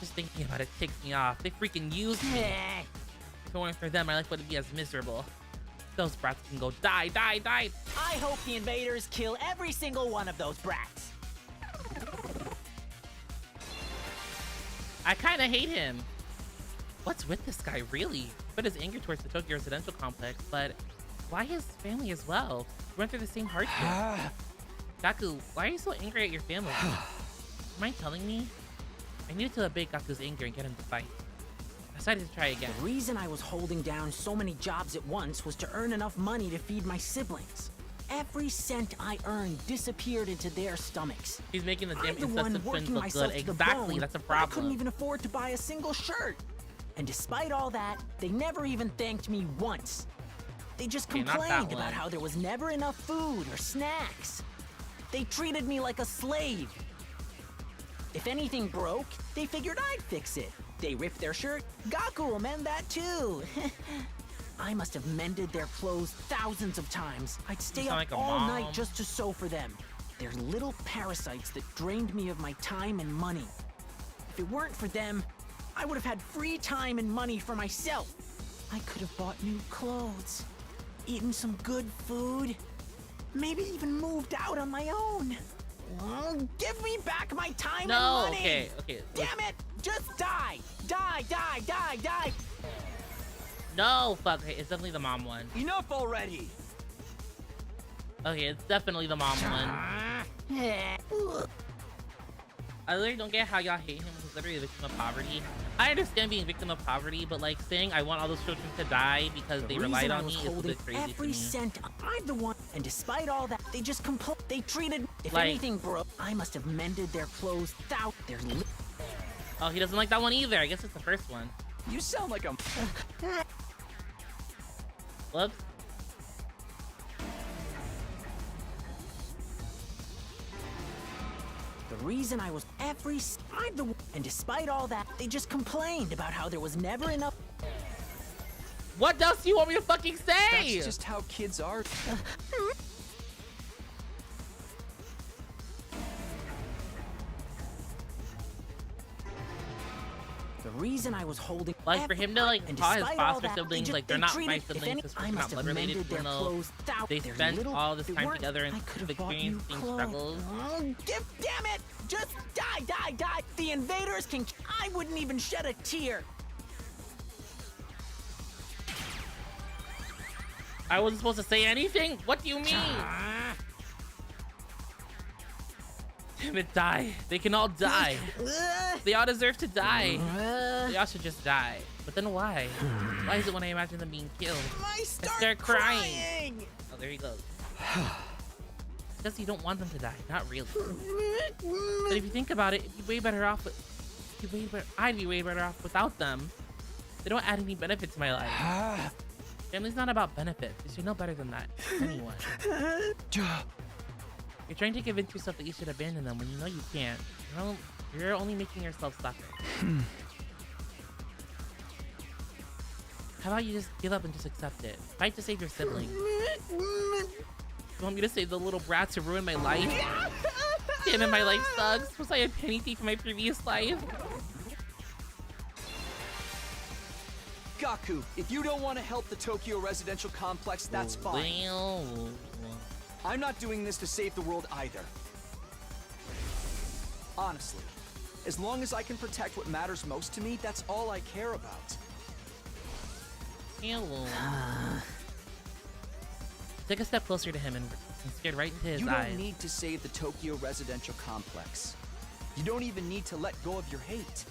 Speaker 1: Just thinking about it ticks me off. They freaking used me. If it weren't for them, my life wouldn't be as miserable. Those brats can go die, die, die.
Speaker 5: I hope the invaders kill every single one of those brats.
Speaker 1: I kind of hate him. What's with this guy, really? But his anger towards the Tokyo residential complex, but why his family as well? We went through the same hardship. Gaku, why are you so angry at your family? You mind telling me? I needed to abate Gaku's anger and get him to fight. I decided to try again.
Speaker 5: The reason I was holding down so many jobs at once was to earn enough money to feed my siblings. Every cent I earned disappeared into their stomachs.
Speaker 1: He's making the damn
Speaker 5: I'm the one
Speaker 1: incessant twins
Speaker 5: working
Speaker 1: look
Speaker 5: myself
Speaker 1: good.
Speaker 5: to the
Speaker 1: Exactly,
Speaker 5: bone,
Speaker 1: that's a
Speaker 5: but I couldn't
Speaker 1: problem.
Speaker 5: even afford to buy a single shirt. And despite all that, they never even thanked me once. They just
Speaker 1: Okay, not that
Speaker 5: complained
Speaker 1: one.
Speaker 5: about how there was never enough food or snacks. They treated me like a slave. If anything broke, they figured I'd fix it. They ripped their shirt, Gaku will mend that too. I must have mended their clothes thousands of times. I'd stay
Speaker 1: sound
Speaker 5: up
Speaker 1: like a
Speaker 5: all
Speaker 1: mom.
Speaker 5: night just to sew for them. They're little parasites that drained me of my time and money. If it weren't for them, I would have had free time and money for myself. I could have bought new clothes, eaten some good food, maybe even moved out on my own. Give me back my time and
Speaker 1: No,
Speaker 5: money!
Speaker 1: okay.
Speaker 5: Damn it! Just die! Die, die, die, die!
Speaker 1: No, fuck. Okay, it's definitely the mom one.
Speaker 2: Enough already!
Speaker 1: Okay, it's definitely the mom one. I literally don't get how y'all hate him. He's literally a victim of poverty. I understand being a victim of poverty, but like saying I want all those children to die because they relied on me is a bit crazy to
Speaker 5: every
Speaker 1: me.
Speaker 5: cent. I'm the one, and despite all that, they just they treated. If
Speaker 1: Like-
Speaker 5: anything broke, I must have mended their clothes. Their
Speaker 1: Oh, he doesn't like that one either. I guess it's the first one.
Speaker 2: You sound like a...
Speaker 1: Whoops.
Speaker 5: The reason I was I'm the one, and despite all that, they just complained about how there was never enough.
Speaker 1: What else do you want me to fucking say?
Speaker 2: That's just how kids are.
Speaker 5: The reason I was holding
Speaker 1: Like, for him to, like,
Speaker 5: and
Speaker 1: call his
Speaker 5: despite all
Speaker 1: foster
Speaker 5: that,
Speaker 1: siblings,
Speaker 5: they
Speaker 1: like, they're not my
Speaker 5: treated- if
Speaker 1: siblings,
Speaker 5: any-
Speaker 1: because
Speaker 5: I
Speaker 1: we're
Speaker 5: must
Speaker 1: not
Speaker 5: have
Speaker 1: blood related,
Speaker 5: mended their
Speaker 1: even though
Speaker 5: clothes.
Speaker 1: they
Speaker 5: Their
Speaker 1: spent
Speaker 5: little-
Speaker 1: all this
Speaker 5: they
Speaker 1: time
Speaker 5: weren't-
Speaker 1: together and
Speaker 5: I could have bought you
Speaker 1: experiencing
Speaker 5: clothes.
Speaker 1: struggles.
Speaker 5: Damn it! Just die, die, die! The invaders can. I wouldn't even shed a tear.
Speaker 1: I wasn't supposed to say anything? What do you mean? Damn it, die. They can all die. They all deserve to die. They all should just die. But then why? Why is it when I imagine them being killed?
Speaker 5: I
Speaker 1: start crying. Oh, there he goes. Because you don't want them to die. Not really. But if you think about it, it'd be way better off I'd be way better off without them. They don't add any benefit to my life. Family's not about benefits. You should know better than that. Anyone. You're trying to convince yourself that you should abandon them when you know you can't. You're only making yourself suffer. How about you just give up and just accept it? Fight to save your sibling. You want me to save the little brats who ruined my life? Damn it, my life sucks. Was I a penny thief in my previous life?
Speaker 2: Gaku, if you don't want to help the Tokyo residential complex, that's fine.
Speaker 1: Well,
Speaker 2: I'm not doing this to save the world either. Honestly, as long as I can protect what matters most to me, that's all I care about.
Speaker 1: Take a step closer to him and stare right into his
Speaker 2: You
Speaker 1: eyes.
Speaker 2: don't need to save the Tokyo residential complex. You don't even need to let go of your hate.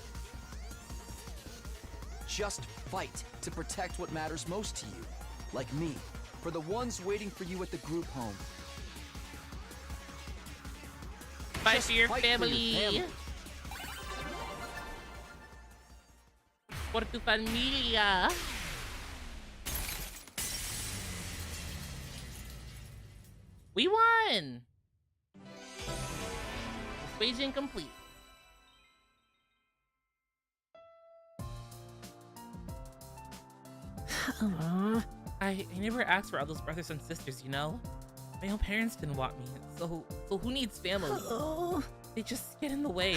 Speaker 2: Just fight to protect what matters most to you. Like me, for the ones waiting for you at the group home.
Speaker 1: Fight
Speaker 2: Just
Speaker 1: for your
Speaker 2: fight for your
Speaker 1: family.
Speaker 2: family.
Speaker 1: Por tu familia. We won! Persuasion complete. I never asked for all those brothers and sisters, you know? My own parents didn't want me, so who needs family? They just get in the way.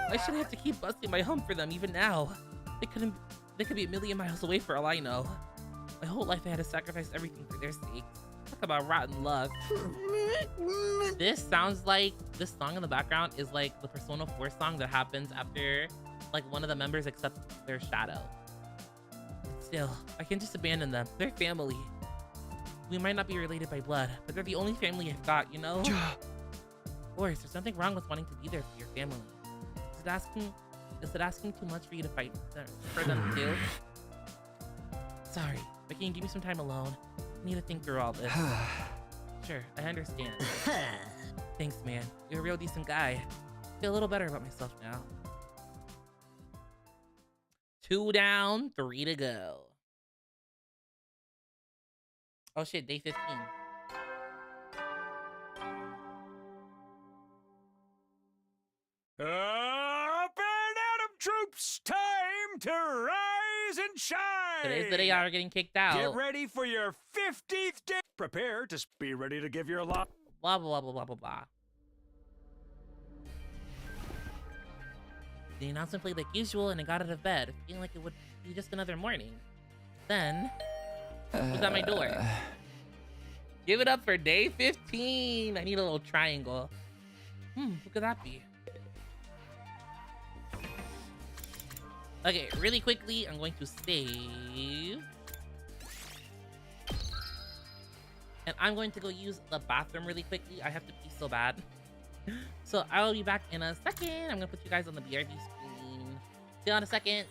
Speaker 1: Why should I have to keep busting my hump for them even now? They could be a million miles away for all I know. My whole life I had to sacrifice everything for their sake. Talk about rotten luck. This sounds like, this song in the background is like the Persona 4 song that happens after like one of the members accept their shadow. Still, I can't just abandon them. They're family. We might not be related by blood, but they're the only family I've got, you know? Of course, there's something wrong with wanting to be there for your family. Is it asking too much for you to fight for them too? Sorry, but can you give me some time alone? I need to think through all this. Sure, I understand. Thanks, man. You're a real decent guy. I feel a little better about myself now. 2 down, 3 to go. Oh shit, day 15.
Speaker 4: Up and Atom troops, time to rise and shine!
Speaker 1: Today's the day y'all are getting kicked out.
Speaker 4: Get ready for your 50th day. Prepare to be ready to give your lot.
Speaker 1: Blah, blah, blah, blah, blah, blah. The announcement played like usual and I got out of bed, feeling like it would be just another morning. Then, who's at my door? Give it up for day 15. I need a little triangle. Who could that be? Okay, really quickly, I'm going to save. And I'm going to go use the bathroom really quickly. I have to pee so bad. So I'll be back in a second. I'm gonna put you guys on the BRB screen. See you in a second.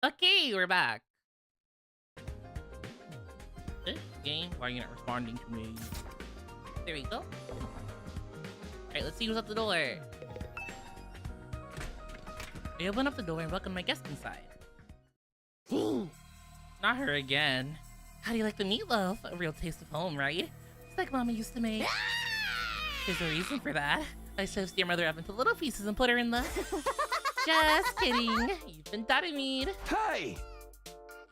Speaker 1: Okay, we're back. This game, why are you not responding to me? There we go. Alright, let's see who's at the door. I open up the door and welcome my guest inside. Not her again. How do you like the meatloaf? A real taste of home, right? It's like Mama used to make. There's a reason for that. I sliced your mother up into little pieces and put her in the... Just kidding. You've been me.
Speaker 4: Hey!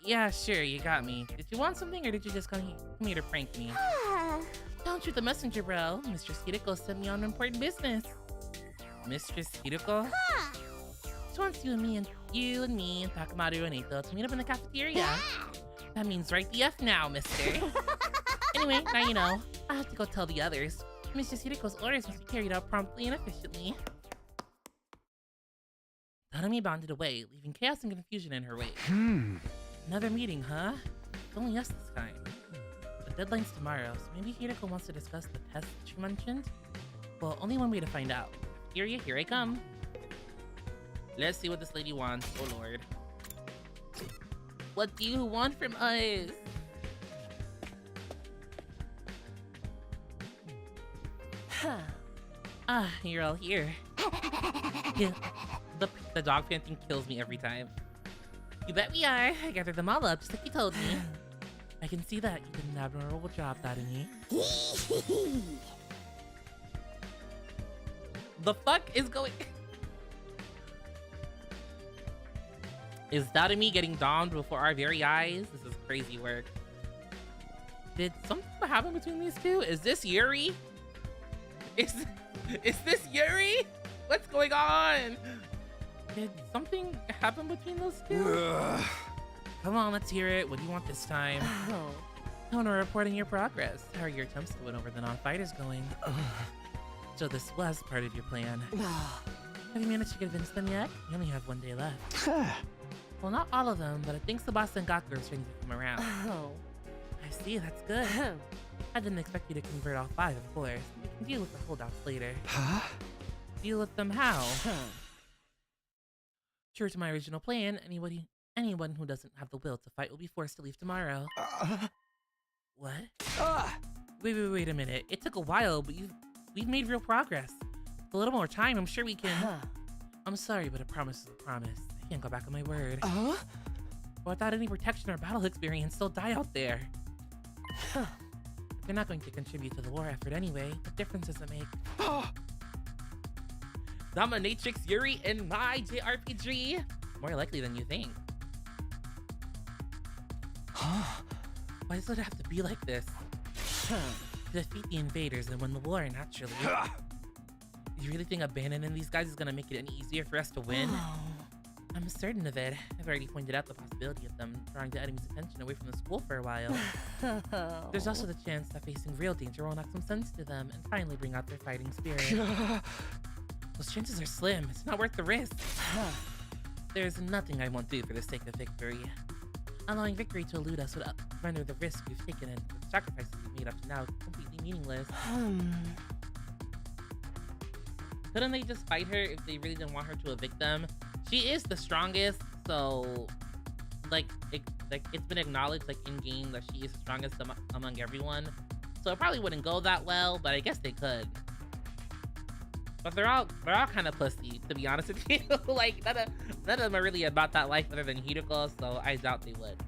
Speaker 1: Yeah, sure, you got me. Did you want something or did you just come here to prank me? Don't shoot the messenger, bro. Mistress Hiriko sent me on important business. Mistress Hiriko? She wants you and me and Takamaru and Eito to meet up in the cafeteria. That means right the F now, mister. Anyway, now you know. I have to go tell the others. Mistress Hiriko's orders must be carried out promptly and efficiently. Tadami bounded away, leaving chaos and confusion in her wake. Another meeting, huh? It's only us this time. The deadline's tomorrow, so maybe Hiriko wants to discuss the test she mentioned? Well, only one way to find out. Here I come. Let's see what this lady wants. Oh lord. What do you want from us? You're all here. Yeah, the dog fan thing kills me every time. You bet we are. I gathered them all up just like you told me. I can see that you did an admirable job, Tadami. The fuck is going... Is Tadami getting domed before our very eyes? This is crazy work. Did something happen between these two? Is this Yuri? Is this Yuri? What's going on? Did something happen between those two? Come on, let's hear it. What do you want this time? I want to report on your progress. How are your attempts to win over the non-fighters going? So this was part of your plan. Have you managed to convince them yet? You only have one day left. Well, not all of them, but I think Tsubasa and Gaku are starting to come around. I see, that's good. I didn't expect you to convert all 5, of course. We can deal with the holdouts later. Deal with them how? True to my original plan, anyone who doesn't have the will to fight will be forced to leave tomorrow. What? Wait a minute. It took a while, but we've made real progress. With a little more time, I'm sure we can... I'm sorry, but a promise is a promise. I can't go back on my word. Without any protection or battle experience, they'll die out there. They're not going to contribute to the war effort anyway. What difference does it make? Dominatrix Yuri in my JRPG? More likely than you think. Why does it have to be like this? Defeat the invaders and win the war, naturally. Do you really think abandoning these guys is gonna make it any easier for us to win? I'm certain of it. I've already pointed out the possibility of them drawing the enemy's attention away from the school for a while. There's also the chance that facing real danger will knock some sense to them and finally bring out their fighting spirit. Those chances are slim. It's not worth the risk. There's nothing I won't do for the sake of victory. Allowing victory to elude us would render the risk we've taken and the sacrifices we've made up to now completely meaningless. Couldn't they just fight her if they really didn't want her to evict them? She is the strongest, so it's been acknowledged in game that she is the strongest among everyone. So it probably wouldn't go that well, but I guess they could. But they're all kind of pussy, to be honest with you. None of them are really about that life other than Hiriko, so I doubt they would.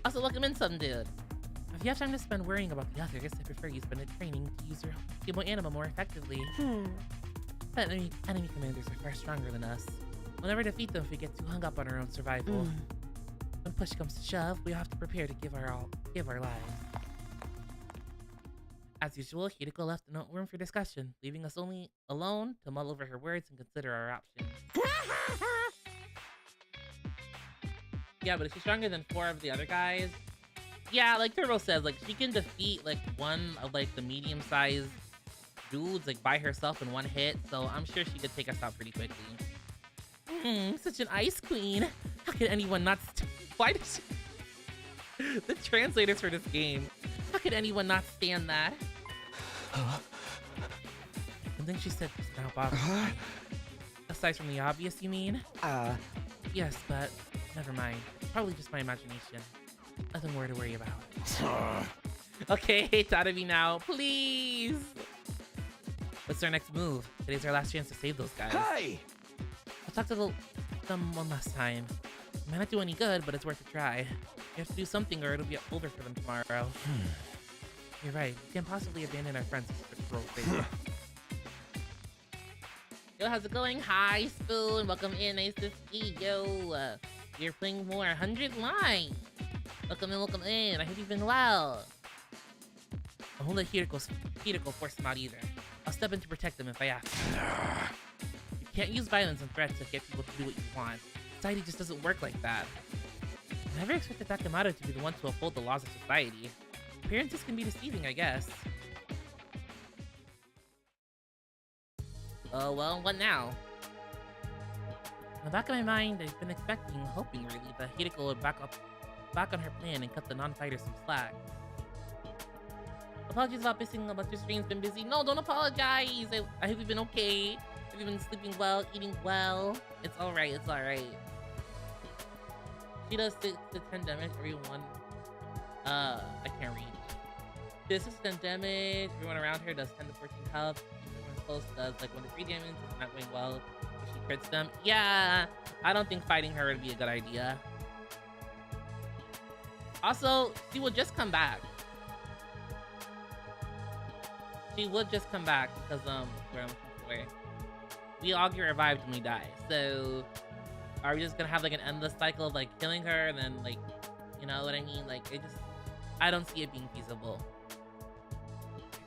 Speaker 1: Also, look, I'm in some dude. If you have time to spend worrying about the others, I prefer you spend it training to use your femboy anima more effectively. Enemy commanders are far stronger than us. We'll never defeat them if we get too hung up on our own survival. When push comes to shove, we'll have to prepare to give our lives. As usual, Hiriko left no room for discussion, leaving us only alone to mull over her words and consider our options. Yeah, but if she's stronger than 4 of the other guys, yeah, like Turbo says, she can defeat one of the medium-sized dudes by herself in one hit, so I'm sure she could take us out pretty quickly. Such an ice queen. How could anyone not why did she... The translators for this game. How could anyone not stand that? Something she said just now bothered me. Aside from the obvious, you mean? Yes, but never mind. Probably just my imagination. Nothing more to worry about. Okay, it's out of me now. Please! What's our next move? Today's our last chance to save those guys.
Speaker 4: Hey!
Speaker 1: I'll talk to them one last time. It might not do any good, but it's worth a try. You have to do something or it'll be over for them tomorrow. You're right. We can't possibly abandon our friends for the girl's sake. Yo, how's it going? Hi, Spoon. Welcome in. Nice to see you. You're playing more 100 Line. Welcome in. I hope you've been well. I won't let Hiriko force them out either. I'll step in to protect them if I have to. You can't use violence and threats to get people to do what you want. Society just doesn't work like that. I never expected Takamado to be the one to uphold the laws of society. Appearances can be deceiving, I guess. Oh, well, what now? In the back of my mind, I've been expecting, hoping really, that Hiriko would back on her plan and cut the non-fighters some slack. Apologies about missing a bunch of streams, been busy. No, don't apologize! I hope you've been okay. Have you been sleeping well, eating well? It's alright, it's alright. She does 6 to 10 damage, everyone. I can't read. She does 6 to 10 damage, everyone around her does 10 to 14 health. Everyone close does like 1 to 3 damage. It's not going well if she crits them. Yeah, I don't think fighting her would be a good idea. Also, she will just come back. She would just come back because, where I'm looking for. We all get revived when we die. So, are we just gonna have like an endless cycle of like killing her and then like, you know what I mean? Like, I don't see it being feasible.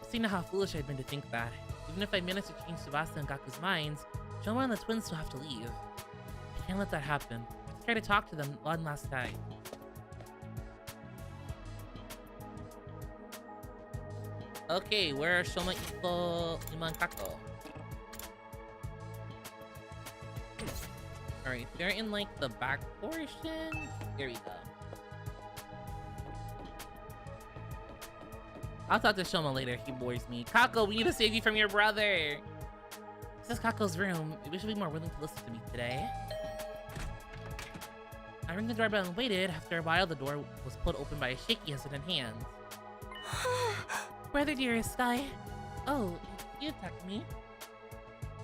Speaker 1: See now how foolish I've been to think that. Even if I manage to change Tsubasa and Gaku's minds, Shoma and the twins still have to leave. I can't let that happen. I have to try to talk to them one last time. Okay, where are Shoma, Iko, Ima, and Kako? Alright, they're in like the back portion. There we go. I'll talk to Shoma later. He bores me. Kako, we need to save you from your brother. This is Kako's room. Maybe she'll be more willing to listen to me today. I rang the doorbell and waited. After a while, the door was pulled open by a shaky, hesitant hand. Brother dearest, Sky. Oh, you attacked me.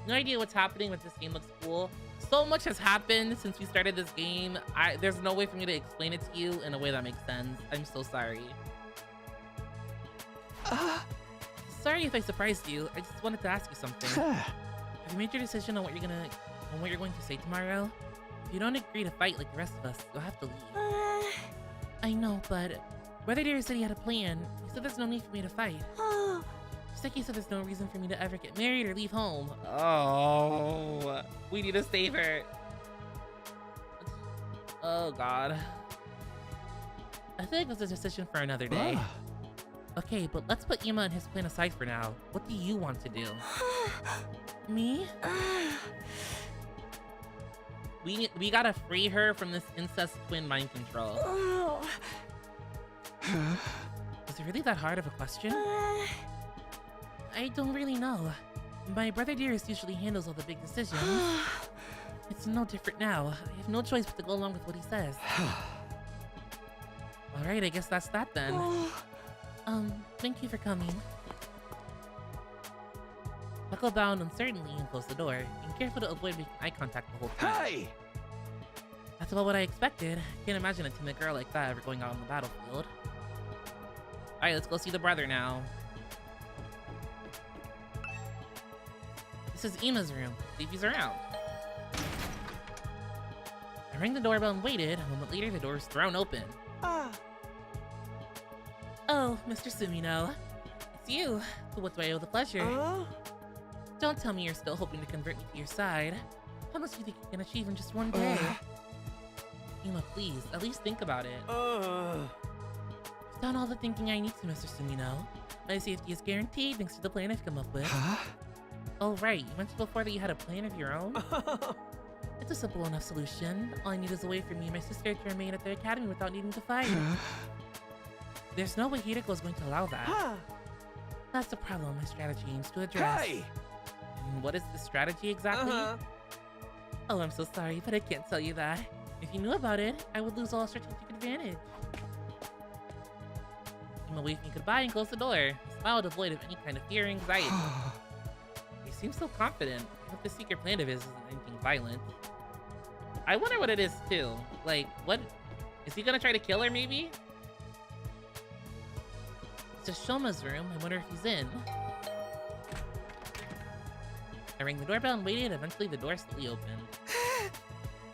Speaker 1: No idea what's happening, but this game looks cool. So much has happened since we started this game. There's no way for me to explain it to you in a way that makes sense. I'm so sorry. Sorry if I surprised you. I just wanted to ask you something. Have you made your decision on what you're going to say tomorrow? If you don't agree to fight like the rest of us, you'll have to leave. I know, but Brother Dear said he had a plan. He said there's no need for me to fight. Just like he said there's no reason for me to ever get married or leave home. Oh, we need to save her. Oh God. I feel like that's a decision for another day. Okay, but let's put Ima and his plan aside for now. What do you want to do? Me? We gotta free her from this incest twin mind control. Is it really that hard of a question? I don't really know. My brother dearest usually handles all the big decisions. It's no different now. I have no choice but to go along with what he says. Alright, I guess that's that then. Thank you for coming. Buckle down uncertainly and close the door. Being careful to avoid making eye contact the whole time.
Speaker 4: Hey!
Speaker 1: That's about what I expected. Can't imagine a timid girl like that ever going out on the battlefield. Alright, let's go see the brother now. This is Ima's room. See if he's around. I rang the doorbell and waited. A moment later, the door was thrown open. Oh, Mr. Sumino. It's you. So what do I owe the pleasure? Don't tell me you're still hoping to convert me to your side. How much do you think you can achieve in just one day? Ima, please, at least think about it. I've done all the thinking I need to, Mr. Sumino. My safety is guaranteed thanks to the plan I've come up with. Oh right, you mentioned before that you had a plan of your own? It's a simple enough solution. All I need is a way for me and my sister to remain at the academy without needing to fight. There's no way Hiriko is going to allow that. That's the problem my strategy aims to address.
Speaker 4: Hey!
Speaker 1: And what is the strategy exactly? Oh, I'm so sorry, but I can't tell you that. If you knew about it, I would lose all strategic advantage. Yuma waved me goodbye and closed the door. He smiled devoid of any kind of fear or anxiety. He seems so confident. I hope the secret plan of his isn't anything violent. I wonder what it is too. Like, what? Is he gonna try to kill her maybe? It's Shoma's room. I wonder if he's in. I rang the doorbell and waited. Eventually, the door slowly opened.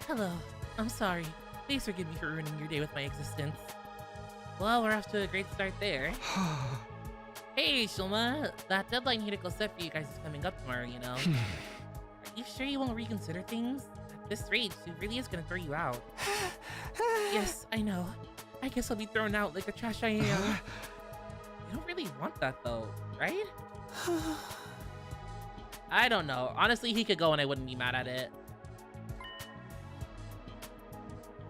Speaker 1: Hello. I'm sorry. Please forgive me for ruining your day with my existence. Well, we're off to a great start there. Hey, Shoma. That deadline Hideko set for you guys is coming up tomorrow, you know. Are you sure you won't reconsider things? At this rate, she really is gonna throw you out. Yes, I know. I guess I'll be thrown out like the trash I am. You don't really want that though, right? I don't know. Honestly, he could go and I wouldn't be mad at it.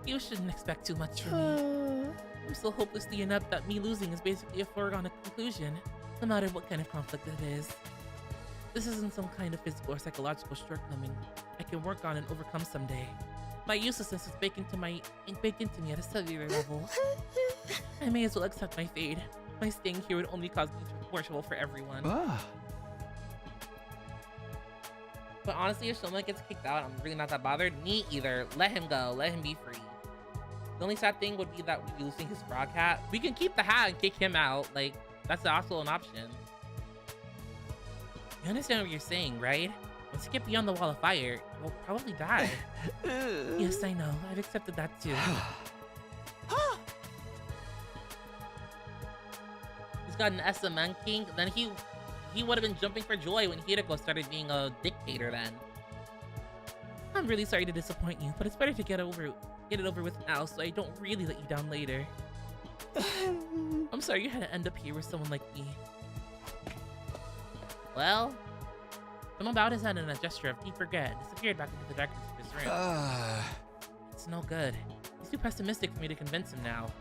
Speaker 1: You shouldn't expect too much from me. I'm so hopelessly inept that me losing is basically a foregone conclusion, no matter what kind of conflict it is. This isn't some kind of physical or psychological shortcoming I can work on and overcome someday. My uselessness is baked into me at a cellular level. I may as well accept my fate. My staying here would only cause me more trouble for everyone. But honestly, if Shoma gets kicked out, I'm really not that bothered. Me either. Let him go. Let him be free. The only sad thing would be that we'd be losing his frog hat. We can keep the hat and kick him out. Like, that's also an option. You understand what you're saying, right? Once you get beyond the wall of fire, you'll probably die. Yes, I know. I've accepted that too. He's got an SMN king. Then he would have been jumping for joy when Hideko started being a dictator then. I'm really sorry to disappoint you, but it's better to get it over with now so I don't really let you down later. I'm sorry you had to end up here with someone like me. Well, someone bowed his head in a gesture of deep regret and disappeared back into the darkness of his room. It's no good. He's too pessimistic for me to convince him now.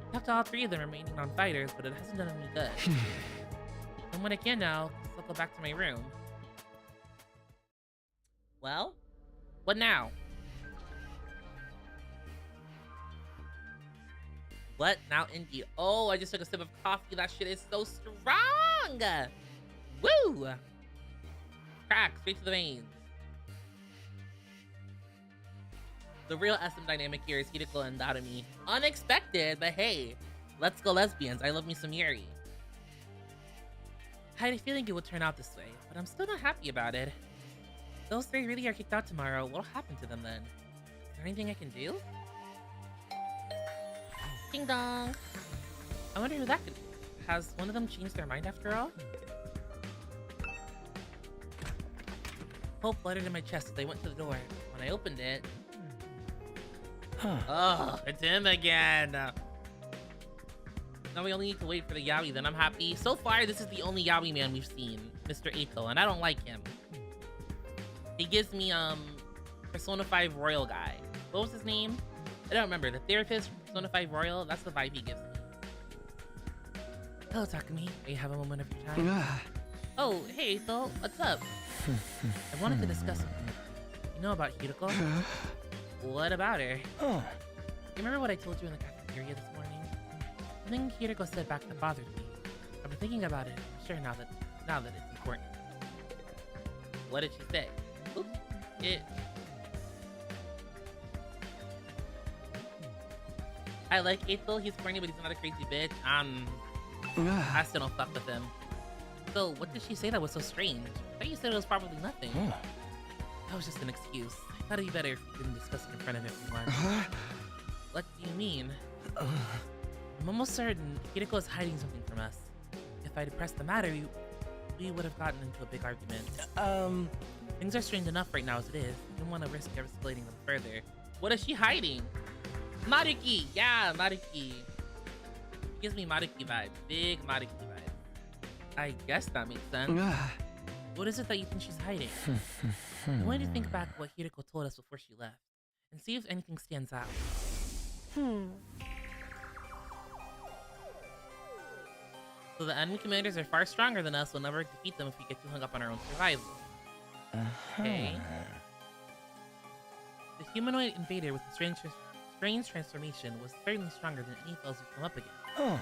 Speaker 1: I talked to all three of them remaining non-fighters, but it hasn't done any good. And when I can now, I'll go back to my room. Well, what now? What now, Indy? Oh, I just took a sip of coffee. That shit is so strong! Woo! Crack, straight to the veins. The real SM dynamic here is Hideko and Narumi. Unexpected, but hey, let's go lesbians. I love me some Yuri. I had a feeling it would turn out this way, but I'm still not happy about it. If those three really are kicked out tomorrow, what'll happen to them then? Is there anything I can do? Ding dong! I wonder who that could be. Has one of them changed their mind after all? Hope fluttered in my chest as I went to the door. When I opened it... Oh, it's him again! Now we only need to wait for the yaoi, then I'm happy. So far, this is the only yaoi man we've seen, Mr. Eito, and I don't like him. He gives me, Persona 5 Royal guy. What was his name? I don't remember. The therapist from Persona 5 Royal, that's the vibe he gives me. Hello, Takumi. May you have a moment of your time? Oh, hey, Eito. What's up? I wanted to discuss something. You know about Hideko? What about her? You remember what I told you in the cafeteria this morning? Something Hideko said back that bothered me. I've been thinking about it. I'm sure now that it's important. What did she say? Oops. I like Eito. He's corny, but he's not a crazy bitch. I still don't fuck with him. So, what did she say that was so strange? I thought you said it was probably nothing. That was just an excuse. I thought it'd be better if we didn't discuss it in front of everyone. What do you mean? I'm almost certain Hideko is hiding something from us. If I'd pressed the matter, we would have gotten into a big argument. Things are strange enough right now as it is. I didn't want to risk escalating them further. What is she hiding? Maruki! Yeah, Maruki. She gives me Maruki vibes. Big Maruki vibes. I guess that makes sense. What is it that you think she's hiding? I wanted to think back what Hideko told us before she left, and see if anything stands out. So the enemy commanders are far stronger than us. We'll never defeat them if we get too hung up on our own survival. Okay. The humanoid invader with the strange transformation was certainly stronger than any foes we've come up against.
Speaker 4: Oh.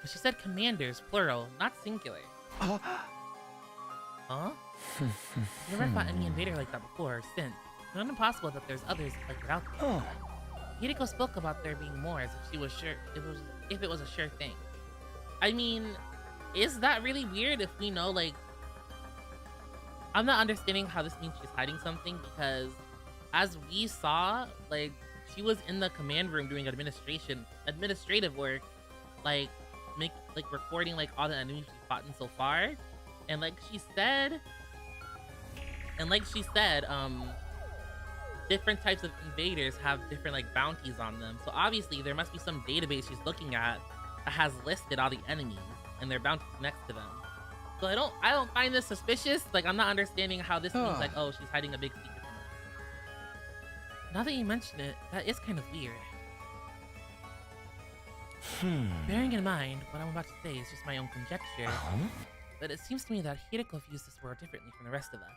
Speaker 1: But she said commanders, plural, not singular. Huh? I've never fought any invader like that before or since. It's not impossible that there's others like it out there.
Speaker 4: Oh.
Speaker 1: Hideko spoke about there being more as if she was sure if it was a sure thing. I mean, is that really weird if we know, like, I'm not understanding how this means she's hiding something, because as we saw, like, she was in the command room doing administrative work, like recording like all the enemies she's fought in so far, and like she said, different types of invaders have different like bounties on them. So obviously there must be some database she's looking at that has listed all the enemies and their bounties next to them. So I don't find this suspicious. Like, I'm not understanding how this means like, oh, she's hiding a big secret from us. Now that you mention it, that is kind of weird. Bearing in mind what I'm about to say is just my own conjecture, but it seems to me that Hideko views this world differently from the rest of us.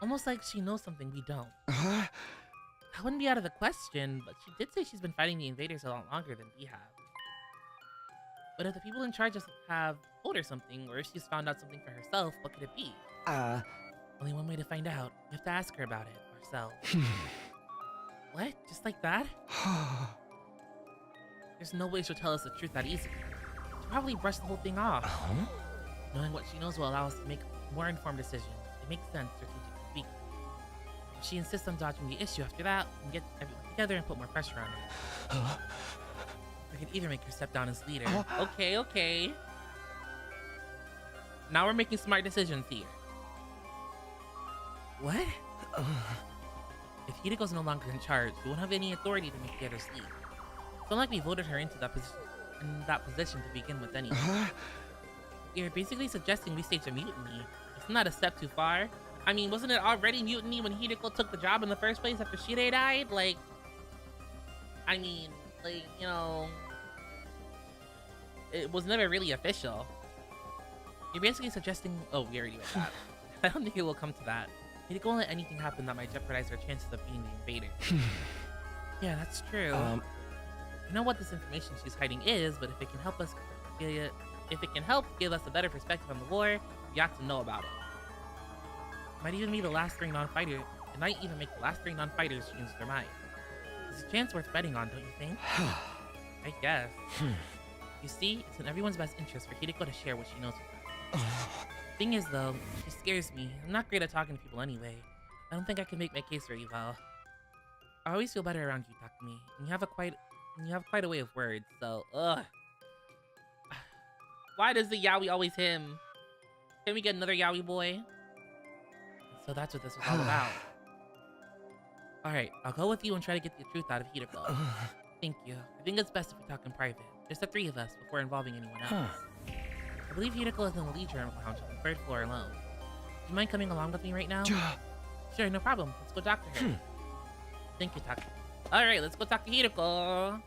Speaker 1: Almost like she knows something we don't. That wouldn't be out of the question, but she did say she's been fighting the invaders a lot longer than we have. But if the people in charge have told her something, or if she's found out something for herself, what could it be? Only one way to find out. We have to ask her about it ourselves. What? Just like that? There's no way she'll tell us the truth that easily. She'll probably brush the whole thing off. Knowing what she knows will allow us to make more informed decisions. It makes sense, strategically speaking. If she insists on dodging the issue after that, we can get everyone together and put more pressure on her. We can either make her step down as leader. Okay. Now we're making smart decisions here. What? If Hideko's no longer in charge, we won't have any authority to make the others lead. It's not like we voted her into that position to begin with anyway. You're basically suggesting we stage a mutiny. Isn't that a step too far? I mean, wasn't it already mutiny when Hideko took the job in the first place after Shide died? Like, I mean, like, you know, it was never really official. You're basically suggesting... Oh, we already read that. I don't think it will come to that. Hideko won't let anything happen that might jeopardize her chances of being the invader. Yeah, that's true. I know what this information she's hiding is, but if it can help us give us a better perspective on the war, we ought to know about it. It might even be the last three non-fighters. It might even make the last three non-fighters change their mind. It's a chance worth betting on, don't you think? I guess. You see, it's in everyone's best interest for Hideko to share what she knows with us. Thing is, though, she scares me. I'm not great at talking to people anyway. I don't think I can make my case very well. I always feel better around you, Takumi, and you have quite a way of words. So, why does the yaoi always him? Can we get another yaoi boy? So that's what this was all about. Alright, I'll go with you and try to get the truth out of Hideko. Thank you. I think it's best if we talk in private. Just the three of us before involving anyone else. I believe Hideko is in the leisure lounge on the third floor alone. Do you mind coming along with me right now? Sure, no problem. Let's go talk to her. Thank you, Takumi. Alright, let's go talk to Hideko.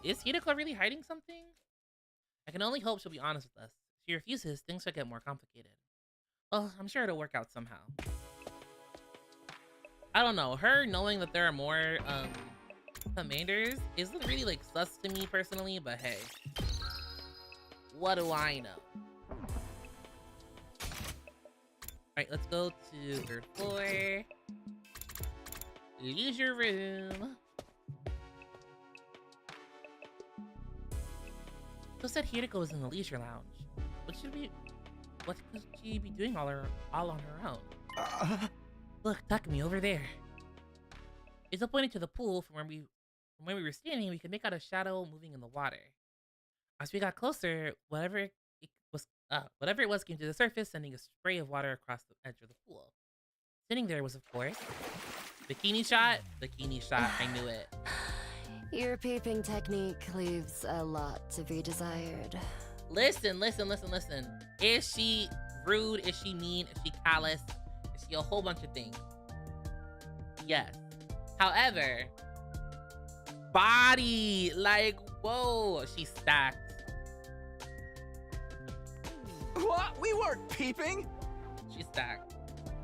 Speaker 1: Is Hideko really hiding something? I can only hope she'll be honest with us. If she refuses, things will get more complicated. Well, I'm sure it'll work out somehow. I don't know. Her knowing that there are more commanders isn't really like sus to me personally, but hey. What do I know? Alright, let's go to third floor. Leisure room. So said Hideko was in the leisure lounge. What could she be doing all on her own? Look, Takumi, over there. It's pointing to the pool from where we were standing. We could make out a shadow moving in the water. As we got closer, whatever it was came to the surface, sending a spray of water across the edge of the pool. Sitting there was, of course, bikini shot. Bikini shot. I knew it.
Speaker 6: Your peeping technique leaves a lot to be desired.
Speaker 1: Listen. Is she rude? Is she mean? Is she callous? Is she a whole bunch of things? Yes. However, body, like, whoa, she's stacked.
Speaker 2: What? We weren't peeping.
Speaker 1: She's stacked.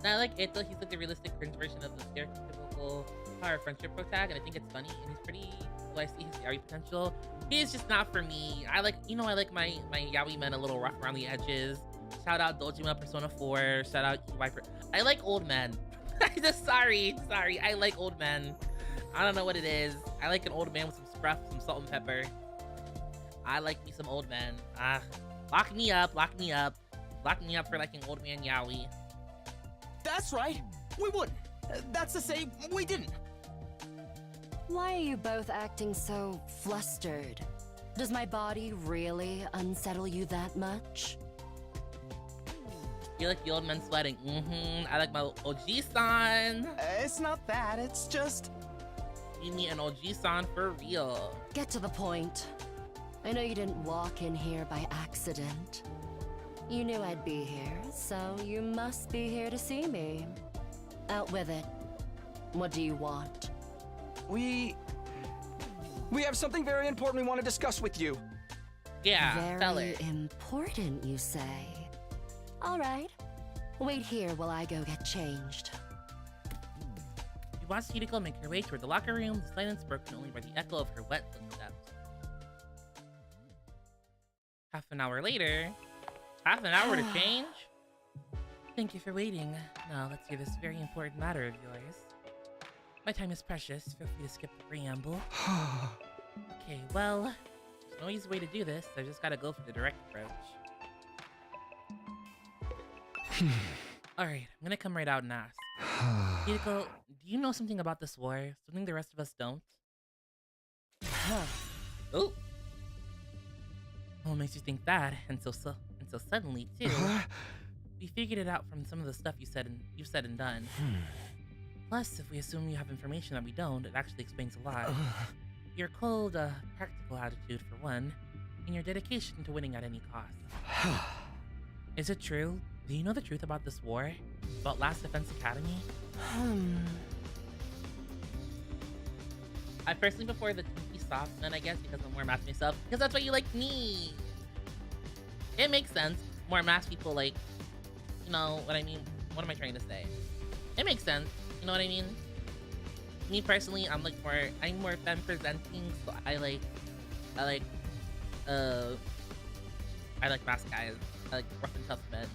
Speaker 1: I like Ito. He's like the realistic cringe version of the stereotypical power friendship protag, and I think it's funny, and he's pretty cool. I see his yaoi potential. He is just not for me. I like, you know, I like my yaoi men a little rough around the edges. Shout out Dojima Persona 4. Shout out Viper. I like old men. sorry. I like old men. I don't know what it is. I like an old man with some scruff, some salt and pepper. I like me some old men. Lock me up for liking old man yaoi.
Speaker 5: That's right. We wouldn't. That's to say, we didn't.
Speaker 6: Why are you both acting so flustered? Does my body really unsettle you that much?
Speaker 1: You like the old men sweating. I like my OG-san.
Speaker 5: It's not that. It's just...
Speaker 1: You need an OG-san for real.
Speaker 6: Get to the point. I know you didn't walk in here by accident. You knew I'd be here, so you must be here to see me. Out with it. What do you want?
Speaker 2: We have something very important we want to discuss with you.
Speaker 1: Yeah, tell her.
Speaker 6: Very important, you say? All right. Wait here while I go get changed.
Speaker 1: You watched Hideko make her way toward the locker room, the silence broken only by the echo of her wet footsteps. Half an hour later... Half an hour to change? Thank you for waiting. Now let's hear this very important matter of yours. My time is precious. Feel free to skip the preamble. Okay, well, there's no easy way to do this. I just gotta go for the direct approach. Alright, I'm gonna come right out and ask. Hideko, do you know something about this war? Something the rest of us don't? Oh! What makes you think that? And so suddenly, too. We figured it out from some of the stuff you've said and done. Plus, if we assume you have information that we don't, it actually explains a lot. Your cold, practical attitude, for one, and your dedication to winning at any cost. Is it true? Do you know the truth about this war? About Last Defense Academy? I personally prefer the kinky soft men, I guess, because I'm more masked myself. Because that's why you like me! It makes sense. More masked people, like, you know what I mean? What am I trying to say? It makes sense. You know what I mean? Me personally, I'm more femme presenting, so I like masked guys. I like rough and tough men.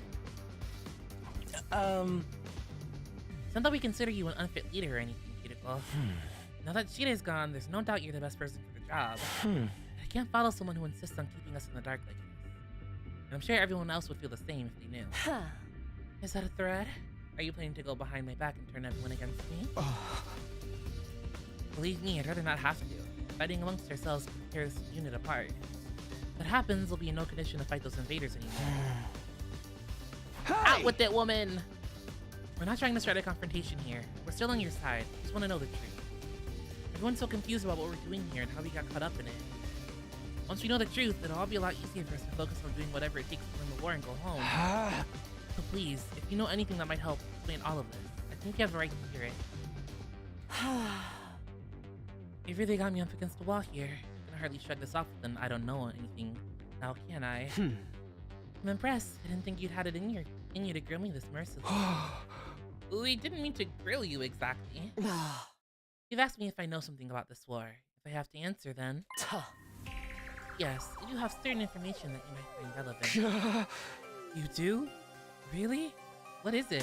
Speaker 1: It's not that we consider you an unfit leader or anything, Hideko. Now that Shida is gone, there's no doubt you're the best person for the job. I can't follow someone who insists on keeping us in the dark like this. And I'm sure everyone else would feel the same if they knew. Is that a threat? Are you planning to go behind my back and turn everyone against me? Believe me, I'd rather not have to. Fighting amongst ourselves can tear this unit apart. If that happens, we'll be in no condition to fight those invaders anymore. Out with it, woman! We're not trying to start a confrontation here. We're still on your side. Just want to know the truth. Everyone's so confused about what we're doing here and how we got caught up in it. Once we know the truth, it'll all be a lot easier for us to focus on doing whatever it takes to win the war and go home. So please, if you know anything that might help explain all of this, I think you have the right to hear it. You really got me up against the wall here. I can hardly shrug this off with an I don't know anything. Now can I? I'm impressed. I didn't think you'd had it in you to grill me this mercilessly. We didn't mean to grill you exactly. You've asked me if I know something about this war. If I have to answer, then... Yes, I do have certain information that you might find relevant. You do? Really? What is it?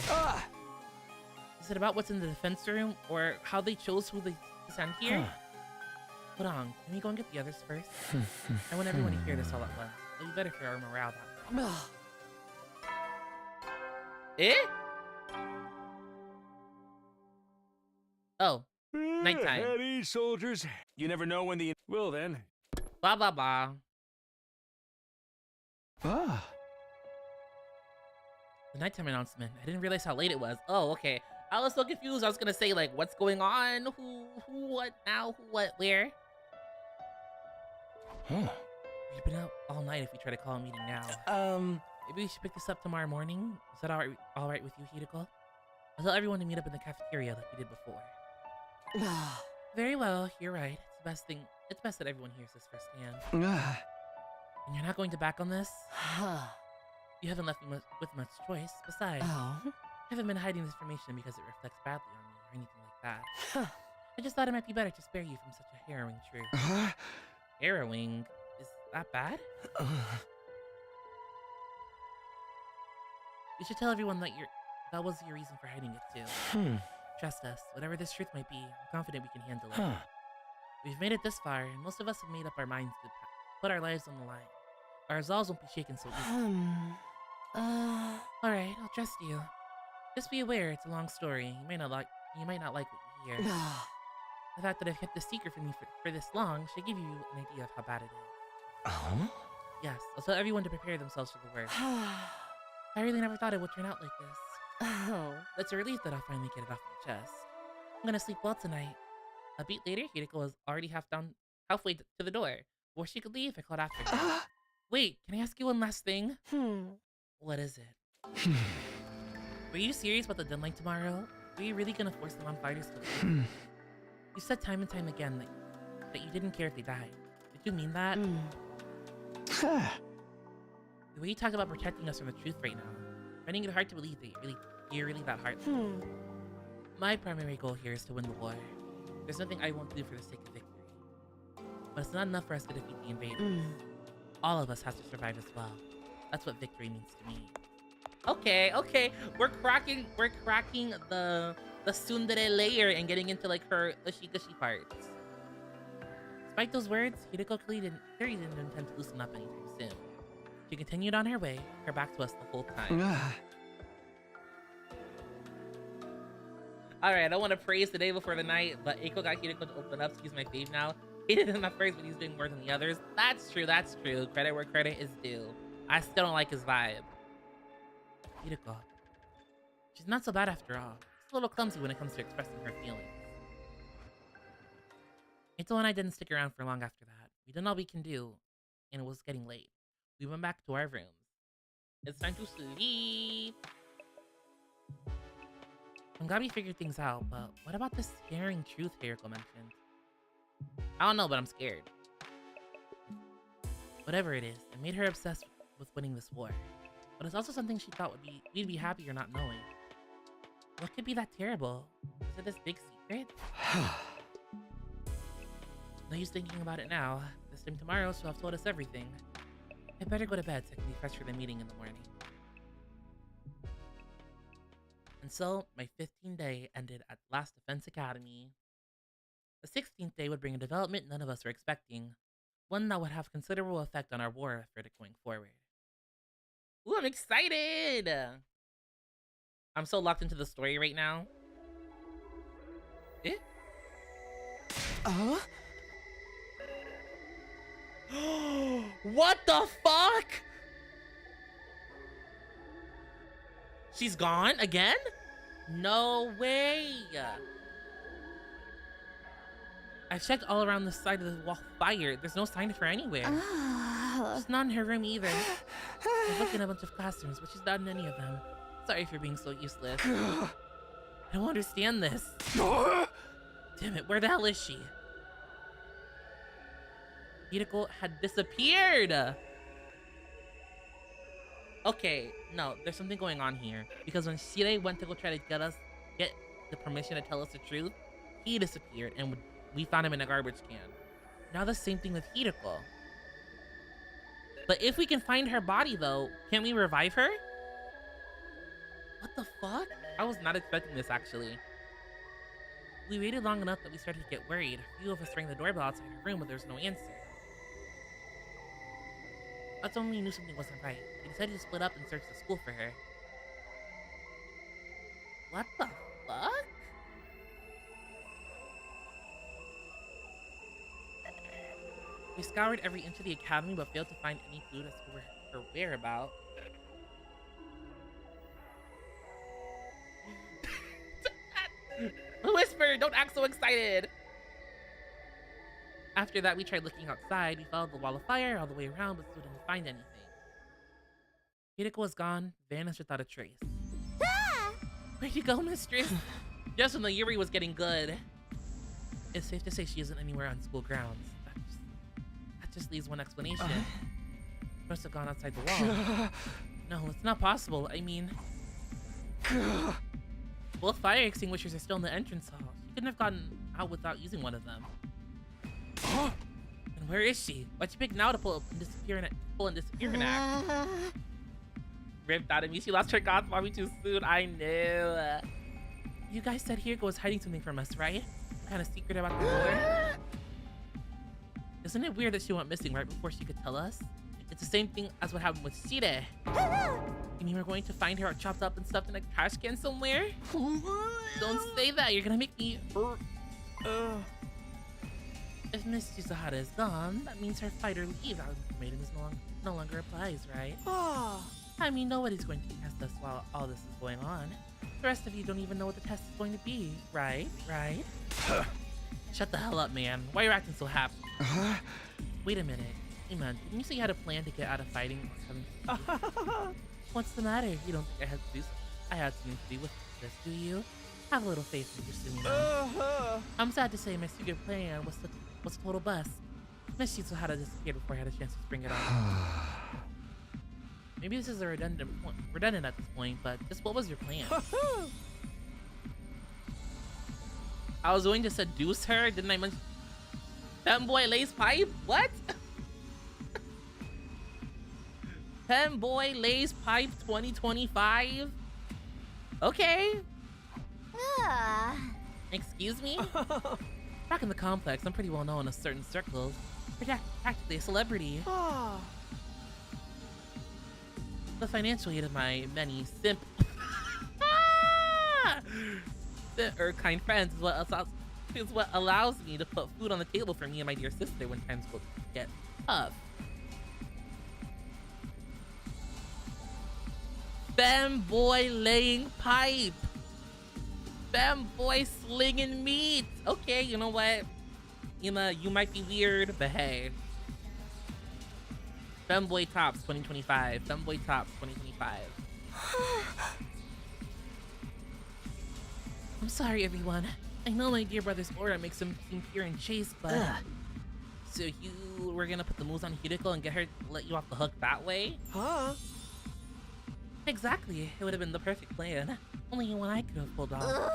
Speaker 1: Is it about what's in the defense room, or how they chose who they sent here? Hold on, can we go and get the others first? I want everyone to hear this all at once. It'll be better for our morale that way. Eh? Oh, nighttime.
Speaker 4: At ease, soldiers. You never know when the... Well then.
Speaker 1: Blah, blah, blah.
Speaker 2: Ah.
Speaker 1: The nighttime announcement. I didn't realize how late it was. Oh, okay. I was so confused. I was gonna say, like, what's going on? Who, what, now, who, what, where? We've been out all night if we try to call a meeting now. Maybe we should pick this up tomorrow morning? Is that all right with you, Hideko? I'll tell everyone to meet up in the cafeteria like we did before. Very well, you're right. It's the best thing. It's best that everyone hears this firsthand. And you're not going to back on this? You haven't left me with much choice. Besides, haven't been hiding this information because it reflects badly on me or anything like that. I just thought it might be better to spare you from such a harrowing truth. Harrowing? Is that bad? You should tell everyone that was your reason for hiding it too. Trust us, whatever this truth might be, I'm confident we can handle it. We've made it this far, and most of us have made up our minds to put our lives on the line. Our resolves won't be shaken so easily. Alright, I'll trust you. Just be aware, it's a long story. You might not like what you hear. The fact that I've kept this secret from you for this long should give you an idea of how bad it is. Yes, I'll tell everyone to prepare themselves for the worst. I really never thought it would turn out like this. That's a relief that I'll finally get it off my chest. I'm gonna sleep well tonight. A beat later, Hideko was already halfway to the door. Before she could leave, I called after her. Wait, can I ask you one last thing? What is it? Were you serious about the deadline tomorrow? Were you really gonna force the vampires to leave? You said time and time again that you didn't care if they died. Did you mean that? The way you talk about protecting us from the truth right now, finding it hard to believe that you're really that heartless. My primary goal here is to win the war. There's nothing I won't do for the sake of victory. But it's not enough for us to defeat the invaders. All of us have to survive as well. That's what victory means to me. Okay. We're cracking the tsundere layer and getting into like her gushy parts. Despite those words, Hideko clearly didn't intend to loosen up anytime soon. She continued on her way, her back to us the whole time. Alright, I don't want to praise the day before the night, but Eiko got Hideko to open up, so he's my fave now. Hated him at first, but he's doing more than the others. That's true. Credit where credit is due. I still don't like his vibe. Hideko. She's not so bad after all. She's a little clumsy when it comes to expressing her feelings. Ito and I didn't stick around for long after that. We did all we can do, and it was getting late. We went back to our rooms. It's time to sleep. I'm glad we figured things out, but what about this scaring truth Hideko mentioned? I don't know, but I'm scared. Whatever it is, it made her obsessed with winning this war. But it's also something she thought we'd be happier not knowing. What could be that terrible? Is it this big secret? No use thinking about it now. This time tomorrow, she'll have told us everything. I better go to bed so I can be fresh for the meeting in the morning. And so, my 15th day ended at Last Defense Academy. The 16th day would bring a development none of us were expecting, one that would have considerable effect on our war effort going forward. Ooh, I'm excited! I'm so locked into the story right now. Eh? What the fuck? She's gone again? No way. I've checked all around the side of the wall fire. There's no sign of her anywhere. She's not in her room either. I've looked in a bunch of classrooms, but she's not in any of them. Sorry for being so useless. I don't understand this. Damn it, where the hell is she? Hideko had disappeared! Okay, no, there's something going on here. Because when Shire went to go try to get the permission to tell us the truth, he disappeared and we found him in a garbage can. Now the same thing with Hideko. But if we can find her body though, can't we revive her? What the fuck? I was not expecting this actually. We waited long enough that we started to get worried. A few of us rang the doorbell outside her room, but there was no answer. That's when we knew something wasn't right. We decided to split up and search the school for her. What the fuck? We scoured every inch of the academy but failed to find any clue as to her whereabouts. Whisper, don't act so excited! After that, we tried looking outside. We followed the wall of fire all the way around, but still didn't find anything. Hideko was gone, vanished without a trace.
Speaker 3: Ah!
Speaker 1: Where'd you go, mistress? Just when the Yuri was getting good. It's safe to say she isn't anywhere on school grounds. That just leaves one explanation. She must have gone outside the wall. No, it's not possible. I mean, Both fire extinguishers are still in the entrance hall. She couldn't have gotten out without using one of them. And where is she? Why'd you pick now to pull and disappear in act? Ripped out of me. She lost her gods mommy too soon. I knew. You guys said Hiriko was hiding something from us, right? What kind of secret about the door? Isn't it weird that she went missing right before she could tell us? It's the same thing as what happened with Shire. You mean we're going to find her chopped up and stuffed in a trash can somewhere? Don't say that. You're gonna make me. If Miss Yuzahara is gone, that means her fighter leave ultimatum is no longer applies, right? I mean, nobody's going to test us while all this is going on. The rest of you don't even know what the test is going to be, right? Right? Shut the hell up, man. Why are you acting so happy? Wait a minute. Hey, man, didn't you say you had a plan to get out of fighting? What's the matter? You don't think I had something to do with this, do you? Have a little faith in your Sumi. I'm sad to say my secret plan was a total bust. Miss Yutsuhara disappeared before I had a chance to spring it on. Maybe this is a redundant at this point, but just what was your plan? I was going to seduce her, didn't I mention? Femboy lays pipe? What? Femboy lays pipe 2025? Okay. Excuse me? Back in the complex, I'm pretty well known in certain circles. Practically a celebrity. The financial aid of my many or kind friends is what allows me to put food on the table for me and my dear sister when times get tough. Femboy laying pipe. Femboy slinging meat. Okay, you know what? You might be weird, but hey. Femboy Tops 2025. Femboy Tops 2025. I'm sorry, everyone. I know my dear brother's aura makes him seem pure and chaste, but... So you were gonna put the moves on Hiriko and get her to let you off the hook that way? Exactly. It would have been the perfect plan. Only one I could have pulled off.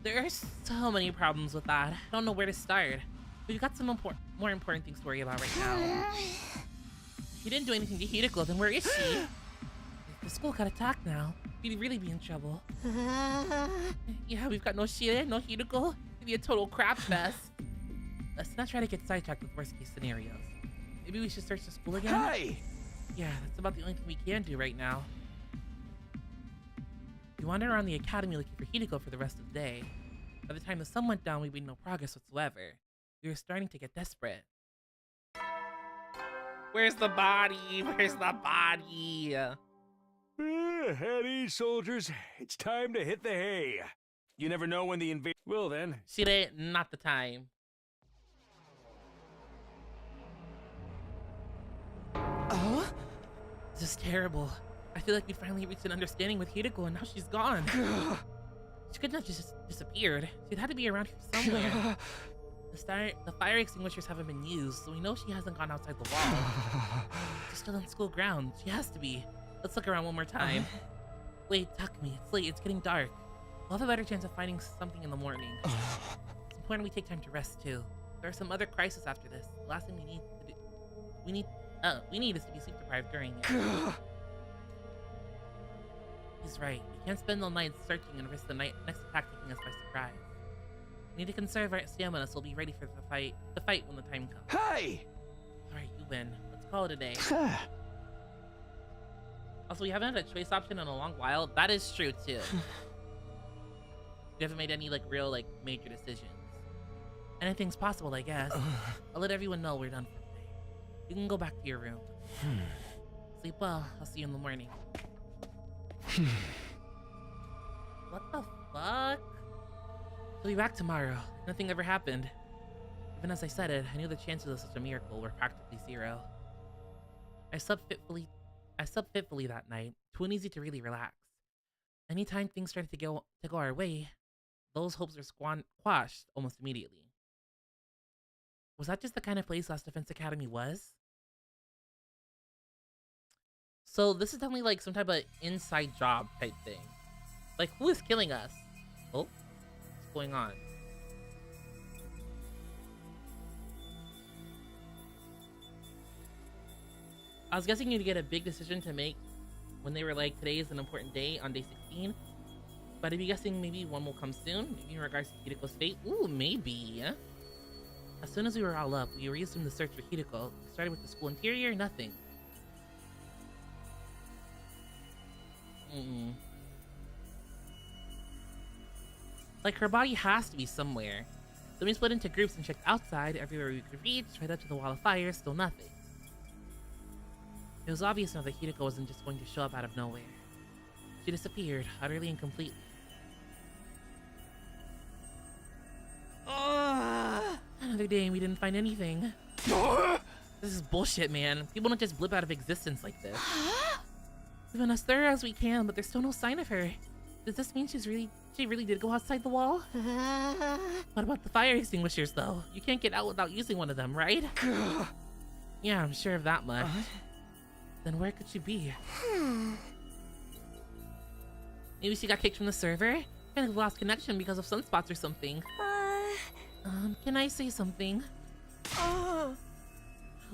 Speaker 1: There are so many problems with that. I don't know where to start. But we've got some more important things to worry about right now. If you didn't do anything to Hiriko, then where is she? If the school got attacked now, we'd really be in trouble. Yeah, we've got no Shire, no Hiriko. It'd be a total crap fest. Let's not try to get sidetracked with worst case scenarios. Maybe we should search the school again?
Speaker 4: Hi!
Speaker 1: Yeah, that's about the only thing we can do right now. We wandered around the academy looking for Hiriko for the rest of the day. By the time the sun went down, we made no progress whatsoever. We were starting to get desperate. Where's the body? Where's the body?
Speaker 4: At ease, soldiers. It's time to hit the hay. You never know when the invasion... Well then.
Speaker 1: Shire, not the time. This is terrible. I feel like we finally reached an understanding with Hiriko and now she's gone. She couldn't have just disappeared. She'd had to be around here somewhere. The fire extinguishers haven't been used, so we know she hasn't gone outside the wall. She's still on school grounds. She has to be. Let's look around one more time. Wait, Takumi, it's late. It's getting dark. We'll have a better chance of finding something in the morning. It's important we take time to rest too. There are some other crises after this. The last thing we need is to be sleep deprived during it. He's right. We can't spend all night searching and risk the next attack taking us by surprise. We need to conserve our stamina so we'll be ready for the fight when the time comes.
Speaker 4: Hi!
Speaker 1: Alright, you win. Let's call it a day. Also, we haven't had a choice option in a long while. That is true too. We haven't made any real major decisions. Anything's possible, I guess. I'll let everyone know we're done for today. You can go back to your room. Sleep well. I'll see you in the morning. What the fuck? We'll be back tomorrow. Nothing ever happened. Even as I said it, I knew the chances of such a miracle were practically zero. I slept fitfully that night, too uneasy to really relax. Anytime things started to go our way, those hopes were quashed almost immediately. Was that just the kind of place Last Defense Academy was? So this is definitely some type of inside job type thing. Like, who is killing us? Oh, what's going on? I was guessing you'd get a big decision to make when they were like, today is an important day on day 16. But I'd be guessing maybe one will come soon, maybe in regards to Hidiko's fate. Ooh, maybe. As soon as we were all up, we resumed the search for Hidiko. We started with the school interior, nothing. Like, her body has to be somewhere. Then we split into groups and checked outside, everywhere we could reach, right up to the wall of fire, still nothing. It was obvious now that Hideko wasn't just going to show up out of nowhere. She disappeared, utterly and completely. Another day and we didn't find anything. This is bullshit, man. People don't just blip out of existence like this. We've been as thorough as we can, but there's still no sign of her. Does this mean she really did go outside the wall? What about the fire extinguishers, though? You can't get out without using one of them, right? Yeah, I'm sure of that much. Then where could she be? Maybe she got kicked from the server? Kind of lost connection because of sunspots or something. Can I say something?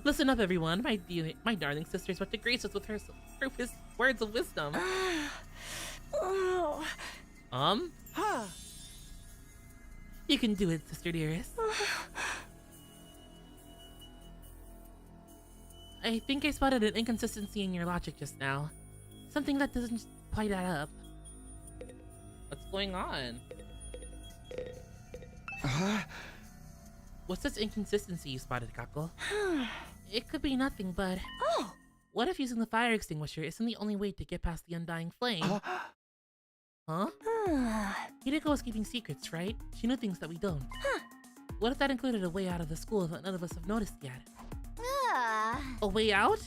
Speaker 1: Listen up, everyone. My darling sister is about to grace us with her words of wisdom. You can do it, sister dearest. I think I spotted an inconsistency in your logic just now. Something that doesn't quite add up. What's going on? What's this inconsistency you spotted, Kako? It could be nothing, but... What if using the fire extinguisher isn't the only way to get past the undying flame? Huh? Hideko was keeping secrets, right? She knew things that we don't. What if that included a way out of the school that none of us have noticed yet? A way out?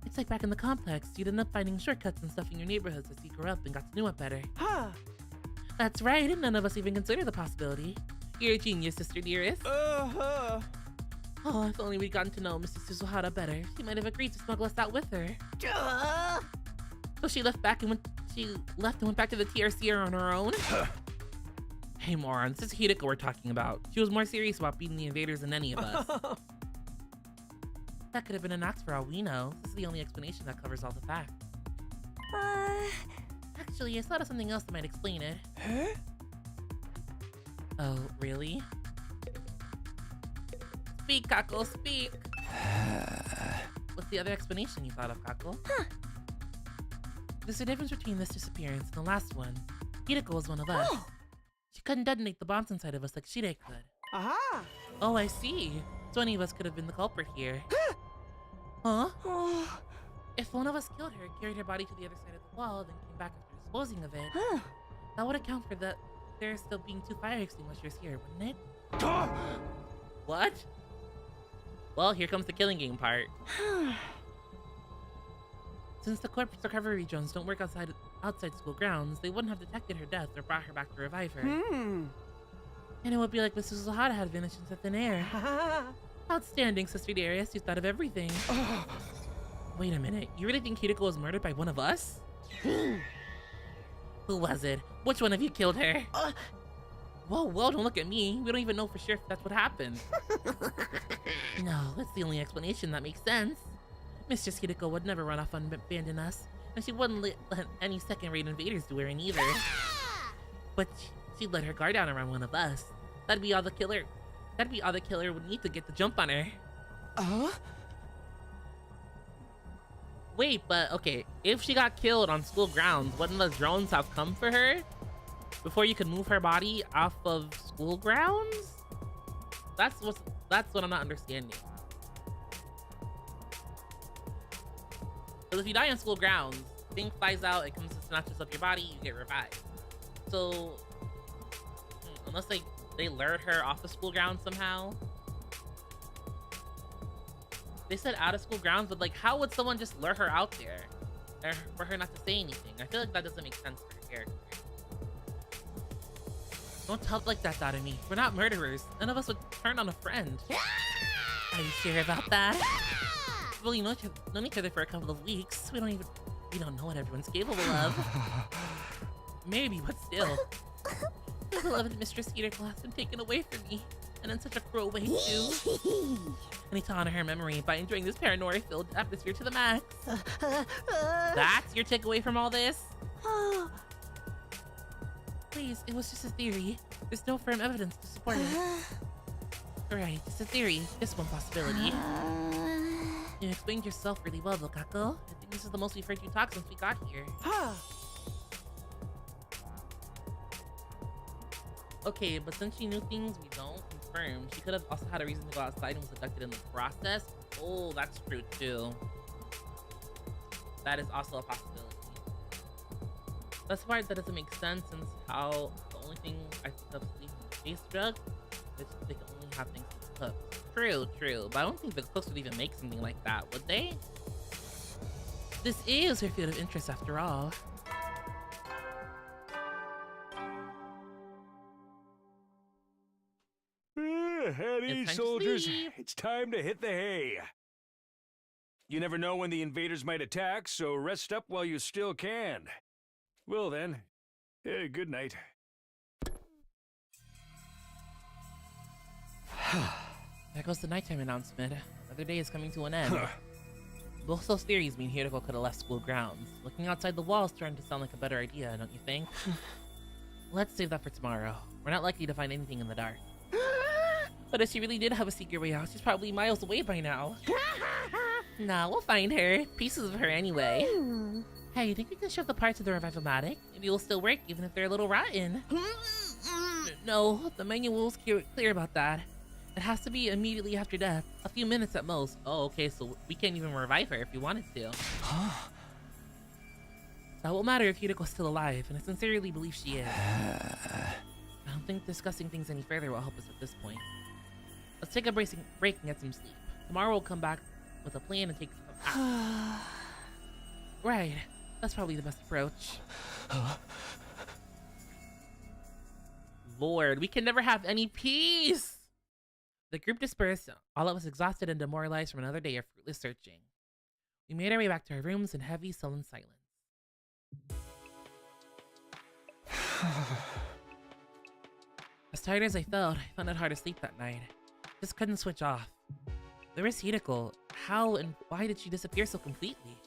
Speaker 1: It's like back in the complex, you'd end up finding shortcuts and stuff in your neighborhoods as you grew up and got to know it better. That's right, and none of us even considered the possibility. You're a genius, sister dearest. Oh, if only we'd gotten to know Mrs. Suzuhara better, she might have agreed to smuggle us out with her. So she left and went back to the TRC on her own? Hey moron, this is Hideko we're talking about. She was more serious about beating the invaders than any of us. That could have been an axe for all we know. This is the only explanation that covers all the facts. Actually, I thought of something else that might explain it. Oh, really? Speak, Kako, speak! What's the other explanation you thought of, Kako? There's a difference between this disappearance and the last one. Hideko was one of us. She couldn't detonate the bombs inside of us like Shide could. Oh, I see. So any of us could have been the culprit here. Huh? If one of us killed her, carried her body to the other side of the wall, then came back after disposing of it, that would account for there still being 2 fire extinguishers here, wouldn't it? What? Well, here comes the killing game part. Since the corpse recovery drones don't work outside school grounds, they wouldn't have detected her death or brought her back to revive her. And it would be like Mrs. Suzuhara had vanished into thin air. Outstanding, Sister Darius. You thought of everything. Wait a minute. You really think Hideko was murdered by one of us? Who was it? Which one of you killed her? Whoa, don't look at me. We don't even know for sure if that's what happened. No, that's the only explanation that makes sense. Mistress Hideko would never run off and abandon us. And she wouldn't let any second-rate invaders do her in either. But she'd let her guard down around one of us. That'd be all the killer would need to get the jump on her. Wait, but okay, if she got killed on school grounds, wouldn't the drones have come for her before you could move her body off of school grounds? That's what I'm not understanding. Because if you die on school grounds, thing flies out, it comes and snatches up your body, you get revived. So unless they lured her off the school grounds somehow. They said out of school grounds, but like, how would someone just lure her out there for her not to say anything? I feel like that doesn't make sense for her character. Don't talk like that, Darumi. We're not murderers. None of us would turn on a friend. Are you sure about that? We've only known each other for a couple of weeks. We don't know what everyone's capable of. Maybe, but still. My beloved Mistress Hiriko has been taken away from me, and in such a cruel way too. I need to honor her memory by enjoying this paranoia-filled atmosphere to the max. That's your takeaway from all this? Please, it was just a theory. There's no firm evidence to support it. Alright, just a theory. Just one possibility. You explained yourself really well, Lokako. I think this is the most we've heard you talk since we got here. Okay, but since she knew things we don't confirm, she could have also had a reason to go outside and was abducted in the process. Oh, that's true too. That is also a possibility. That's part that doesn't make sense, since how the only thing I think of sleeping space drug is they can only have things cooked. True, but I don't think the cooks would even make something like that, would they? This is her field of interest after all.
Speaker 4: At ease,
Speaker 1: time to
Speaker 4: soldiers.
Speaker 1: sleep.
Speaker 4: It's time to hit the hay. You never know when the invaders might attack, so rest up while you still can. Well then, good night.
Speaker 1: There goes the nighttime announcement. Another day is coming to an end. Both those theories mean Hiriko could have left school grounds. Looking outside the walls starting to sound like a better idea, don't you think? Let's save that for tomorrow. We're not likely to find anything in the dark. But if she really did have a secret way out, she's probably miles away by now. Nah, we'll find her. Pieces of her anyway. Hey, you think we can shove the parts of the Revival-matic? Maybe it'll still work even if they're a little rotten. No, the manual's clear about that. It has to be immediately after death. A few minutes at most. Oh, okay, so we can't even revive her if we wanted to. That won't matter if Hiriko's still alive, and I sincerely believe she is. I don't think discussing things any further will help us at this point. Let's take a break and get some sleep. Tomorrow we'll come back with a plan and take some action. Right, that's probably the best approach. Lord, we can never have any peace! The group dispersed, all of us exhausted and demoralized from another day of fruitless searching. We made our way back to our rooms in heavy, sullen silence. As tired as I felt, I found it hard to sleep that night. Just couldn't switch off. There was Hiriko. How and why did she disappear so completely?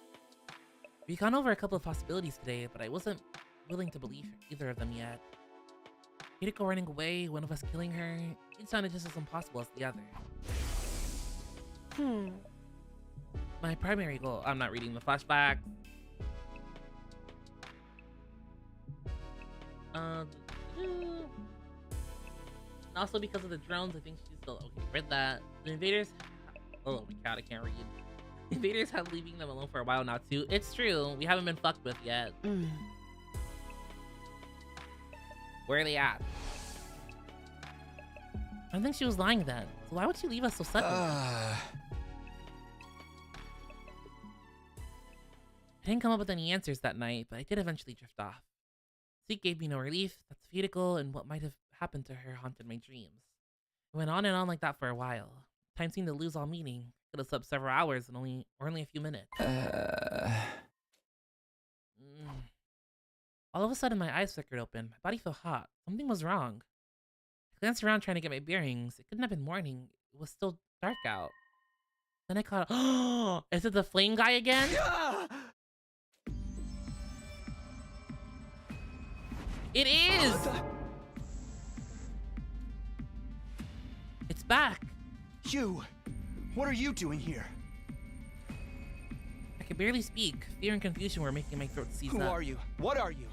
Speaker 1: We've gone over a couple of possibilities today, but I wasn't willing to believe either of them yet. Hiriko running away, one of us killing her, it sounded just as impossible as the other. My primary goal— I'm not reading the flashback. Also because of the drones, I think she's still— okay, read that. The invaders— oh my god, I can't read. The invaders have leaving them alone for a while now too. It's true, we haven't been fucked with yet. Where are they at? I don't think she was lying then. So why would she leave us so suddenly? I didn't come up with any answers that night, but I did eventually drift off. Sleep gave me no relief. That's Hiriko, and what might have happened to her haunted my dreams. It went on and on like that for a while. Time seemed to lose all meaning. Could have slept several hours and only a few minutes. All of a sudden, my eyes flickered open. My body felt hot. Something was wrong. I glanced around trying to get my bearings. It couldn't have been morning. It was still dark out. Then I caught— oh, is it the flame guy again? It is! It's back.
Speaker 2: You! What are you doing here?
Speaker 1: I could barely speak. Fear and confusion were making my throat seize up.
Speaker 2: Who are you? What are you?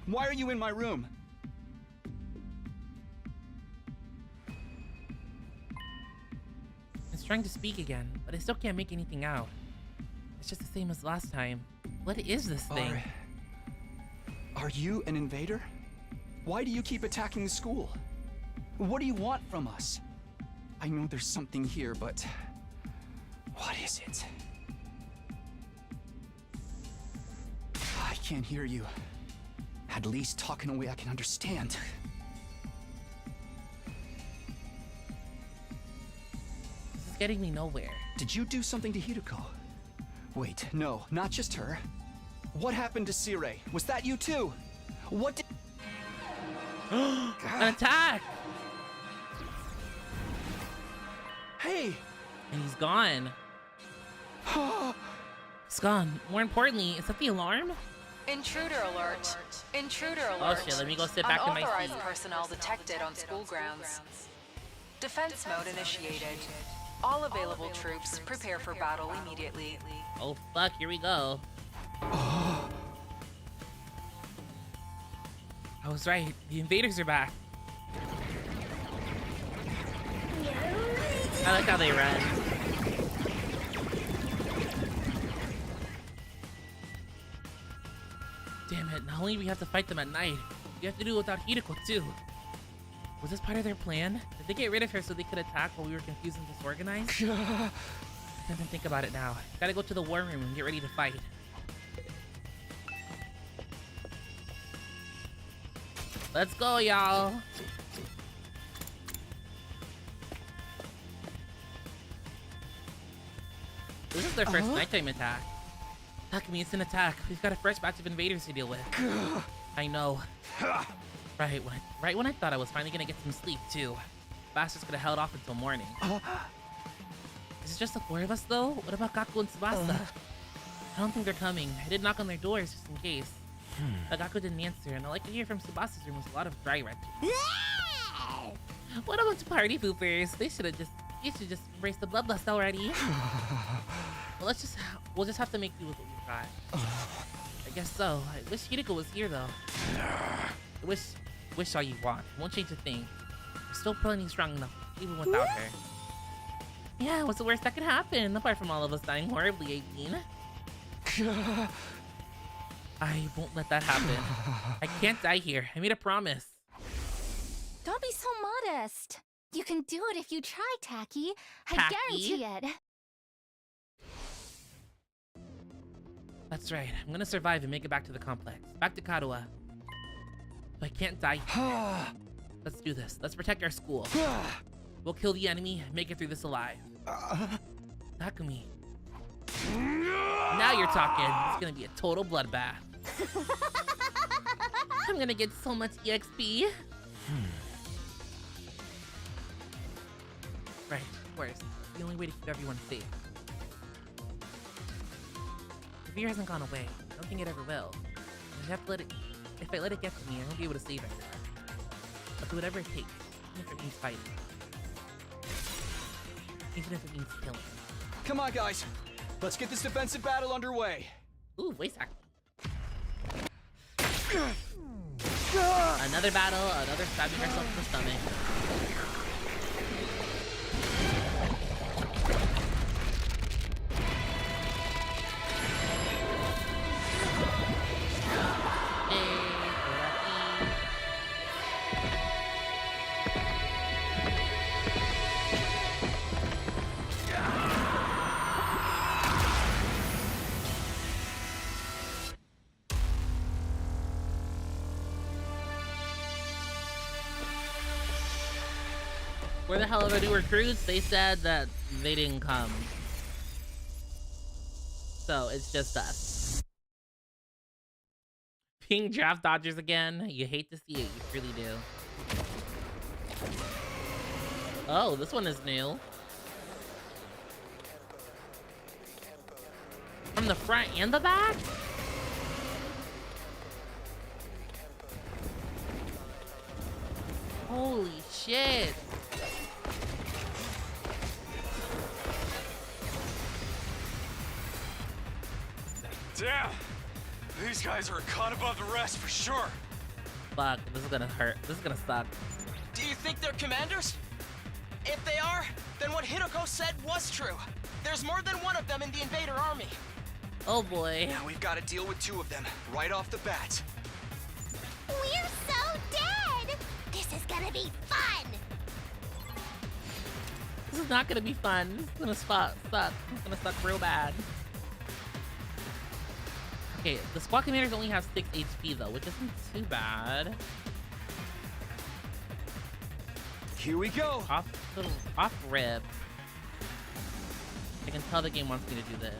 Speaker 2: Why are you in my room?
Speaker 1: I was trying to speak again, but I still can't make anything out. It's just the same as last time. What is this thing?
Speaker 2: Are you an invader? Why do you keep attacking the school? What do you want from us? I know there's something here, but what is it? I can't hear you. At least talk in a way I can understand.
Speaker 1: This is getting me nowhere.
Speaker 2: Did you do something to Hiriko? Wait, no, not just her. What happened to Sirei? Was that you too? What did...
Speaker 1: An attack!
Speaker 2: Hey!
Speaker 1: And he's gone. He's gone. More importantly, is that the alarm?
Speaker 7: Intruder alert. Intruder
Speaker 1: Oh
Speaker 7: alert.
Speaker 1: shit, let me go sit back in my
Speaker 7: Unauthorized
Speaker 1: seat.
Speaker 7: personnel detected on school grounds. Defense mode initiated. All available troops prepare for battle immediately.
Speaker 1: Oh fuck, here we go. I was right. The invaders are back. I like how they run. Damn it, not only do we have to fight them at night, we have to do it without Hideko too. Was this part of their plan? Did they get rid of her so they could attack while we were confused and disorganized? I didn't think about it now. Gotta go to the war room and get ready to fight. Let's go, y'all. This is their first nighttime attack. Takumi, it's an attack. We've got a fresh batch of invaders to deal with. I know. Right when I thought I was finally gonna get some sleep, too. Bastards could have held off until morning. Is it just the four of us, though? What about Gaku and Tsubasa? I don't think they're coming. I did knock on their doors just in case. But Gaku didn't answer, and all I could hear from Tsubasa's room was a lot of dry retching. What a bunch of party poopers. You should just embrace the bloodlust already. Well, we'll just have to make do with what we've got. I guess so. I wish Hideko was here, though. I wish all you want. Won't change a thing. We're still plenty strong enough, even without her. Yeah, what's the worst that could happen? Apart from all of us dying horribly, 18. I won't let that happen. I can't die here. I made a promise.
Speaker 3: Don't be so modest. You can do it if you try, Taki. I
Speaker 1: Taki?
Speaker 3: guarantee it.
Speaker 1: That's right. I'm gonna survive and make it back to the complex. Back to Kadoa. But I can't die here. Let's do this. Let's protect our school. We'll kill the enemy and make it through this alive. Takumi. Now you're talking. It's gonna be a total bloodbath. I'm gonna get so much EXP. Right, of course. It's the only way to keep everyone safe. The fear hasn't gone away. I don't think it ever will. I have to let it. If I let it get to me, I won't be able to save everyone. I'll do whatever it takes, even if it means fighting. Even if it means killing.
Speaker 2: Come on, guys. Let's get this defensive battle underway.
Speaker 1: Ooh, voice acting. Another battle, another stabbing herself in the stomach. Where the hell are the new recruits? They said that they didn't come. So it's just us. Being draft dodgers again. You hate to see it, you really do. Oh, this one is new. From the front and the back? Holy shit.
Speaker 8: Damn! These guys are a cut above the rest for sure.
Speaker 1: Fuck, this is gonna hurt. This is gonna suck.
Speaker 5: Do you think they're commanders? If they are, then what Hideko said was true. There's more than one of them in the invader army.
Speaker 1: Oh boy.
Speaker 2: Now we've got to deal with two of them right off the bat.
Speaker 3: We're so dead! This is gonna be fun!
Speaker 1: This is not gonna be fun. This is gonna suck. It's gonna suck real bad. Okay, the squad commanders only have 6 HP though, which isn't too bad.
Speaker 2: Here we go.
Speaker 1: Off rip. I can tell the game wants me to do this.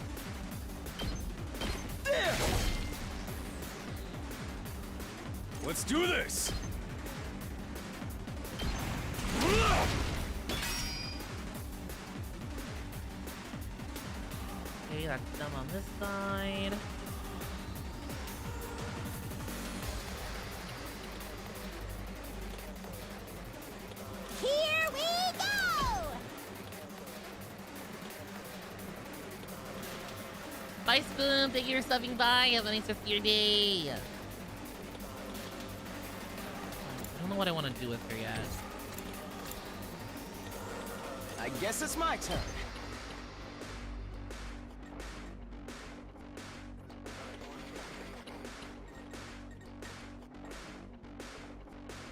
Speaker 4: Let's do this!
Speaker 1: Okay, that's them on this side.
Speaker 3: Here we go!
Speaker 1: Bye, Spoon. Thank you for subbing by. Have a nice rest of your day. I don't know what I want to do with her yet.
Speaker 5: I guess it's my turn.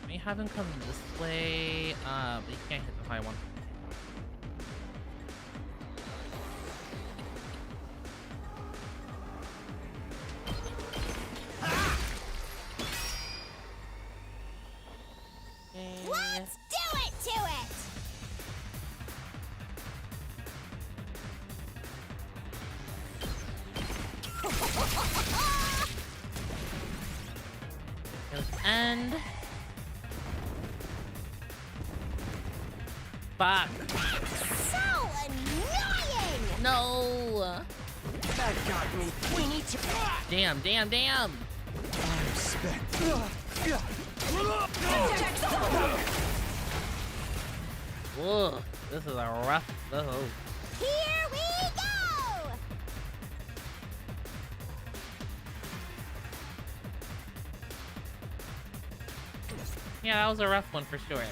Speaker 1: May have him come this way, but he can't hit the high one.
Speaker 3: Let's do it to it!
Speaker 1: Let's end. Fuck.
Speaker 3: So annoying!
Speaker 1: No.
Speaker 5: That got me. We need to.
Speaker 1: Damn, damn, damn.
Speaker 2: I'm spent.
Speaker 1: Whoa, this is a rough. Oh.
Speaker 3: Here we go!
Speaker 1: Yeah, that was a rough one for sure.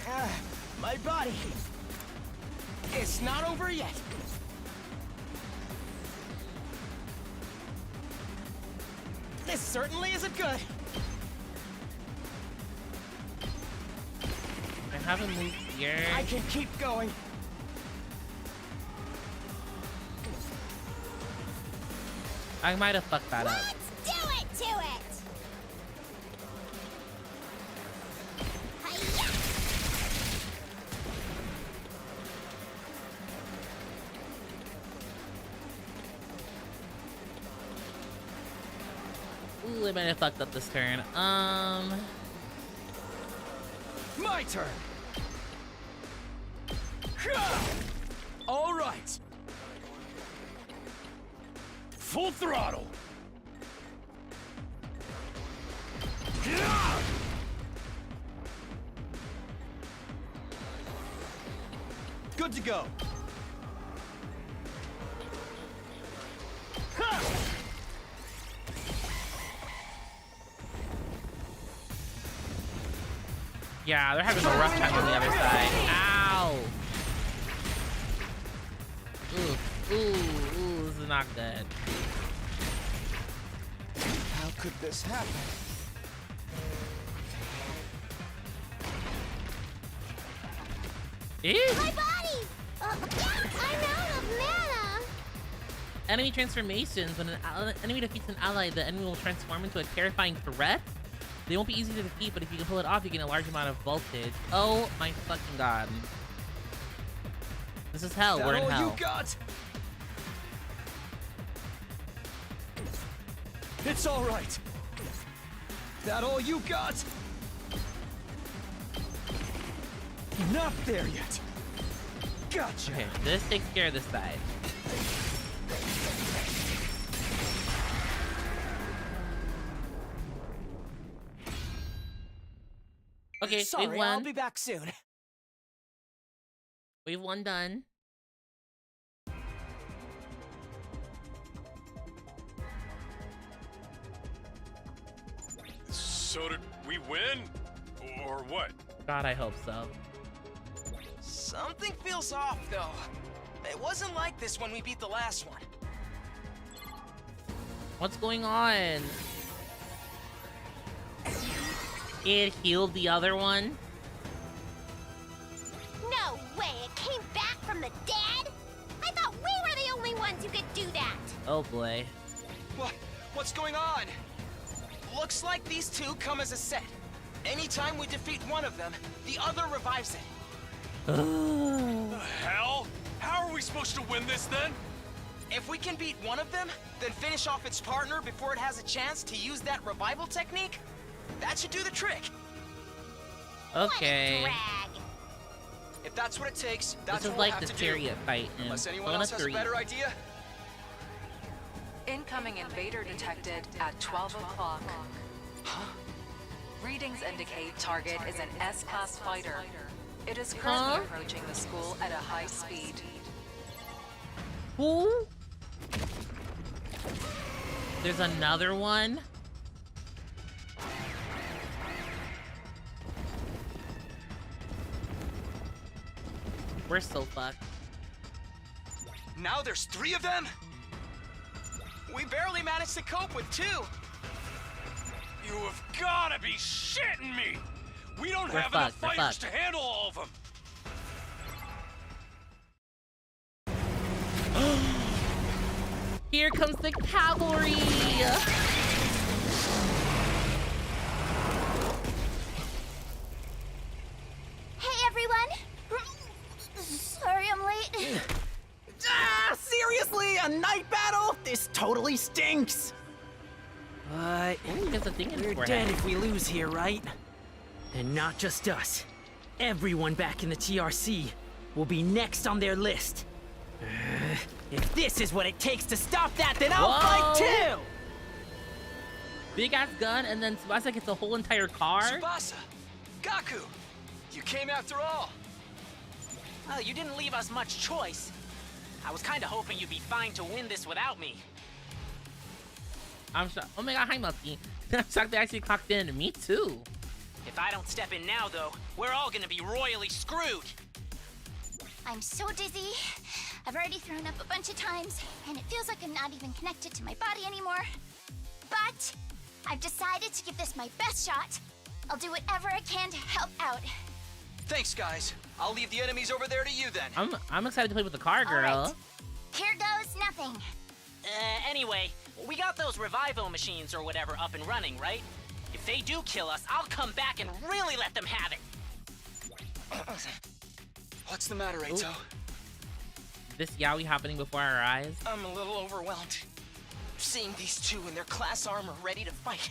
Speaker 5: My body. It's not over yet. This certainly isn't good.
Speaker 1: I haven't moved here.
Speaker 5: I can keep going.
Speaker 1: I might have fucked that up.
Speaker 3: Let's do it to it! Hi-ya!
Speaker 1: Ooh, I might have fucked up this turn.
Speaker 2: My turn. All right.
Speaker 4: Full throttle!
Speaker 2: Good to go.
Speaker 1: Yeah, they're having a rough time on the other side. Ow! Ooh, this is not good.
Speaker 2: How could this happen?
Speaker 1: Ew.
Speaker 3: My body! I'm out of mana!
Speaker 1: Enemy transformations. When an enemy defeats an ally, the enemy will transform into a terrifying threat. They won't be easy to defeat, but if you can pull it off, you gain a large amount of voltage. Oh my fucking god. This is hell. We're in hell.
Speaker 2: You got? It's all right. That all you got? Not there yet. Gotcha.
Speaker 1: Okay, this takes care of this side. Okay,
Speaker 5: Sorry,
Speaker 1: wave one.
Speaker 5: I'll be back soon.
Speaker 1: Wave one done.
Speaker 8: So did we win? Or what?
Speaker 1: God, I hope so.
Speaker 5: Something feels off, though. It wasn't like this when we beat the last one.
Speaker 1: What's going on? It healed the other one?
Speaker 3: No way, it came back from the dead? I thought we were the only ones who could do that!
Speaker 1: Oh boy.
Speaker 5: What's going on? Looks like these two come as a set. Anytime we defeat one of them, the other revives it.
Speaker 8: The hell? How are we supposed to win this then?
Speaker 5: If we can beat one of them, then finish off its partner before it has a chance to use that revival technique,
Speaker 2: That should do the trick.
Speaker 1: Okay.
Speaker 3: Drag.
Speaker 2: If that's what it takes, that's
Speaker 1: This is
Speaker 2: what we'll
Speaker 1: like
Speaker 2: have
Speaker 1: the
Speaker 2: to do.
Speaker 1: chariot fight in
Speaker 2: Unless anyone
Speaker 1: Persona
Speaker 2: else has a
Speaker 1: 3.
Speaker 2: better idea.
Speaker 7: Incoming invader detected at 12 o'clock. Readings indicate target is an S-class fighter. It is currently approaching the school at a high speed.
Speaker 1: Who? There's another one? We're so fucked.
Speaker 2: Now there's 3 of them? We barely managed to cope with 2.
Speaker 8: You have gotta be shitting me! We don't
Speaker 1: We're
Speaker 8: have enough
Speaker 1: fucked, we're
Speaker 8: fighters
Speaker 1: fucked.
Speaker 8: to handle all of them!
Speaker 1: Here comes the cavalry!
Speaker 3: Hey, everyone. Sorry I'm late.
Speaker 5: Ah, seriously? A night battle? This totally stinks. But
Speaker 1: Ooh, gets a thing in
Speaker 5: we're
Speaker 1: forehead.
Speaker 5: dead if we lose here, right? And not just us. Everyone back in the TRC will be next on their list. If this is what it takes to stop that, then I'll
Speaker 1: Whoa.
Speaker 5: fight too!
Speaker 1: Big ass gun, and then Tsubasa gets a whole entire car?
Speaker 2: Tsubasa! Gaku! You came after all!
Speaker 5: Well, you didn't leave us much choice. I was kinda hoping you'd be fine to win this without me.
Speaker 1: I'm shocked. Oh my god, hi Melty. I'm shocked they actually clocked in. Me too.
Speaker 5: If I don't step in now, though, we're all gonna be royally screwed.
Speaker 3: I'm so dizzy. I've already thrown up a bunch of times, and it feels like I'm not even connected to my body anymore. But I've decided to give this my best shot. I'll do whatever I can to help out.
Speaker 2: Thanks, guys. I'll leave the enemies over there to you then.
Speaker 1: I'm excited to play with the car girl.
Speaker 3: All right. Here goes nothing.
Speaker 5: Anyway, we got those revival machines or whatever up and running, right? If they do kill us, I'll come back and really let them have it.
Speaker 2: What's the matter, Eito?
Speaker 1: This yaoi happening before our eyes.
Speaker 9: I'm a little overwhelmed. Seeing these 2 in their class armor ready to fight.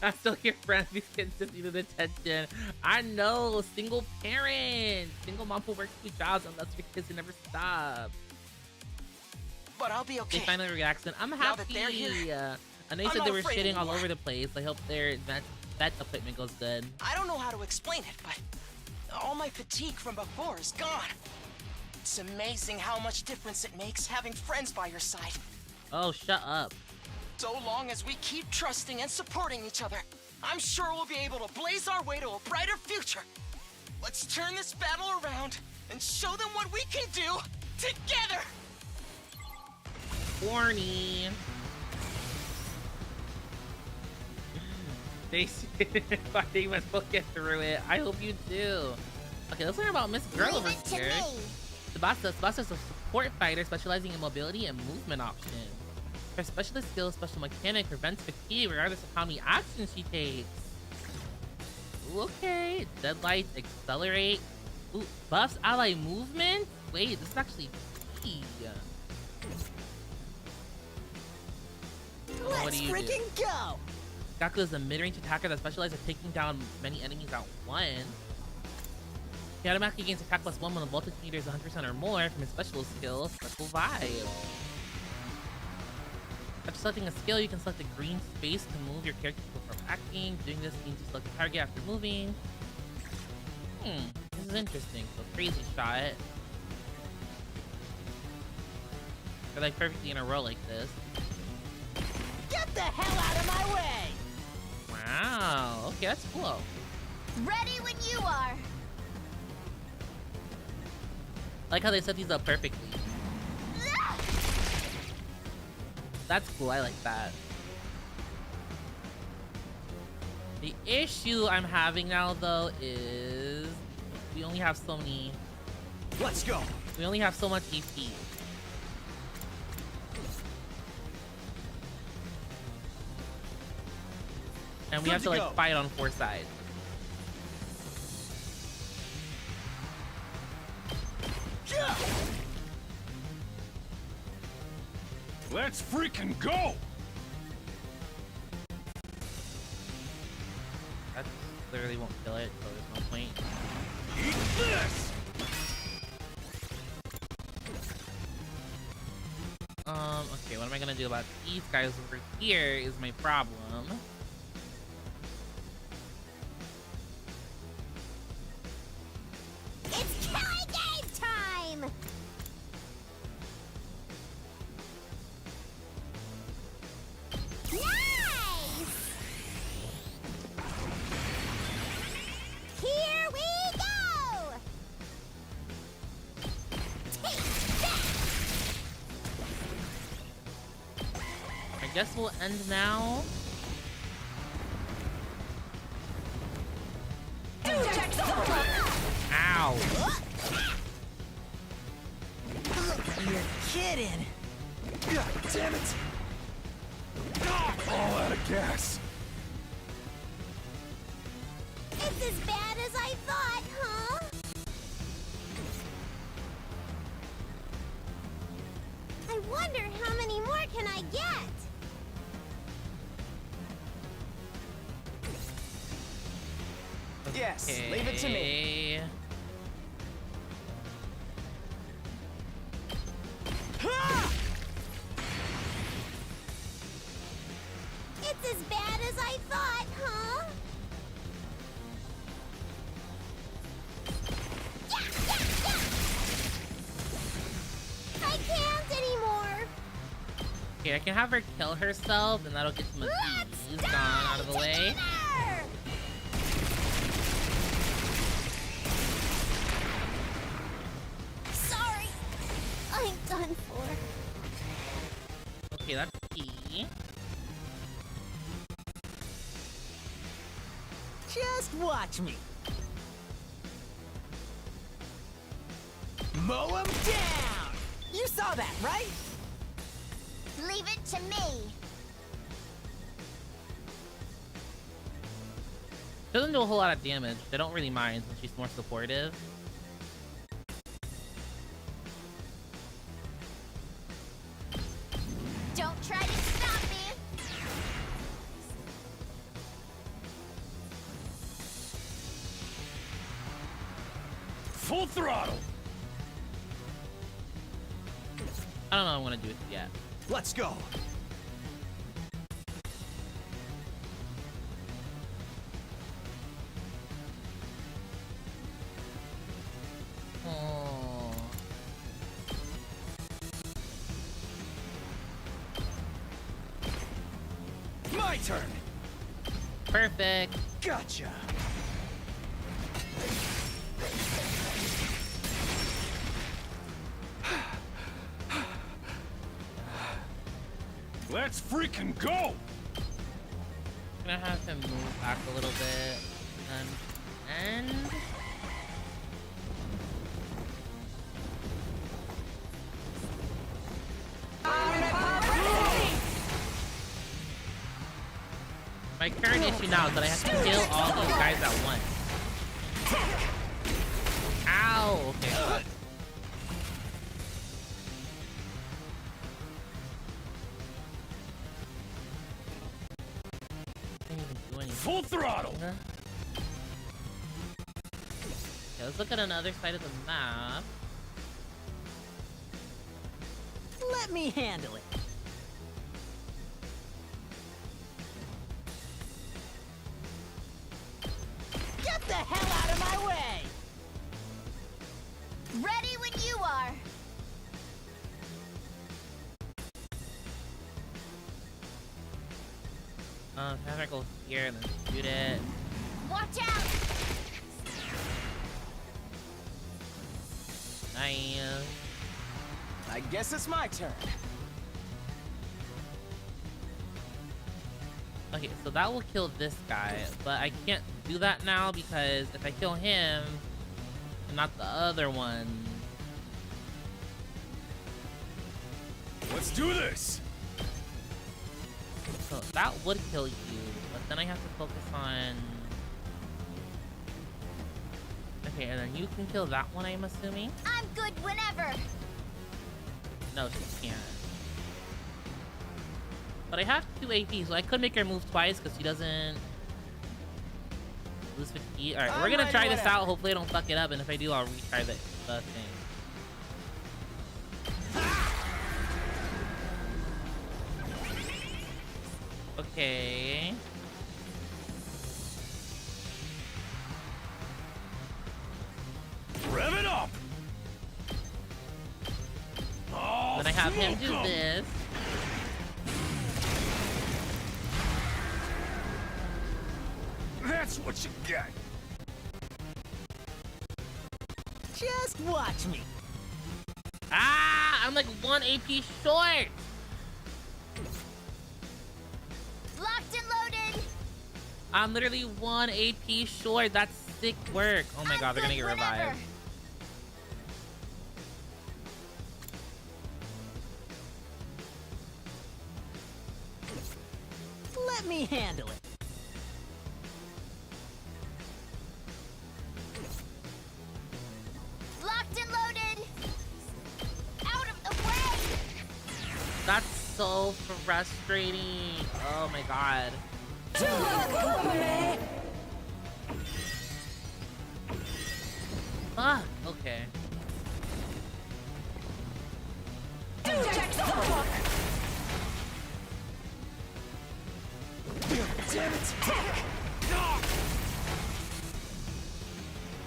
Speaker 1: I'm still your friend. These kids just needed attention. I know, single parent. Single mom who works 2 jobs unless your kids can never stop.
Speaker 9: But I'll be okay.
Speaker 1: They finally relaxed and I'm
Speaker 9: Now that
Speaker 1: happy.
Speaker 9: they're here,
Speaker 1: I know you
Speaker 9: I'm
Speaker 1: said
Speaker 9: not
Speaker 1: they were
Speaker 9: afraid
Speaker 1: shitting all
Speaker 9: anymore.
Speaker 1: over the place. I hope their vet equipment goes good.
Speaker 9: I don't know how to explain it, but all my fatigue from before is gone. It's amazing how much difference it makes having friends by your side.
Speaker 1: Oh, shut up.
Speaker 9: So long as we keep trusting and supporting each other, I'm sure we'll be able to blaze our way to a brighter future. Let's turn this battle around and show them what we can do together!
Speaker 1: Warning. They must both get through it. I hope you do. Okay, let's learn about Miss Girl over
Speaker 3: Leave it to
Speaker 1: here.
Speaker 3: me.
Speaker 1: Tsubasa is a support fighter specializing in mobility and movement options. Her specialist skill, special mechanic, prevents fatigue regardless of how many actions she takes. Ooh, okay, deadlights, accelerate. Ooh, buffs ally movement? Wait, this is actually key. What
Speaker 5: Let's
Speaker 1: do you do?
Speaker 5: freaking go!
Speaker 1: Gaku is a mid-range attacker that specializes in taking down many enemies at once. He automatically gains attack +1 when the voltage meter is 100% or more from his special skill, Special Vibe. After selecting a skill, you can select the green space to move your character before acting. Doing this means you select a target after moving. This is interesting. So crazy shot. They're like perfectly in a row like this.
Speaker 5: Get the hell out of my way!
Speaker 1: Wow. Okay, that's cool.
Speaker 3: Ready when you are.
Speaker 1: I like how they set these up perfectly. That's cool. I like that. The issue I'm having now, though, is we only have so many.
Speaker 2: Let's go.
Speaker 1: We only have so much EP. And we
Speaker 2: Good
Speaker 1: have to
Speaker 2: to
Speaker 1: like
Speaker 2: go.
Speaker 1: fight on 4 sides.
Speaker 4: Let's freaking go!
Speaker 1: Literally won't kill it, so there's no point.
Speaker 4: Eat this!
Speaker 1: Okay, what am I gonna do about these guys over here is my problem.
Speaker 3: It's killing game time! Nice! Here we go! Take that!
Speaker 1: I guess we'll end now. Ow!
Speaker 5: You're kidding.
Speaker 2: God damn it!
Speaker 8: All out of gas.
Speaker 3: It's as bad as I thought, huh? I wonder how many more can I get?
Speaker 9: Yes, leave it to me.
Speaker 1: Okay.
Speaker 3: It's as bad as I thought, huh? Yeah, yeah, yeah! I can't anymore!
Speaker 1: Okay, I can have her kill herself, and that'll get some of these gone out of the way.
Speaker 3: Together! Sorry, I'm done for.
Speaker 1: Okay, that's key.
Speaker 5: Just watch me. Mow 'em down! You saw that, right?
Speaker 3: Leave it to me.
Speaker 1: Doesn't do a whole lot of damage. They don't really mind since she's more supportive.
Speaker 3: Don't try to stop me.
Speaker 4: Full throttle!
Speaker 1: I don't know what I'm gonna do with it yet.
Speaker 2: Let's go!
Speaker 1: Oh.
Speaker 2: My turn!
Speaker 1: Perfect.
Speaker 2: Gotcha!
Speaker 4: Let's freaking go!
Speaker 1: I'm gonna have him move back a little bit. And my current issue now is that I have to kill all these guys at once. Ow! Okay. Didn't even do anything.
Speaker 4: Full throttle!
Speaker 1: Okay, let's look at another side of the map.
Speaker 5: Let me handle it. Get the hell out of my way!
Speaker 3: Ready when you are.
Speaker 1: Have her go here and then shoot it.
Speaker 3: Watch out!
Speaker 1: Nice.
Speaker 9: I guess it's my turn.
Speaker 1: Okay, so that will kill this guy, but I can't do that now because if I kill him and not the other one,
Speaker 4: Let's do this!
Speaker 1: so that would kill you, but then I have to focus on. Okay, and then you can kill that one, I'm assuming.
Speaker 3: I'm good whenever.
Speaker 1: No, she can't. But I have 2 AP, so I could make her move twice because she doesn't Boost fatigue. All right, we're gonna try this out. Hopefully I don't fuck it up, and if I do, I'll retry the thing. Okay.
Speaker 4: Rev it up! Oh,
Speaker 1: Then I have him do this.
Speaker 4: That's what you get.
Speaker 5: Just watch me.
Speaker 1: Ah, I'm like 1 AP short.
Speaker 3: Locked and loaded.
Speaker 1: I'm literally 1 AP short. That's sick work. Oh my god, they're gonna get revived.
Speaker 5: Let me handle it.
Speaker 3: Locked and loaded. Out of the way.
Speaker 1: That's so frustrating. Oh my god. Fuck. Okay.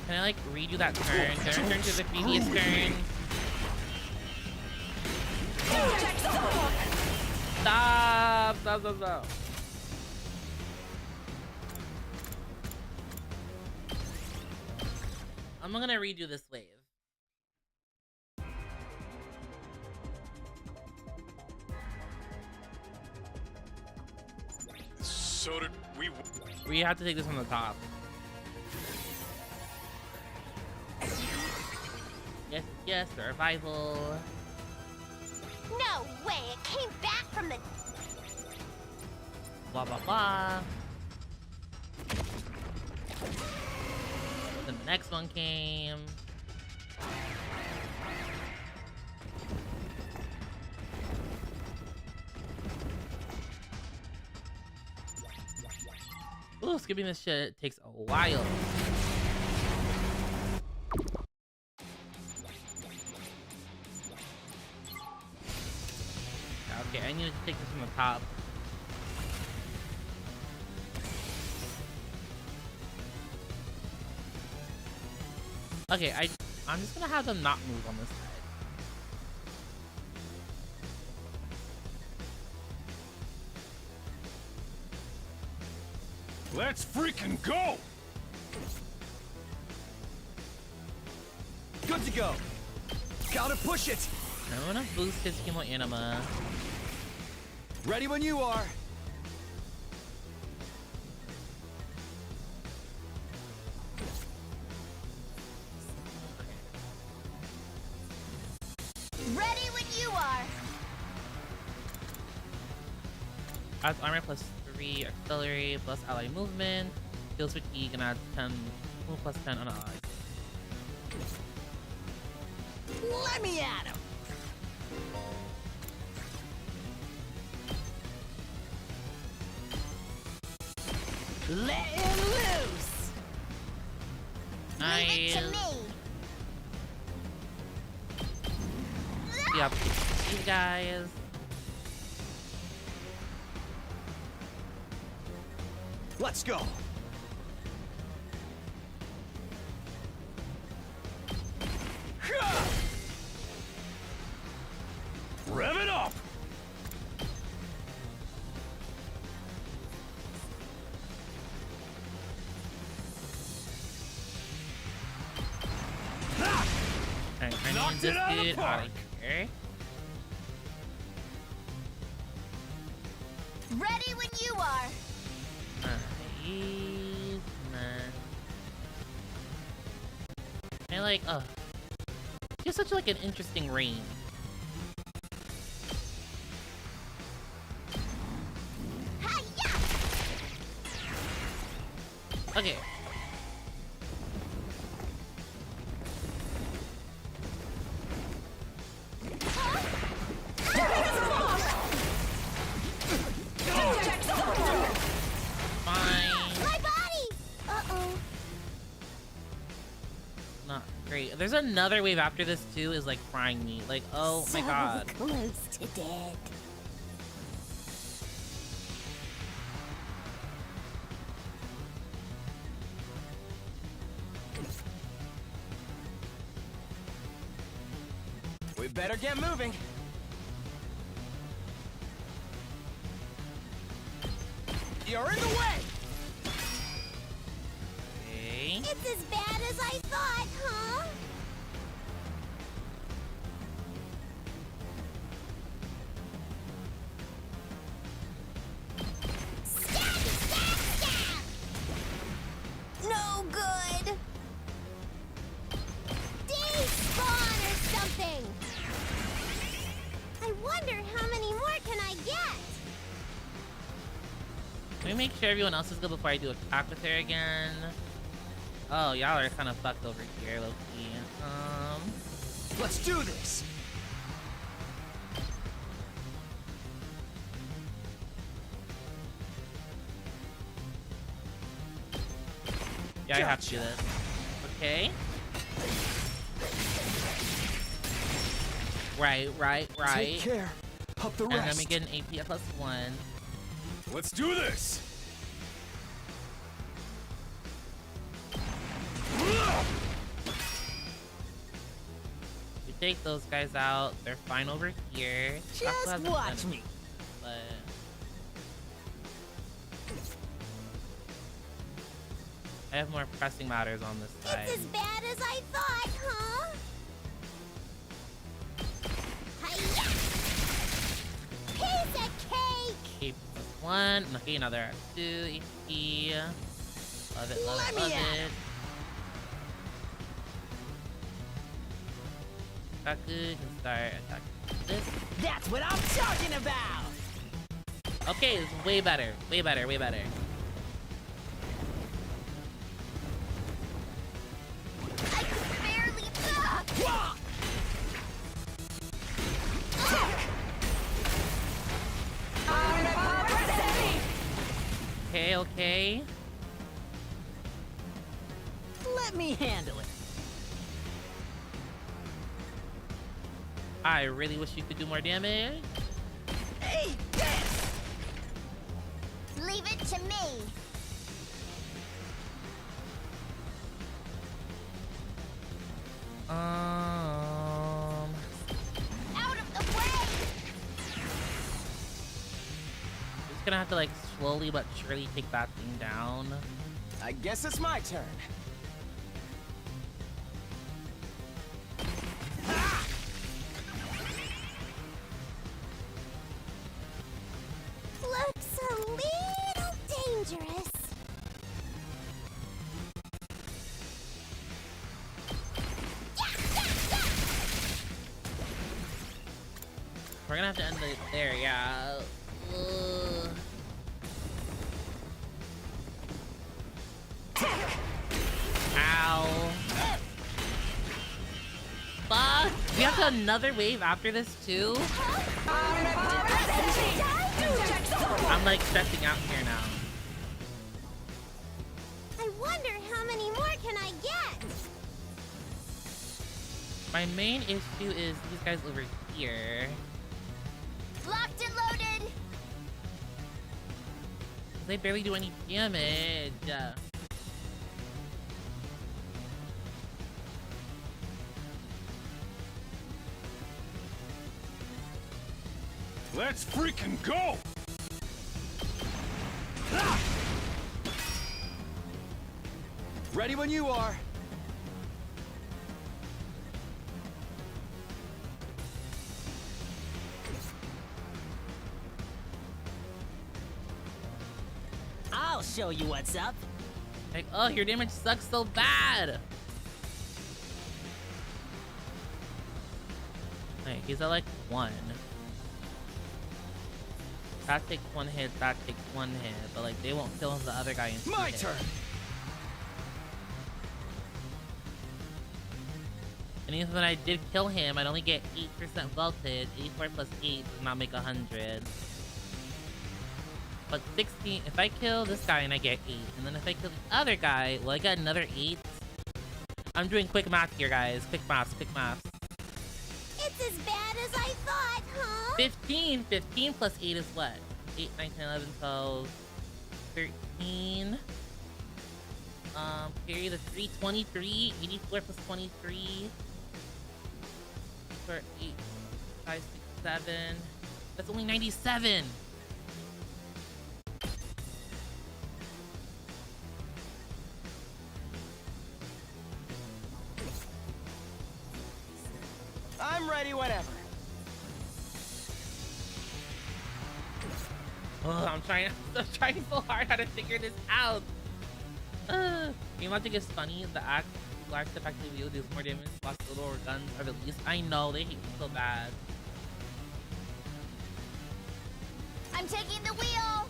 Speaker 1: Can I like redo that turn? Can I return to the previous turn? Stop! Stop! Stop! Stop! I'm gonna redo this wave.
Speaker 8: So did we.
Speaker 1: We have to take this from the top. Yes, yes, survival.
Speaker 3: No way, it came back from the...
Speaker 1: Blah, blah, blah. Then the next one came. Ooh, skipping this shit takes a while. Okay, I need to take this from the top. Okay, I'm just gonna have them not move on this side.
Speaker 4: Let's freaking go!
Speaker 2: Good to go. Gotta push it.
Speaker 1: I'm gonna boost his chemo anima.
Speaker 2: Ready when you are.
Speaker 3: Ready when you are.
Speaker 1: Adds armor plus 3 auxiliary plus ally movement. Deals fatigue and adds 10 plus 10 on allies.
Speaker 5: Let me at him. Let him loose.
Speaker 3: Leave it to me.
Speaker 1: Yeah, these guys.
Speaker 2: Let's go.
Speaker 4: Rev it up!
Speaker 1: Alright, I need this dude out of here.
Speaker 3: Ready when you are.
Speaker 1: Nice, man. I like, he has such like an interesting range.
Speaker 3: Hi-ya!
Speaker 1: Okay.
Speaker 3: My body! Uh-oh.
Speaker 1: Great. There's another wave after this too. Is like frying me. Like, oh my god.
Speaker 3: Close to dead.
Speaker 9: We better get moving. You're in the way!
Speaker 1: Okay.
Speaker 3: It's as bad as I thought, huh? Stab, stab, stab! No good! Despawn or something! I wonder how many more can I get?
Speaker 1: Let me make sure everyone else is good before I do attack with her again. Oh, y'all are kind of fucked over here, low-key.
Speaker 9: Let's do this!
Speaker 1: Yeah, I have to do this. Okay. Right.
Speaker 2: Take care of the
Speaker 1: And
Speaker 2: rest.
Speaker 1: let me get an AP at +1.
Speaker 8: Let's do this!
Speaker 1: We take those guys out. They're fine over here. Shaco
Speaker 5: Just
Speaker 1: has a
Speaker 5: watch
Speaker 1: gun,
Speaker 5: me.
Speaker 1: But I have more pressing matters on this side.
Speaker 3: It's as bad as I thought, huh? Hi-ya! Piece of cake!
Speaker 1: AP +1. Okay, now they're at 2 AP. Love it, love it, love it. Shaco can start attacking this.
Speaker 5: That's what I'm talking about!
Speaker 1: Okay, it's way better. Way better, way better.
Speaker 3: I could barely...
Speaker 1: Okay, okay.
Speaker 5: Let me handle it.
Speaker 1: I really wish you could do more damage.
Speaker 5: Hey, this!
Speaker 3: Leave it to me. Out of the way!
Speaker 1: Just gonna have to like slowly but surely take that thing down.
Speaker 9: I guess it's my turn.
Speaker 3: Looks a little dangerous.
Speaker 1: We're gonna have to end it there, yeah. Ugh. Ow. Fuck! We have to another wave after this too? I'm like stressing out here now.
Speaker 3: I wonder how many more can I get?
Speaker 1: My main issue is these guys over here.
Speaker 3: Locked and loaded.
Speaker 1: They barely do any damage.
Speaker 8: Let's freaking go!
Speaker 2: Ready when you are.
Speaker 5: I'll show you what's up.
Speaker 1: Like, oh, your damage sucks so bad. Wait, he's at like 1. That takes 1 hit, that takes 1 hit, but like they won't kill the other guy in 2
Speaker 2: My
Speaker 1: hits.
Speaker 2: turn.
Speaker 1: And even when I did kill him, I'd only get 8% vaulted. 84 plus 8 does not make 100. But 16, if I kill this guy and I get 8, and then if I kill the other guy, well, I got another 8. I'm doing quick math here, guys. Quick math, quick math.
Speaker 3: It's as bad as I thought, huh?
Speaker 1: 15. 15 plus 8 is what? 8, 9, 10, 11, 12, 13. Carry the 3, 23. 84 plus 23. 4, 8, 5, 6, 7. That's only 97.
Speaker 9: I'm ready whenever.
Speaker 1: Oh, I'm trying so hard how to figure this out. You want to think it's funny? The axe effectively wield deals more damage while little or guns are released. I know, they hate me so bad.
Speaker 3: I'm taking the wheel.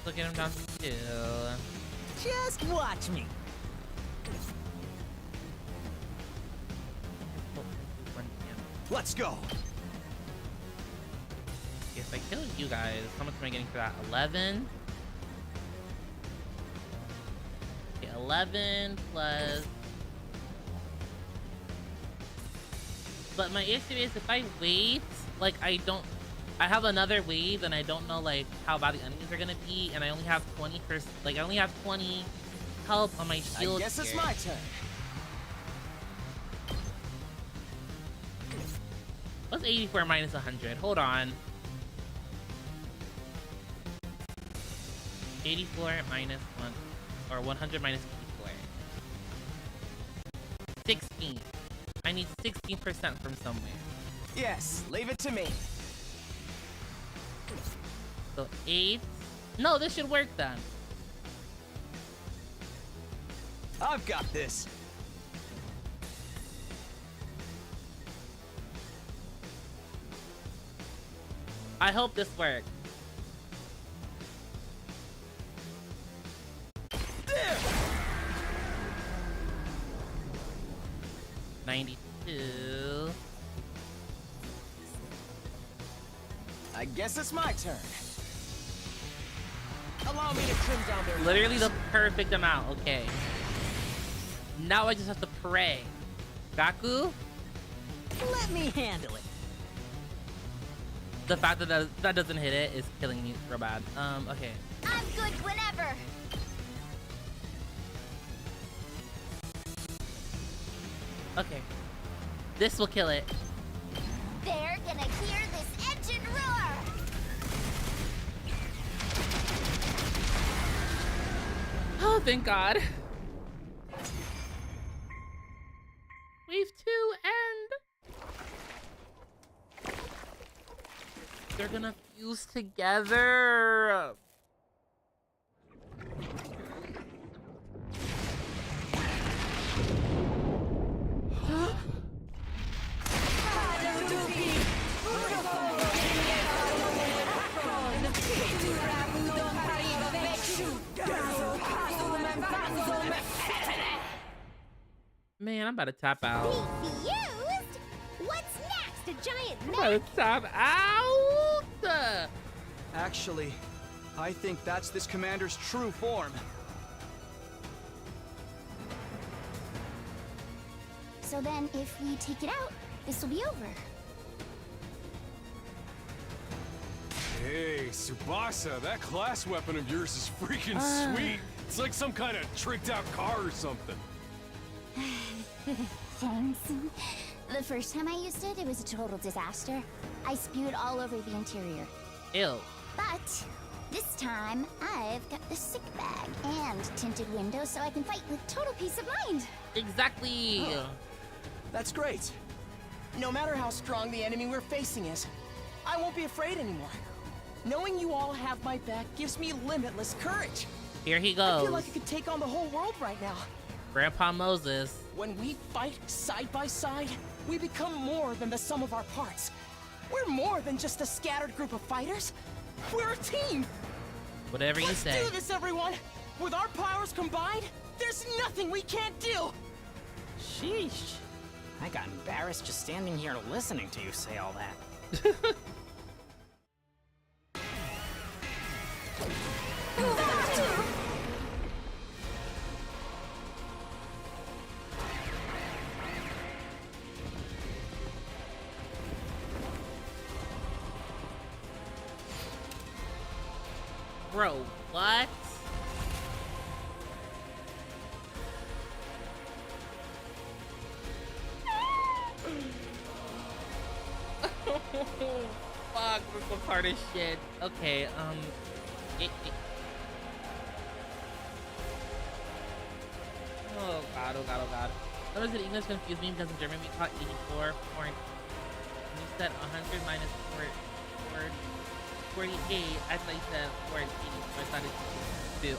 Speaker 1: Look at him down to 2.
Speaker 5: Just watch me.
Speaker 2: Let's go.
Speaker 1: If I kill you guys, how much am I getting for that? 11? Okay, 11 plus... But my issue is if I wait, like I have another wave and I don't know like how bad the enemies are gonna be, and I only have 20%, like I only have 20 health on my shield.
Speaker 9: I guess it's
Speaker 1: here.
Speaker 9: my turn.
Speaker 1: What's 84 minus 100? Hold on. 84 minus 1, or 100 minus 84. 16. I need 16% from somewhere.
Speaker 9: Yes, leave it to me.
Speaker 1: So 8. No, this should work then.
Speaker 2: I've got this.
Speaker 1: I hope this works.
Speaker 9: There.
Speaker 1: 92.
Speaker 9: I guess it's my turn. Allow me to trim down their
Speaker 1: Literally the perfect amount. Okay. Now I just have to pray. Gaku?
Speaker 5: Let me handle it.
Speaker 1: The fact that that doesn't hit it is killing me real bad. Okay.
Speaker 3: I'm good whenever.
Speaker 1: Okay. This will kill it.
Speaker 3: They're gonna hear this engine roar.
Speaker 1: Oh, thank God. Wave 2 end. They're gonna fuse together. Man, I'm about to tap out.
Speaker 3: Refused? What's next? A giant
Speaker 1: I'm about to tap out.
Speaker 2: Actually, I think that's this commander's true form.
Speaker 3: So then, if we take it out, this will be over.
Speaker 8: Hey, Tsubasa, that class weapon of yours is freaking sweet. It's like some kind of tricked out car or something.
Speaker 3: Thanks. The first time I used it, it was a total disaster. I spewed all over the interior.
Speaker 1: Ew.
Speaker 3: But this time, I've got the sick bag and tinted windows so I can fight with total peace of mind.
Speaker 1: Exactly.
Speaker 2: That's great.
Speaker 9: No matter how strong the enemy we're facing is, I won't be afraid anymore. Knowing you all have my back gives me limitless courage.
Speaker 1: Here he
Speaker 9: I
Speaker 1: goes.
Speaker 9: feel like I could take on the whole world right now.
Speaker 1: Grandpa Moses.
Speaker 9: When we fight side by side, we become more than the sum of our parts. We're more than just a scattered group of fighters. We're a team.
Speaker 1: Whatever you say.
Speaker 9: Let's do this, everyone. With our powers combined, there's nothing we can't do.
Speaker 5: Sheesh. I got embarrassed just standing here listening to you say all that.
Speaker 1: Bro, what? Fuck, this was hard as shit. Okay, oh god, oh god, oh god. Notice that English confused me because in German we caught 84 point. When you said 100 minus 48, I thought you said 480, so I thought it's 2.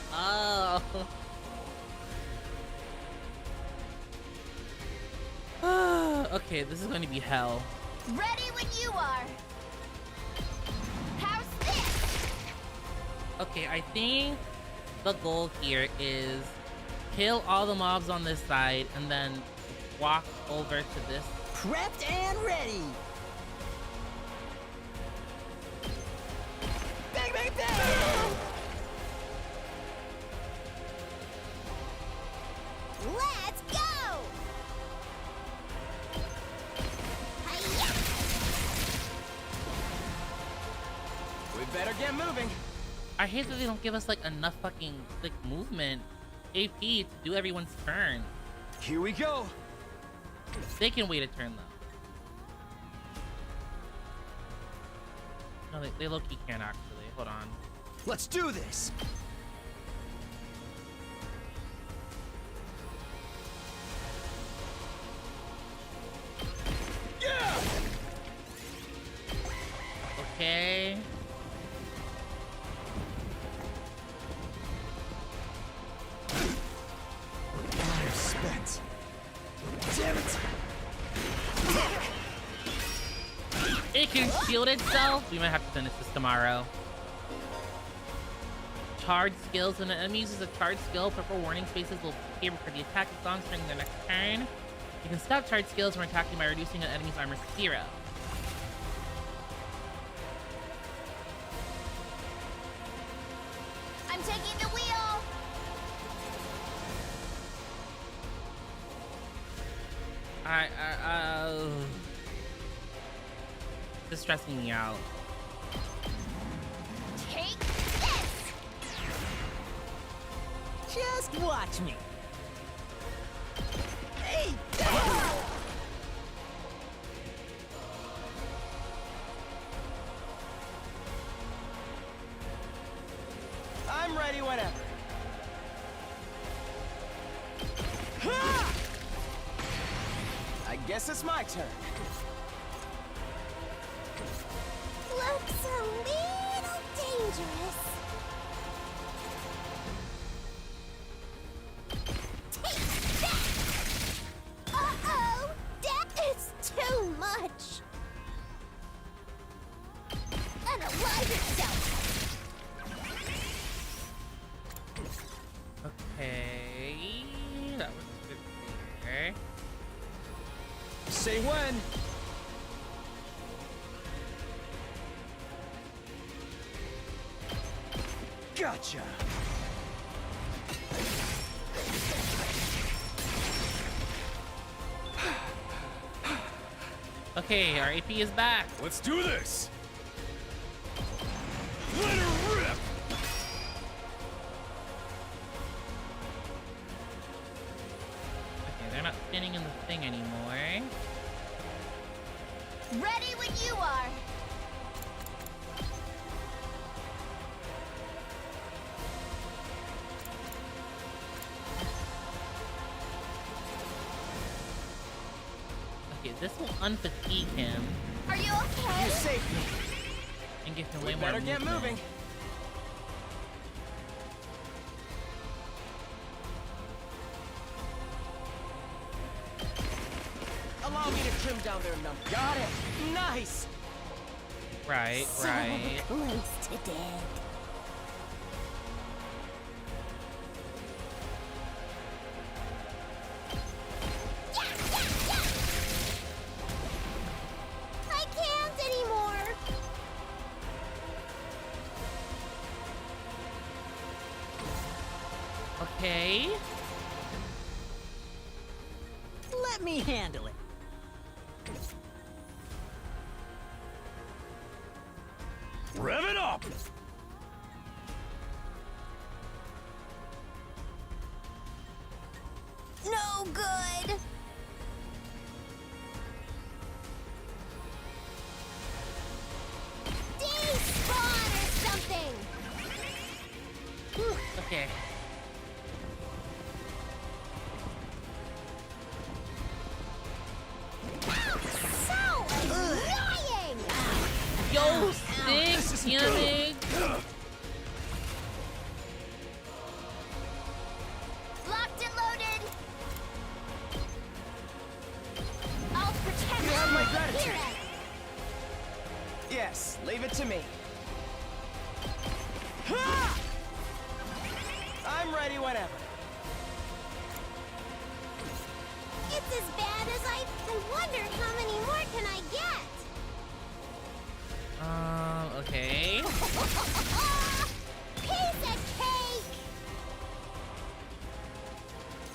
Speaker 1: Oh. Okay, this is going to be hell.
Speaker 3: Ready when you are. How's this?
Speaker 1: Okay, I think the goal here is kill all the mobs on this side and then walk over to this.
Speaker 5: Prepped and ready. Bang, bang, bang!
Speaker 3: Let's go! Hi-ya!
Speaker 9: We better get moving.
Speaker 1: I hate that they don't give us like enough fucking like movement AP to do everyone's turn.
Speaker 9: Here we go.
Speaker 1: They can wait a turn though. No, they low-key can't actually. Hold on.
Speaker 2: Let's do this!
Speaker 9: Yeah!
Speaker 1: Okay.
Speaker 2: I'm spent. Damn it!
Speaker 1: It can shield itself. We might have to finish this tomorrow. Charged skills. When an enemy uses a charged skill, purple warning spaces will appear before the attack is launched during their next turn. You can stop charged skills from attacking by reducing an enemy's armor to 0.
Speaker 3: I'm taking the wheel.
Speaker 1: This is stressing me out.
Speaker 3: Take this.
Speaker 5: Just watch me. Hey!
Speaker 9: I'm ready whenever. I guess it's my turn.
Speaker 3: Looks a little dangerous. Take that! Uh-oh! That is too much! Unalive itself!
Speaker 1: Okay. That was good there.
Speaker 9: Say when. Gotcha.
Speaker 1: Okay, our AP is back.
Speaker 8: Let's do this! Let her rip!
Speaker 1: Okay, they're not spinning in the thing anymore.
Speaker 3: Ready when you are!
Speaker 1: Okay, this will unfatigue him
Speaker 3: Are you okay?
Speaker 9: You're safe.
Speaker 1: and give him
Speaker 9: We
Speaker 1: way more
Speaker 9: better get
Speaker 1: movement.
Speaker 9: moving. Allow me to trim down their number. Got it. Nice.
Speaker 1: Right, right.
Speaker 3: Close to dead. I can't anymore.
Speaker 1: Okay.
Speaker 5: Let me handle it.
Speaker 8: Rev it up!
Speaker 3: no good. Despawn or something.
Speaker 1: Okay.
Speaker 3: Ow, so annoying.
Speaker 1: Yo, sick, damage.
Speaker 3: Locked and loaded. I'll protect
Speaker 9: You have my
Speaker 3: you.
Speaker 9: gratitude.
Speaker 3: Here, Ed.
Speaker 9: Yes, leave it to me. Ha! I'm ready whenever.
Speaker 3: It's as bad as I wondered how many more can I get?
Speaker 1: Okay.
Speaker 3: Piece of cake!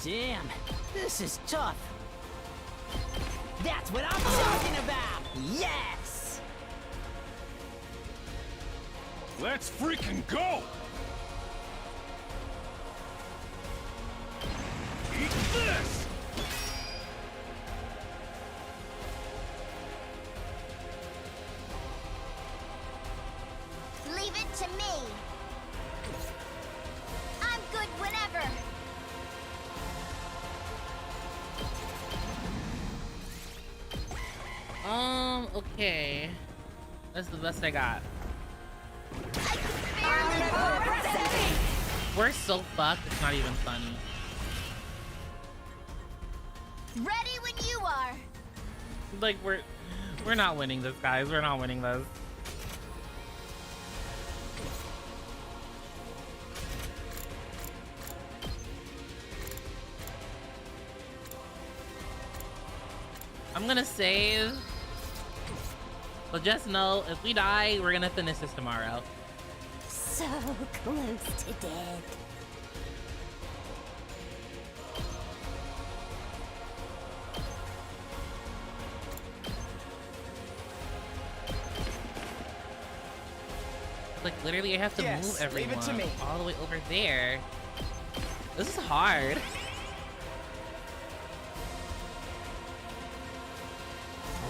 Speaker 5: Damn, this is tough. That's what I'm talking about! Yes!
Speaker 8: Let's freaking go! Eat this!
Speaker 3: Leave it to me. I'm good whenever.
Speaker 1: Okay. That's the best I got.
Speaker 3: I can barely
Speaker 1: We're so fucked, it's not even funny.
Speaker 3: Ready when you are.
Speaker 1: Like, we're not winning this, guys. We're not winning this. I'm gonna save. But just know, if we die, we're gonna finish this tomorrow.
Speaker 3: So close to dead.
Speaker 1: Like, literally, I have to
Speaker 9: Yes,
Speaker 1: move
Speaker 9: leave
Speaker 1: everyone
Speaker 9: it to me.
Speaker 1: all the way over there. This is hard.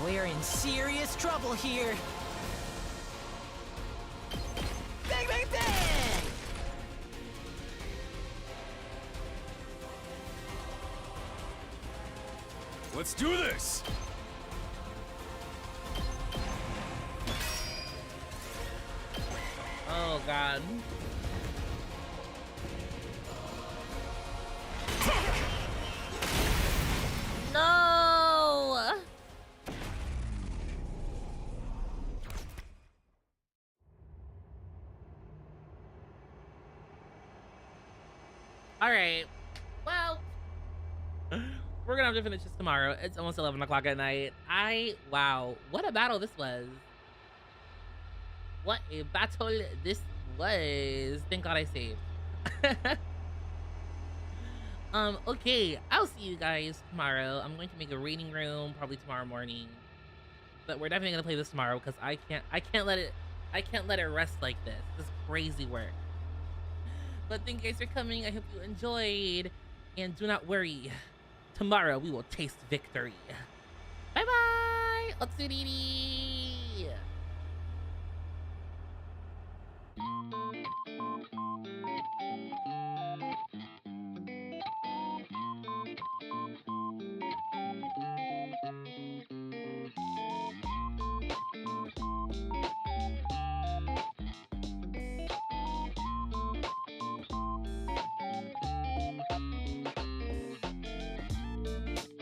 Speaker 5: We're in serious trouble here. Bang, bang, bang!
Speaker 8: Let's do this!
Speaker 1: Oh, God. No! All right. Well, we're gonna have to finish this tomorrow. It's almost 11 o'clock at night. Wow, what a battle this was. What a battle this was. Thank God I saved. Okay, I'll see you guys tomorrow. I'm going to make a reading room probably tomorrow morning. But we're definitely gonna play this tomorrow because I can't let it rest like this. This is crazy work. But thank you guys for coming. I hope you enjoyed. And do not worry. Tomorrow we will taste victory. Bye bye. Otsuriri.